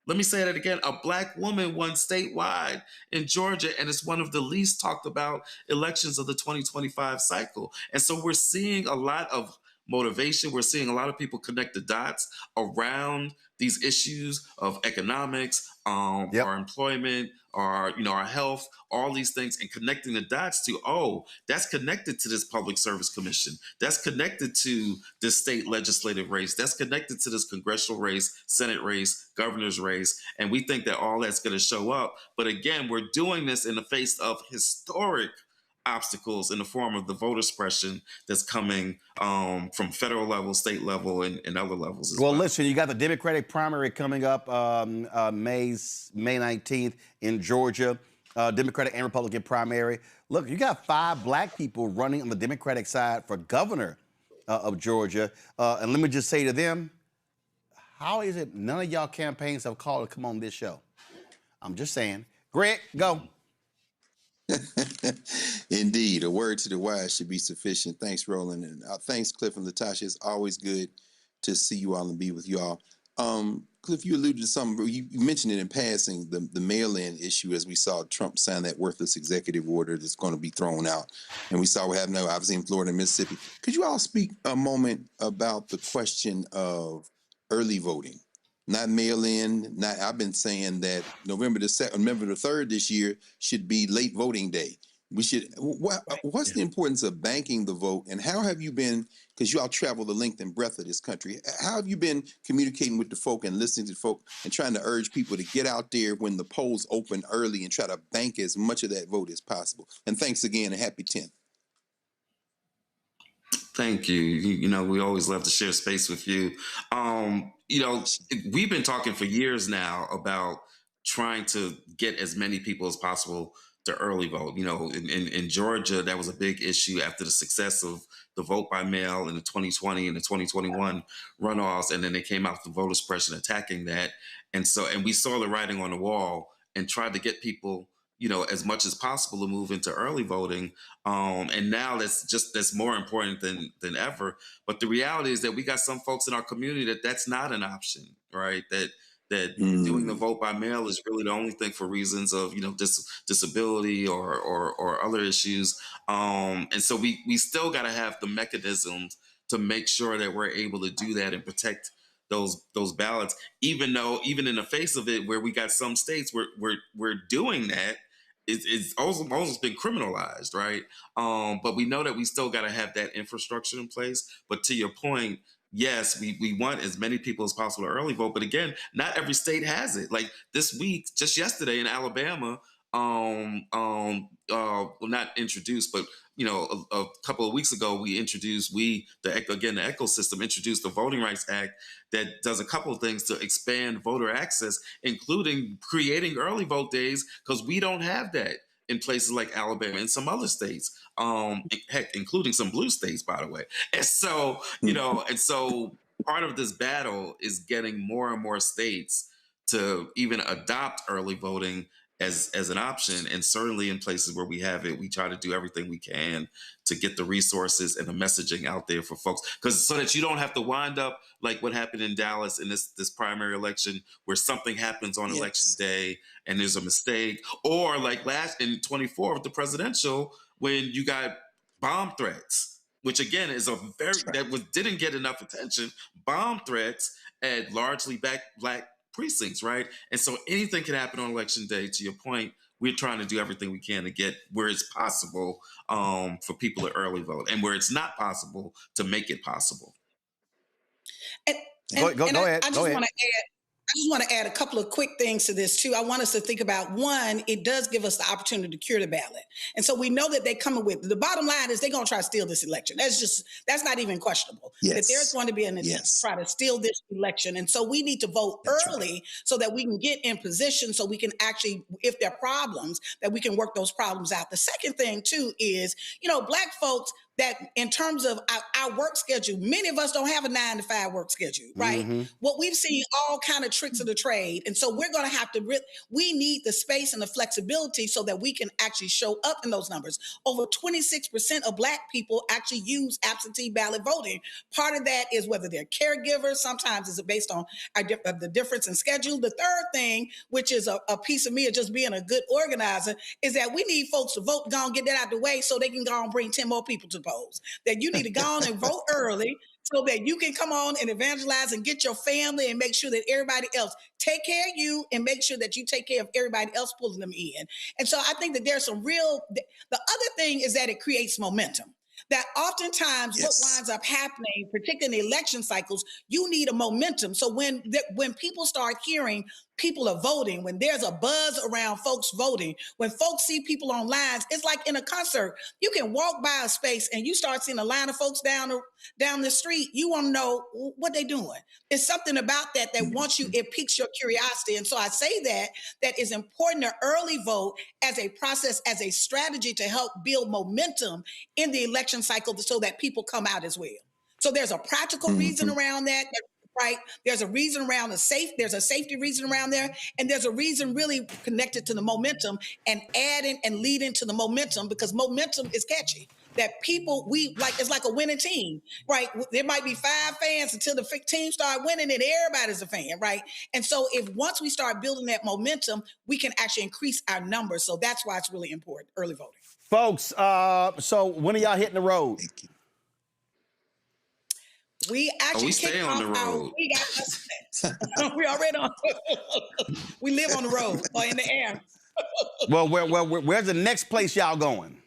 Let me say that again. A Black woman won statewide in Georgia, and it's one of the least talked about elections of the 2025 cycle. And so we're seeing a lot of motivation. We're seeing a lot of people connect the dots around these issues of economics, our employment, our health, all these things, and connecting the dots to, oh, that's connected to this Public Service Commission. That's connected to this state legislative race. That's connected to this congressional race, Senate race, governor's race. And we think that all that's going to show up. But again, we're doing this in the face of historic obstacles in the form of the voter suppression that's coming from federal level, state level, and other levels as well. Well, listen, you got the Democratic primary coming up May 19th in Georgia, Democratic and Republican primary. Look, you got 5 Black people running on the Democratic side for governor of Georgia. And let me just say to them, how is it none of y'all campaigns have called to come on this show? I'm just saying. Greg, go. Indeed, a word to the wise should be sufficient. Thanks, Roland, and thanks, Cliff and Latasha. It's always good to see you all and be with you all. Cliff, you alluded to something. You mentioned it in passing, the mail-in issue, as we saw Trump sign that worthless executive order that's going to be thrown out, and we saw what happened, obviously, in Florida and Mississippi. Could you all speak a moment about the question of early voting? Not mail-in. I've been saying that November the 3rd this year should be late voting day. We should. What's the importance of banking the vote, and how have you been? Because you all travel the length and breadth of this country. How have you been communicating with the folk and listening to the folk and trying to urge people to get out there when the polls open early and try to bank as much of that vote as possible? And thanks again, and happy 10th. Thank you. You know, we always love to share space with you. You know, we've been talking for years now about trying to get as many people as possible to early vote. You know, in Georgia, that was a big issue after the success of the vote by mail in the 2020 and the 2021 runoffs. And then they came out with the voter suppression attacking that. And we saw the writing on the wall and tried to get people, you know, as much as possible to move into early voting. And now that's more important than ever. But the reality is that we got some folks in our community that's not an option, right? That doing the vote by mail is really the only thing for reasons of, you know, disability or other issues. And so we still got to have the mechanisms to make sure that we're able to do that and protect those ballots, even in the face of it, where we got some states where we're doing that, it's almost been criminalized, right? But we know that we still got to have that infrastructure in place. But to your point, yes, we want as many people as possible to early vote. But again, not every state has it. Like this week, just yesterday in Alabama, well, not introduced, but you know, a couple of weeks ago, we introduced the ecosystem introduced the Voting Rights Act that does a couple of things to expand voter access, including creating early vote days, because we don't have that in places like Alabama and some other states, heck, including some blue states, by the way. And so, you know, part of this battle is getting more and more states to even adopt early voting as an option. And certainly in places where we have it, we try to do everything we can to get the resources and the messaging out there for folks, so that you don't have to wind up like what happened in Dallas in this primary election, where something happens on election day and there's a mistake, or like last in 24 with the presidential, when you got bomb threats, which again is didn't get enough attention. Bomb threats at largely black precincts, right? And so anything can happen on election day. To your point, we're trying to do everything we can to get where it's possible for people to early vote, and where it's not possible to make it possible. Go ahead. I just want to add a couple of quick things to this too. I want us to think about, one, it does give us the opportunity to cure the ballot. And so we know that they're coming with, the bottom line is they're going to try to steal this election. That's not even questionable. Yes. That there's going to be an attempt to try to steal this election. And so we need to vote early so that we can get in position, so we can actually, if there are problems, that we can work those problems out. The second thing too is, you know, Black folks, that in terms of our work schedule, many of us don't have a 9-to-5 work schedule, right? Mm-hmm. What we've seen all kind of tricks of the trade. And so we're going to have to, we need the space and the flexibility so that we can actually show up in those numbers. Over 26% of Black people actually use absentee ballot voting. Part of that is whether they're caregivers, sometimes it's based on the difference in schedule. The third thing, which is a piece of me of just being a good organizer, is that we need folks to vote, go and get that out the way so they can go and bring 10 more people to polls. That you need to go on and vote early so that you can come on and evangelize and get your family and make sure that everybody else take care of you and make sure that you take care of everybody else pulling them in. And so I think that there's the other thing is that it creates momentum. That oftentimes what winds up happening, particularly in election cycles, you need a momentum. So when people start hearing people are voting, when there's a buzz around folks voting, when folks see people on lines, it's like in a concert. You can walk by a space and you start seeing a line of folks down the street. You want to know what they're doing. It's something about that wants you, it piques your curiosity. And so I say that it's important to early vote as a process, as a strategy to help build momentum in the election cycle so that people come out as well. So there's a practical reason around that. Right. There's a reason around there's a safety reason around there. And there's a reason really connected to the momentum and adding and leading to the momentum, because momentum is catchy. That people, it's like a winning team, right? There might be 5 fans until the team start winning and everybody's a fan, right? And so once we start building that momentum, we can actually increase our numbers. So that's why it's really important, early voting. Folks, so when are y'all hitting the road? We actually stay on the road. We already on. We live on the road or in the air. Well, where's the next place y'all going?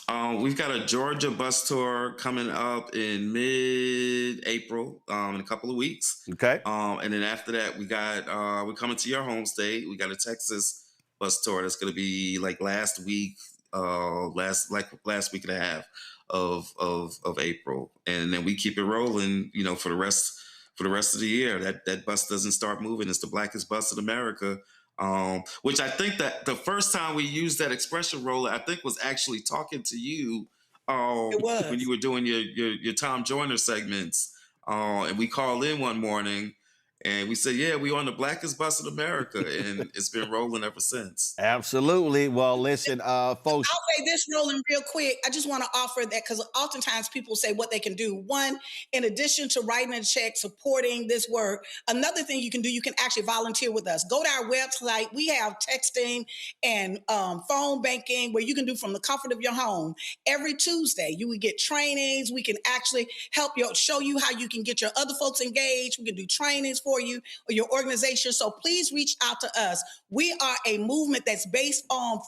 We've got a Georgia bus tour coming up in mid-April, in a couple of weeks. Okay. And then after that, we're coming to your home state. We got a Texas bus tour that's going to be like last week and a half of April, and then we keep it rolling, for the rest of the year. That bus doesn't start moving. It's the blackest bus in America. Which I think that the first time we used that expression, Roland, I think was actually talking to you when you were doing your Tom Joyner segments. And we called in one morning and we said, yeah, we on the blackest bus in America. And it's been rolling ever since. Absolutely. Well, listen, folks. I'll say this, Roland, real quick. I just want to offer that because oftentimes people say what they can do. One, in addition to writing a check, supporting this work, another thing you can do, you can actually volunteer with us. Go to our website. We have texting and phone banking where you can do from the comfort of your home. Every Tuesday, you would get trainings. We can actually help you, show you how you can get your other folks engaged. We can do trainings for you or your organization. So please reach out to us. We are a movement that's based on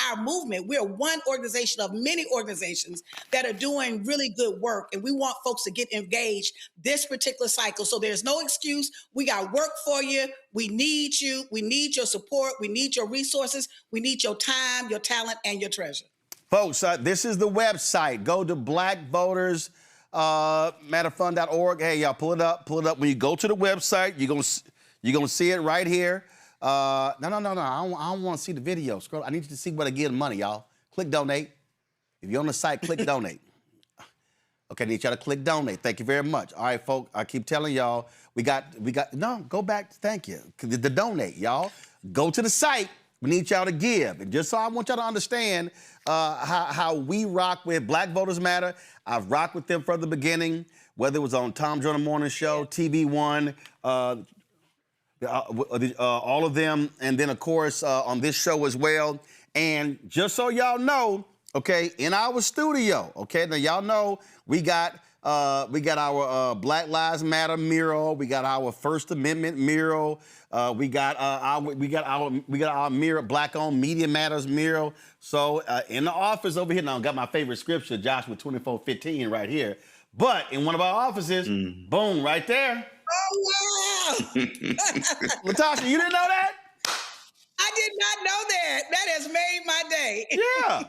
our movement. We're one organization of many organizations that are doing really good work. And we want folks to get engaged this particular cycle. So there's no excuse. We got work for you. We need you. We need your support. We need your resources. We need your time, your talent, and your treasure. Folks, this is the website. Go to blackvotersmatterfund.org. Hey, y'all, pull it up. When you go to the website, you're gonna see it right here. No. I don't want to see the video. Scroll. I need you to see where to give money, y'all. Click donate. If you're on the site, click donate. Okay, I need y'all to click donate. Thank you very much. All right, folks, I keep telling y'all, go back. Thank you. The donate, y'all. Go to the site. We need y'all to give. And just so I want y'all to understand how we rock with Black Voters Matter. I've rocked with them from the beginning, whether it was on Tom Joyner Morning Show, TV One, all of them, and then, of course, on this show as well. And just so y'all know, okay, in our studio, okay, now y'all know we got our Black Lives Matter mural, we got our First Amendment mural, we got our mural, Black Owned Media Matters mural. So in the office over here, now I got my favorite scripture, Joshua 24:15 right here. But in one of our offices, boom, right there. Oh, wow. Latasha, you didn't know that? I did not know that. That has made my day. Yeah.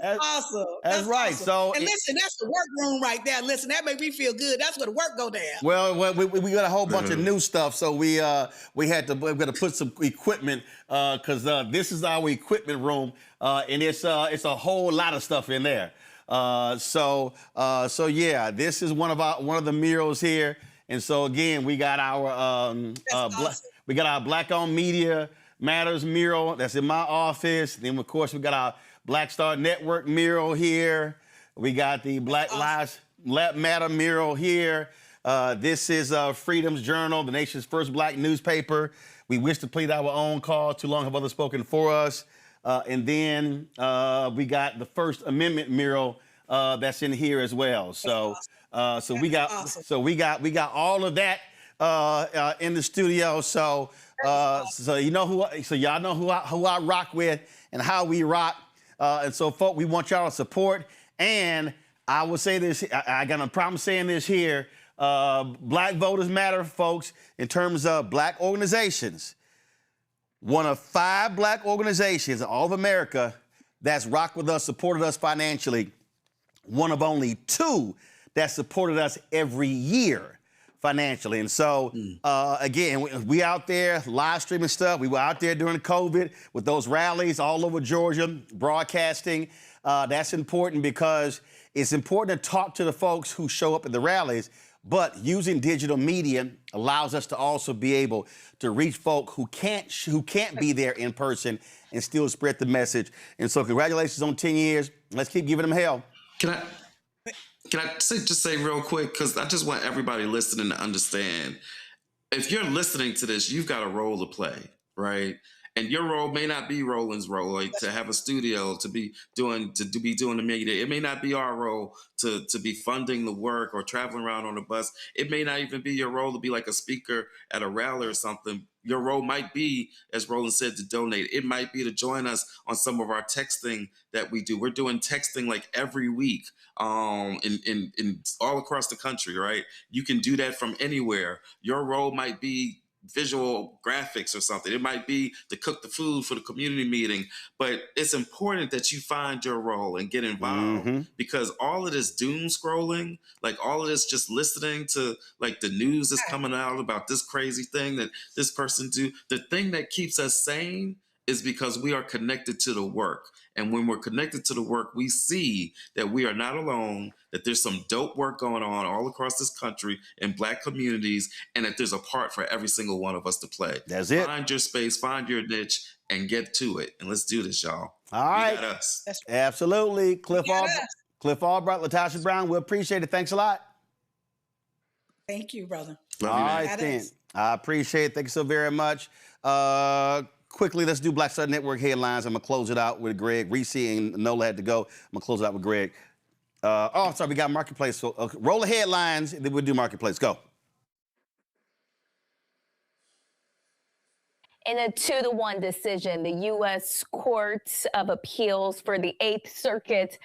That's awesome. That's right. Awesome. So, and listen, that's the workroom right there. Listen, that made me feel good. That's where the work go down. Well, we got a whole bunch of new stuff, so we're gonna put some equipment because this is our equipment room, and it's a whole lot of stuff in there. So yeah, this is one of the murals here, and so again, we got our we got our Black Owned Media Matters mural that's in my office. Then of course we got our Black Star Network mural here. We got the Black Lives Matter mural here. This is Freedom's Journal, the nation's first Black newspaper. We wish to plead our own cause. Too long have others spoken for us. And then we got the First Amendment mural that's in here as well. So we got all of that in the studio. So y'all know who I rock with and how we rock. And so, folks, we want y'all to support. And I will say this. I got no problem saying this here. Black Voters Matter, folks, in terms of Black organizations. One of 5 Black organizations in all of America that's rocked with us, supported us financially. One of only 2 that supported us every year financially. And so, again, we out there live streaming stuff. We were out there during COVID with those rallies all over Georgia, broadcasting. That's important because it's important to talk to the folks who show up at the rallies, but using digital media allows us to also be able to reach folk who can't be there in person and still spread the message. And so congratulations on 10 years. Let's keep giving them hell. Can I just say real quick, because I just want everybody listening to understand, if you're listening to this, you've got a role to play, right? And your role may not be Roland's role, like to have a studio, to be doing the media. It may not be our role to be funding the work or traveling around on a bus. It may not even be your role to be like a speaker at a rally or something. Your role might be, as Roland said, to donate. It might be to join us on some of our texting that we do. We're doing texting like every week in all across the country, right? You can do that from anywhere. Your role might be visual graphics or something. It might be to cook the food for the community meeting, but it's important that you find your role and get involved because all of this doom scrolling, like all of this just listening to like the news is coming out about this crazy thing that this person do, the thing that keeps us sane is because we are connected to the work. And when we're connected to the work, we see that we are not alone, that there's some dope work going on all across this country in Black communities, and that there's a part for every single one of us to play. That's it. Find your space, find your niche, and get to it. And let's do this, y'all. All right. We got us. Absolutely. Cliff Albright, Latasha Brown, we appreciate it. Thanks a lot. Thank you, brother. Love All you, right, man. then. I appreciate it. Thank you so very much. Quickly, let's do Black Star Network headlines. I'm going to close it out with Greg. Reese and Nola had to go. I'm going to close it out with Greg. Sorry, we got Marketplace. So, roll the headlines, and then we'll do Marketplace. Go. In a 2-1 decision, the U.S. Court of Appeals for the Eighth Circuit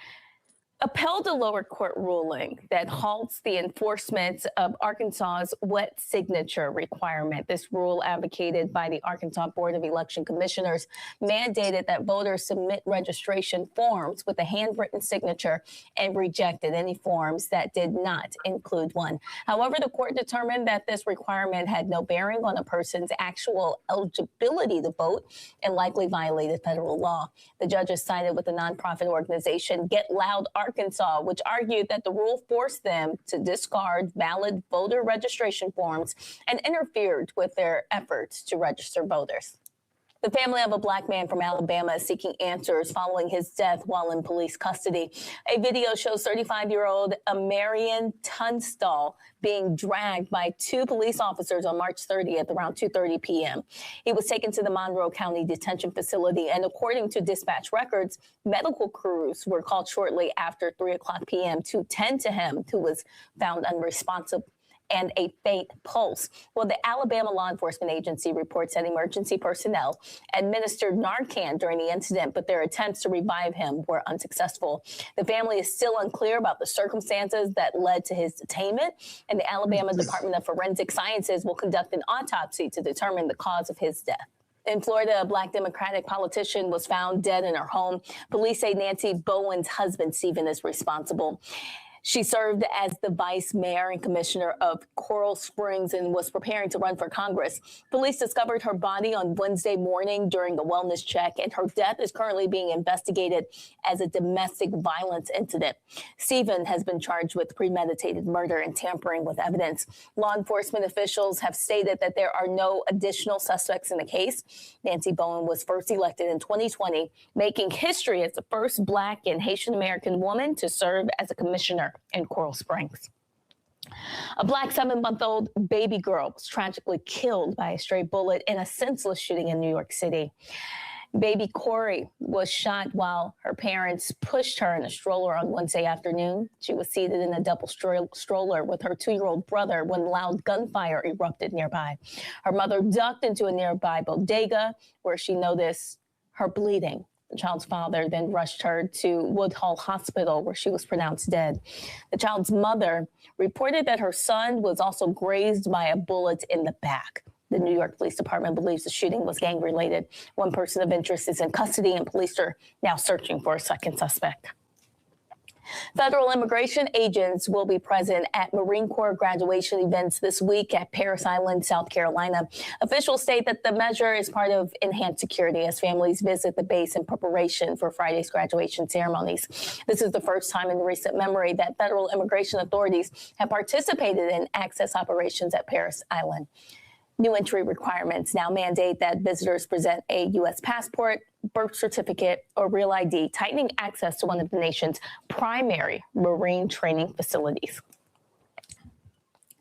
upheld a lower court ruling that halts the enforcement of Arkansas's wet signature requirement. This rule, advocated by the Arkansas Board of Election Commissioners, mandated that voters submit registration forms with a handwritten signature and rejected any forms that did not include one. However, the court determined that this requirement had no bearing on a person's actual eligibility to vote and likely violated federal law. The judges sided with the nonprofit organization Get Loud Arkansas, which argued that the rule forced them to discard valid voter registration forms and interfered with their efforts to register voters. The family of a Black man from Alabama is seeking answers following his death while in police custody. A video shows 35-year-old Amarian Tunstall being dragged by 2 police officers on March 30th around 2:30 p.m. He was taken to the Monroe County Detention Facility, and according to dispatch records, medical crews were called shortly after 3:00 p.m. to tend to him, who was found unresponsive and a faint pulse. Well, the Alabama Law Enforcement Agency reports that emergency personnel administered Narcan during the incident, but their attempts to revive him were unsuccessful. The family is still unclear about the circumstances that led to his detainment, and the Alabama Department of Forensic Sciences will conduct an autopsy to determine the cause of his death. In Florida, a Black Democratic politician was found dead in her home. Police say Nancy Bowen's husband, Stephen, is responsible. She served as the vice mayor and commissioner of Coral Springs and was preparing to run for Congress. Police discovered her body on Wednesday morning during a wellness check, and her death is currently being investigated as a domestic violence incident. Stephen has been charged with premeditated murder and tampering with evidence. Law enforcement officials have stated that there are no additional suspects in the case. Nancy Bowen was first elected in 2020, making history as the first Black and Haitian American woman to serve as a commissioner in Coral Springs. A Black 7-month-old baby girl was tragically killed by a stray bullet in a senseless shooting in New York City. Baby Corey was shot while her parents pushed her in a stroller on Wednesday afternoon. She was seated in a double stroller with her 2-year-old brother when loud gunfire erupted nearby. Her mother ducked into a nearby bodega where she noticed her bleeding. The child's father then rushed her to Woodhull Hospital, where she was pronounced dead. The child's mother reported that her son was also grazed by a bullet in the back. The New York Police Department believes the shooting was gang-related. One person of interest is in custody, and police are now searching for a second suspect. Federal immigration agents will be present at Marine Corps graduation events this week at Parris Island, South Carolina. Officials state that the measure is part of enhanced security as families visit the base in preparation for Friday's graduation ceremonies. This is the first time in recent memory that federal immigration authorities have participated in access operations at Parris Island. New entry requirements now mandate that visitors present a U.S. passport, birth certificate, or real ID, tightening access to one of the nation's primary marine training facilities.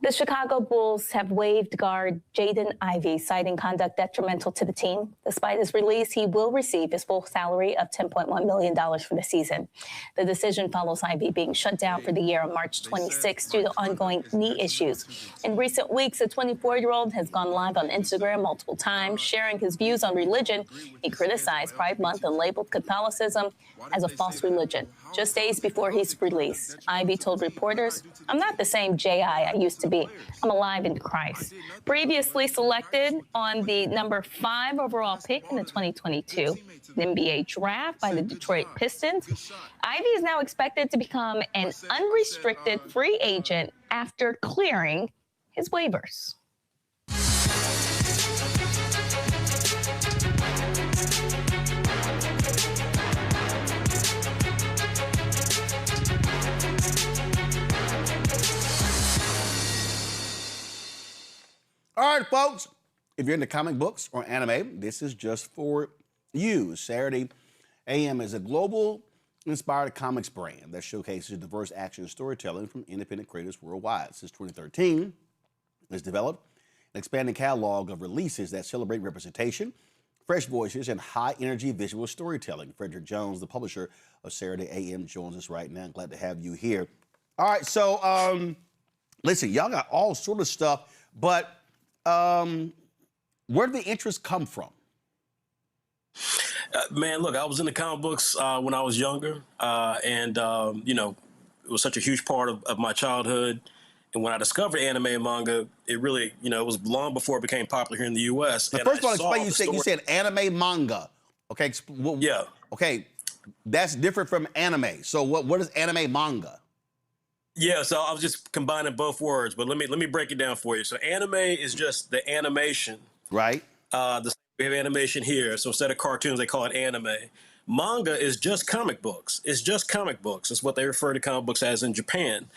The Chicago Bulls have waived guard Jaden Ivey, citing conduct detrimental to the team. Despite his release, he will receive his full salary of $10.1 million for the season. The decision follows Ivey being shut down for the year on March 26 due to ongoing knee issues. In recent weeks, the 24-year-old has gone live on Instagram multiple times, sharing his views on religion. He criticized Pride Month and labeled Catholicism as a false religion. Just days before his release, Ivey told reporters, "I'm not the same J.I. I used to be. I'm alive in Christ." Previously selected on the number 5 overall pick in the 2022 NBA draft by the Detroit Pistons, Ivey is now expected to become an unrestricted free agent after clearing his waivers. All right, folks, if you're into comic books or anime, this is just for you. Saturday AM is a global inspired comics brand that showcases diverse action storytelling from independent creators worldwide. Since 2013, it's developed an expanding catalog of releases that celebrate representation, fresh voices, and high-energy visual storytelling. Frederick Jones, the publisher of Saturday AM, joins us right now. I'm glad to have you here. All right, so listen, y'all got all sort of stuff, but where did the interest come from? Man, look, I was into comic books when I was younger, and you know, it was such a huge part of my childhood. And when I discovered anime and manga, it really, you know, it was long before it became popular here in the U.S. Now, first of all, explain. You said anime manga. Okay. Yeah. Okay, that's different from anime. So what is anime manga? Yeah, so I was just combining both words, but let me break it down for you. So anime is just the animation. Right. We have animation here. So instead of cartoons, they call it anime. Manga is just comic books. It's just comic books. It's what they refer to comic books as in Japan.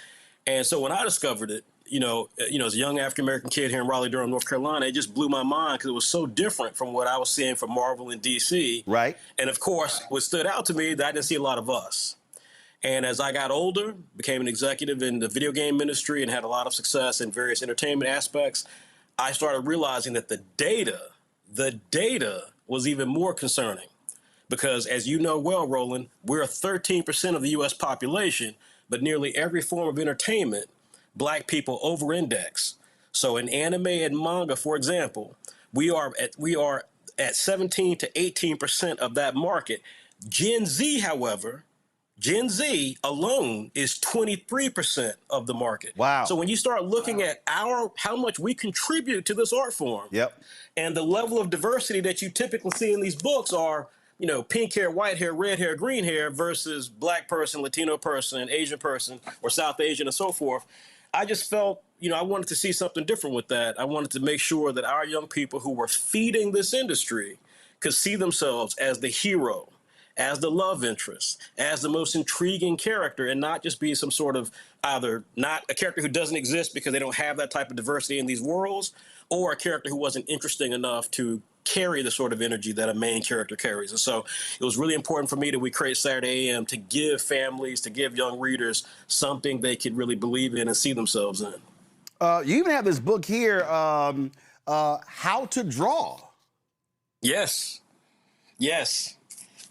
And so when I discovered it, you know, as a young African-American kid here in Raleigh-Durham, North Carolina, it just blew my mind because it was so different from what I was seeing from Marvel and DC. Right. And of course, what stood out to me that I didn't see a lot of us. And as I got older, became an executive in the video game industry and had a lot of success in various entertainment aspects, I started realizing that the data was even more concerning. Because as you know well, Roland, we're 13% of the U.S. population, but nearly every form of entertainment, Black people over-index. So in anime and manga, for example, we are at 17 to 18% of that market. Gen Z, however, Gen Z alone is 23% of the market. Wow. So when you start looking at how much we contribute to this art form, yep, and the level of diversity that you typically see in these books are, you know, pink hair, white hair, red hair, green hair versus Black person, Latino person, Asian person, or South Asian and so forth. I just felt, you know, I wanted to see something different with that. I wanted to make sure that our young people who were feeding this industry could see themselves as the hero, as the love interest, as the most intriguing character, and not just be some sort of either not a character who doesn't exist because they don't have that type of diversity in these worlds, or a character who wasn't interesting enough to carry the sort of energy that a main character carries. And so it was really important for me that we create Saturday AM to give families, to give young readers something they could really believe in and see themselves in. You even have this book here, How to Draw. Yes. Yes.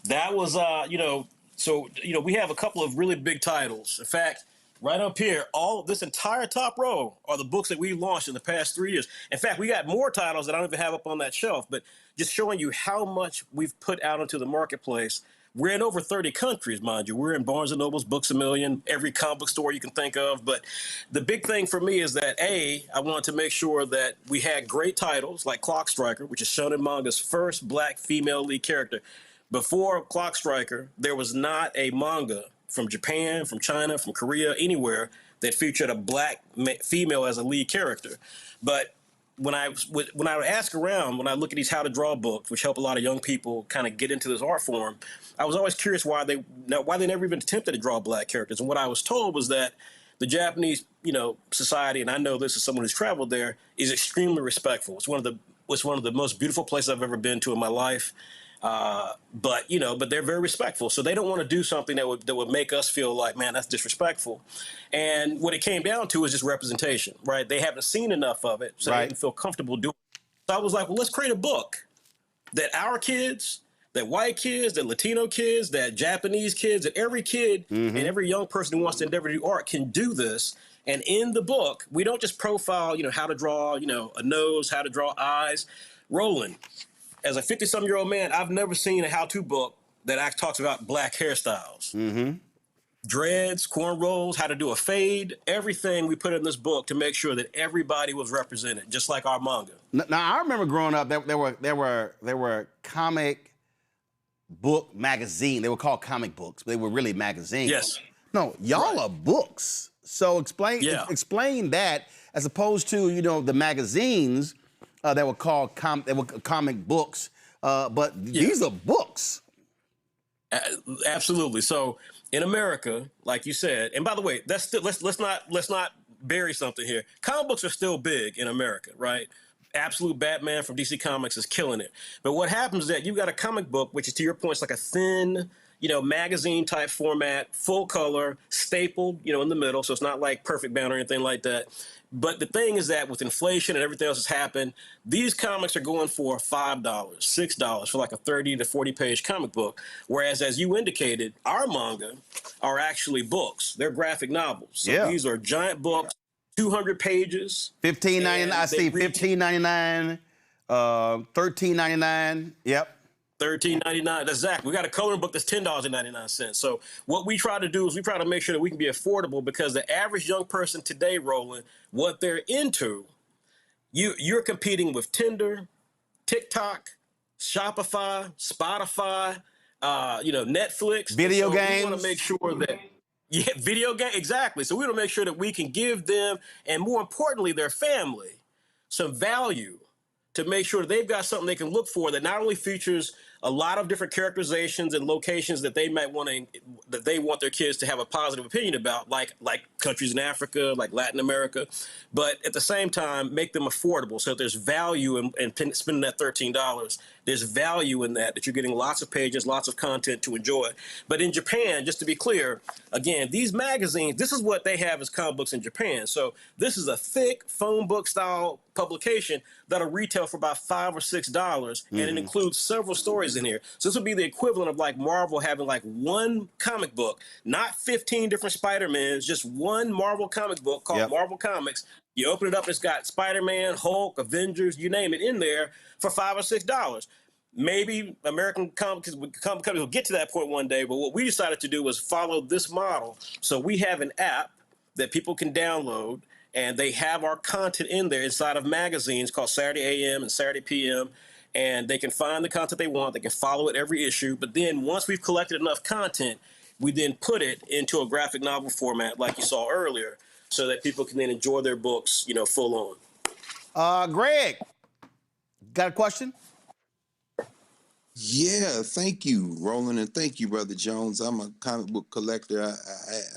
That was, you know, so, you know, we have a couple of really big titles. In fact, right up here, all this entire top row are the books that we launched in the past 3 years. In fact, we got more titles that I don't even have up on that shelf, but just showing you how much we've put out into the marketplace. We're in over 30 countries, mind you. We're in Barnes & Noble's, Books A Million, every comic book store you can think of. But the big thing for me is that, I wanted to make sure that we had great titles like Clock Striker, which is Shonen Manga's first Black female lead character. Before Clock Striker, there was not a manga from Japan, from China, from Korea, anywhere that featured a Black female as a lead character. But when I would ask around, when I look at these how to draw books, which help a lot of young people kind of get into this art form, I was always curious why they never even attempted to draw Black characters. And what I was told was that the Japanese, you know, society, and I know this as someone who's traveled there, is extremely respectful. It's one of the most beautiful places I've ever been to in my life. But they're very respectful, so they don't want to do something that would make us feel like, man, that's disrespectful. And what it came down to is just representation, right? They haven't seen enough of it, so they didn't feel comfortable doing it. So I was like, well, let's create a book that our kids, that white kids, that Latino kids, that Japanese kids, that every kid and every young person who wants to endeavor to do art can do this. And in the book, we don't just profile, how to draw, a nose, how to draw eyes. Roland, as a 50-some-year-old man, I've never seen a how-to book that talks about black hairstyles. Dreads, cornrows, how to do a fade, everything we put in this book to make sure that everybody was represented, just like our manga. Now I remember growing up, there were comic book magazine. They were called comic books, but they were really magazines. Yes. No, y'all are books. So explain that as opposed to the magazines that were called comic books, but these are books. Absolutely. So in America, like you said, and by the way, that's still let's not bury something here. Comic books are still big in America, right? Absolute Batman from DC Comics is killing it. But what happens is that you've got a comic book, which is, to your point, it's like a thin, magazine type format, full color, stapled, in the middle. So it's not like perfect bound or anything like that. But the thing is that with inflation and everything else that's happened, these comics are going for $5, $6 for like a 30 to 40 page comic book. Whereas, as you indicated, our manga are actually books. They're graphic novels. So these are giant books, 200 pages. $15.99. I see $15.99, $13.99. Yep. $13.99. That's exactly. We got a coloring book that's $10.99. So what we try to do is we try to make sure that we can be affordable, because the average young person today, Roland, what they're into, you're competing with Tinder, TikTok, Shopify, Spotify, Netflix, video games. We want to make sure that video game, exactly. So we want to make sure that we can give them, and more importantly, their family, some value to make sure they've got something they can look for that not only features a lot of different characterizations and locations that they might that they want their kids to have a positive opinion about, like countries in Africa, like Latin America, but at the same time make them affordable. So if there's value in spending that $13, there's value in that you're getting lots of pages, lots of content to enjoy. But in Japan, just to be clear, again, these magazines, this is what they have as comic books in Japan. So this is a thick phone book style publication that'll retail for about $5 or $6, and it includes several stories in here. So this would be the equivalent of like Marvel having like one comic book, not 15 different Spider-Mans, just one Marvel comic book called Marvel Comics. You open it up, it's got Spider-Man, Hulk, Avengers, you name it, in there for $5 or $6. Maybe American comic companies will get to that point one day, but what we decided to do was follow this model. So we have an app that people can download, and they have our content in there inside of magazines called Saturday AM and Saturday PM, and they can find the content they want. They can follow it every issue. But then once we've collected enough content, we then put it into a graphic novel format like you saw earlier, so that people can then enjoy their books, full on. Greg, got a question? Yeah, thank you, Roland, and thank you, Brother Jones. I'm a comic book collector.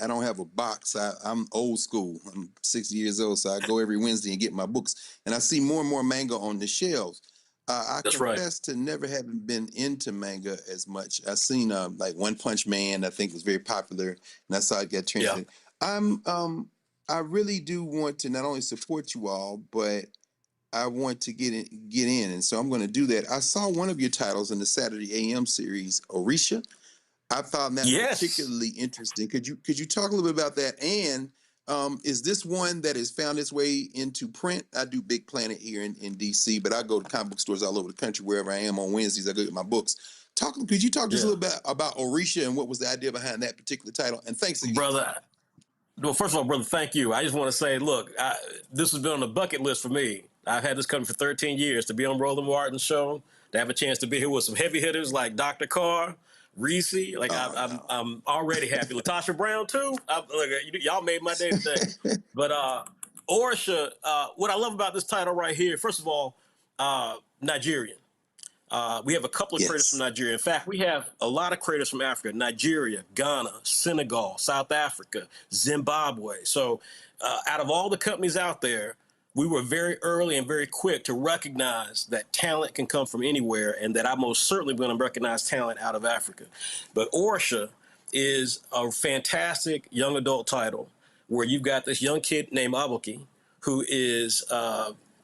I don't have a box. I'm old school. I'm 60 years old, so I go every Wednesday and get my books. And I see more and more manga on the shelves. I confess to never having been into manga as much. I've seen like One Punch Man, I think was very popular, and I saw it get translated. I really do want to not only support you all, but I want to get in, and so I'm going to do that. I saw one of your titles in the Saturday AM series, Orisha. I found that particularly interesting. Could you talk a little bit about that? And is this one that has found its way into print? I do Big Planet here in DC, but I go to comic book stores all over the country. Wherever I am on Wednesdays, I go get my books. Could you talk just a little bit about Orisha and what was the idea behind that particular title? And thanks again. Brother. Well, first of all, brother, thank you. I just want to say, look, this has been on the bucket list for me. I've had this coming for 13 years, to be on Roland Martin's show, to have a chance to be here with some heavy hitters like Dr. Carr, Reese. I'm already happy. Latasha Brown, too. Y'all made my day today. But Orisha, what I love about this title right here, first of all, Nigerian. We have a couple of creators from Nigeria. In fact, we have a lot of creators from Africa: Nigeria, Ghana, Senegal, South Africa, Zimbabwe. So out of all the companies out there, we were very early and very quick to recognize that talent can come from anywhere, and that I most certainly going to recognize talent out of Africa. But Orsha is a fantastic young adult title where you've got this young kid named Abuki, who is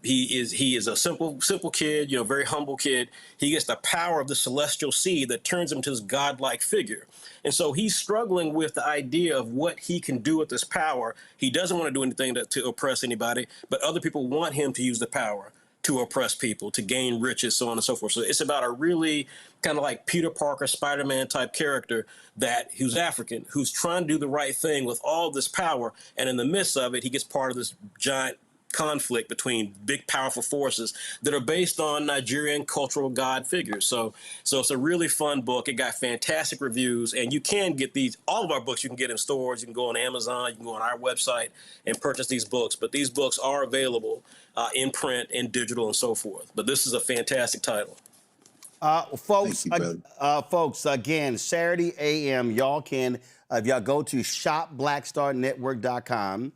he is a simple kid, very humble kid. He gets the power of the celestial seed that turns him to this godlike figure. And so he's struggling with the idea of what he can do with this power. He doesn't want to do anything to oppress anybody, but other people want him to use the power to oppress people, to gain riches, so on and so forth. So it's about a really kind of like Peter Parker, Spider-Man type character who's African, who's trying to do the right thing with all this power. And in the midst of it, he gets part of this giant conflict between big, powerful forces that are based on Nigerian cultural god figures. So it's a really fun book. It got fantastic reviews, and you can get all of our books you can get in stores. You can go on Amazon, you can go on our website and purchase these books, but these books are available in print, in digital, and so forth. But this is a fantastic title. Folks, folks, again, Saturday AM, y'all can, if y'all go to shopblackstarnetwork.com,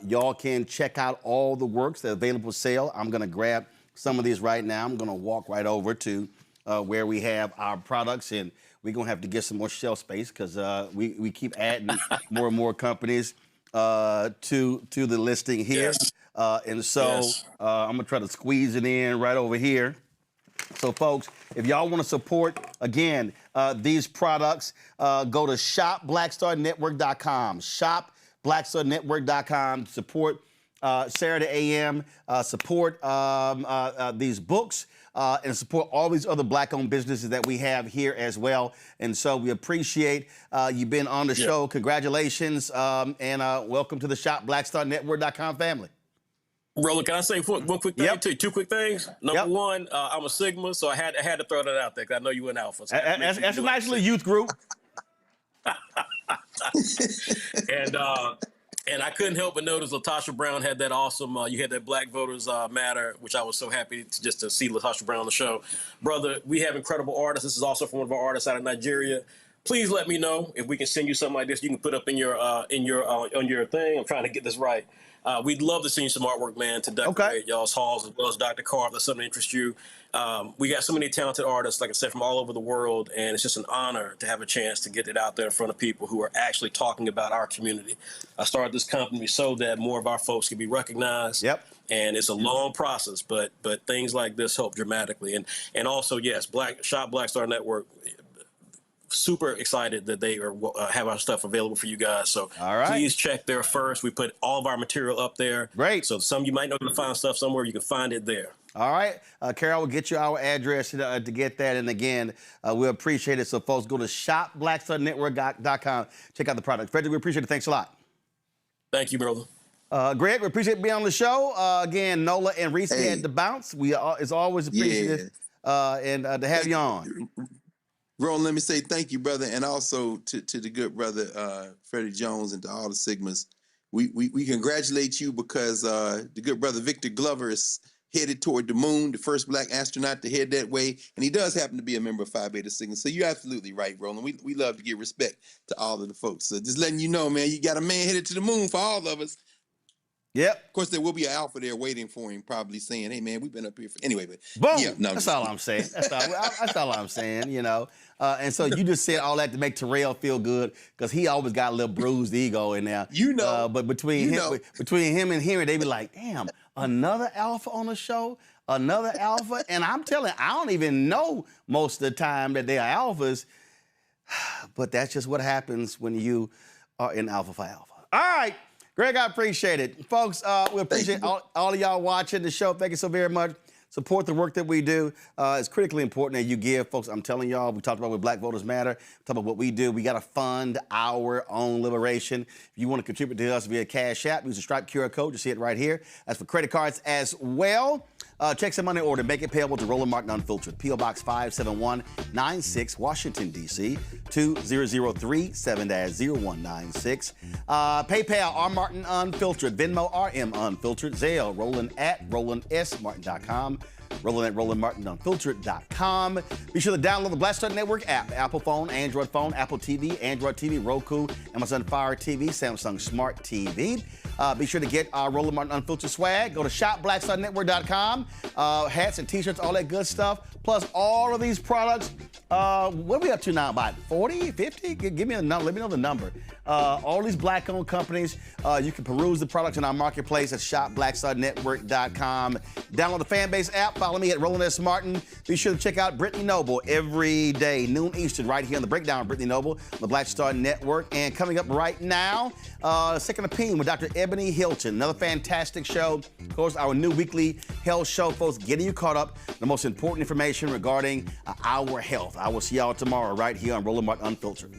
y'all can check out all the works that are available for sale. I'm going to grab some of these right now. I'm going to walk right over to where we have our products, and we're going to have to get some more shelf space because we keep adding more and more companies to the listing here. Yes. And so I'm going to try to squeeze it in right over here. So, folks, if y'all want to support, again, these products, go to shopblackstarnetwork.com. Shopblackstarnetwork.com. Support Saturday AM. Support these books. And support all these other Black-owned businesses that we have here as well. And so we appreciate you being on the show. Congratulations, and welcome to the shopblackstarnetwork.com family. Roland, can I say one quick thing too? Two quick things. Number one, I'm a Sigma, so I had to throw that out there because I know you in Alpha. So that's a nice little youth group. And I couldn't help but notice LaTosha Brown had that awesome, you had that Black Voters Matter, which I was so happy to see LaTosha Brown on the show. Brother, we have incredible artists. This is also from one of our artists out of Nigeria. Please let me know if we can send you something like this. You can put up on your thing. I'm trying to get this right. We'd love to send you some artwork, man, to decorate y'all's halls, as well as Dr. Carr, if that's something that interests you. We got so many talented artists, like I said, from all over the world, and it's just an honor to have a chance to get it out there in front of people who are actually talking about our community. I started this company so that more of our folks can be recognized. And it's a long process, but things like this help dramatically. And also, yes, Shop Black Star Network, super excited that they have our stuff available for you guys. So please check there first. We put all of our material up there. Great. So some you might know to find stuff somewhere. You can find it there. All right. Carol will get you our address to get that. And again, we appreciate it. So folks, go to shopblackstarnetwork.com. Check out the product. Frederick, we appreciate it. Thanks a lot. Thank you, brother. Greg, we appreciate being on the show. Again, Nola and Reese had to bounce. It's always appreciative and to have you on. Roland, let me say thank you, brother, and also to the good brother Freddie Jones and to all the Sigmas. We congratulate you because the good brother Victor Glover is headed toward the moon, the first Black astronaut to head that way, and he does happen to be a member of Phi Beta Sigma. So you're absolutely right, Roland. We love to give respect to all of the folks. So just letting you know, man, you got a man headed to the moon for all of us. Yep. Of course, there will be an alpha there waiting for him, probably saying, "Hey, man, we've been up here for anyway." But boom. Yeah, no, that's all I'm saying. That's all I'm saying. You know. And so you just said all that to make Terrell feel good because he always got a little bruised ego in there. You know. But between him and Henry, they be like, "Damn, another alpha on the show, another alpha." And I'm telling, I don't even know most of the time that they are alphas. But that's just what happens when you are in Alpha Phi Alpha. All right. Greg, I appreciate it. Folks, we appreciate all of y'all watching the show. Thank you so very much. Support the work that we do. It's critically important that you give. Folks, I'm telling y'all, we talked about with Black Voters Matter, talk about what we do. We got to fund our own liberation. If you want to contribute to us via Cash App, use the Stripe QR code. You see it right here. That's for credit cards as well. Check some money order. Make it payable to Roland Martin Unfiltered. P.O. Box 57196, Washington, D.C. 20037-0196. PayPal, R. Martin Unfiltered. Venmo, RM Unfiltered. Zelle, Roland at RolandSMartin.com. Roland at RolandMartinUnfiltered.com. Be sure to download the Black Star Network app. Apple phone, Android phone, Apple TV, Android TV, Roku, Amazon Fire TV, Samsung Smart TV. Be sure to get our Roland Martin Unfiltered swag. Go to shopblackstarnetwork.com. Hats and t-shirts, all that good stuff. Plus all of these products. What are we up to now? About 40, 50? Give me a number. Let me know the number. All these black-owned companies. You can peruse the products in our marketplace at shopblackstarnetwork.com. Download the Fanbase app. Follow me at Roland S. Martin. Be sure to check out Brittany Noble every day, noon Eastern, right here on the Breakdown of Brittany Noble, the Black Star Network. And coming up right now, Second Opinion with Dr. Ebony Hilton. Another fantastic show. Of course, our new weekly health show, folks, getting you caught up. The most important information regarding our health. I will see y'all tomorrow right here on Roland Martin Unfiltered.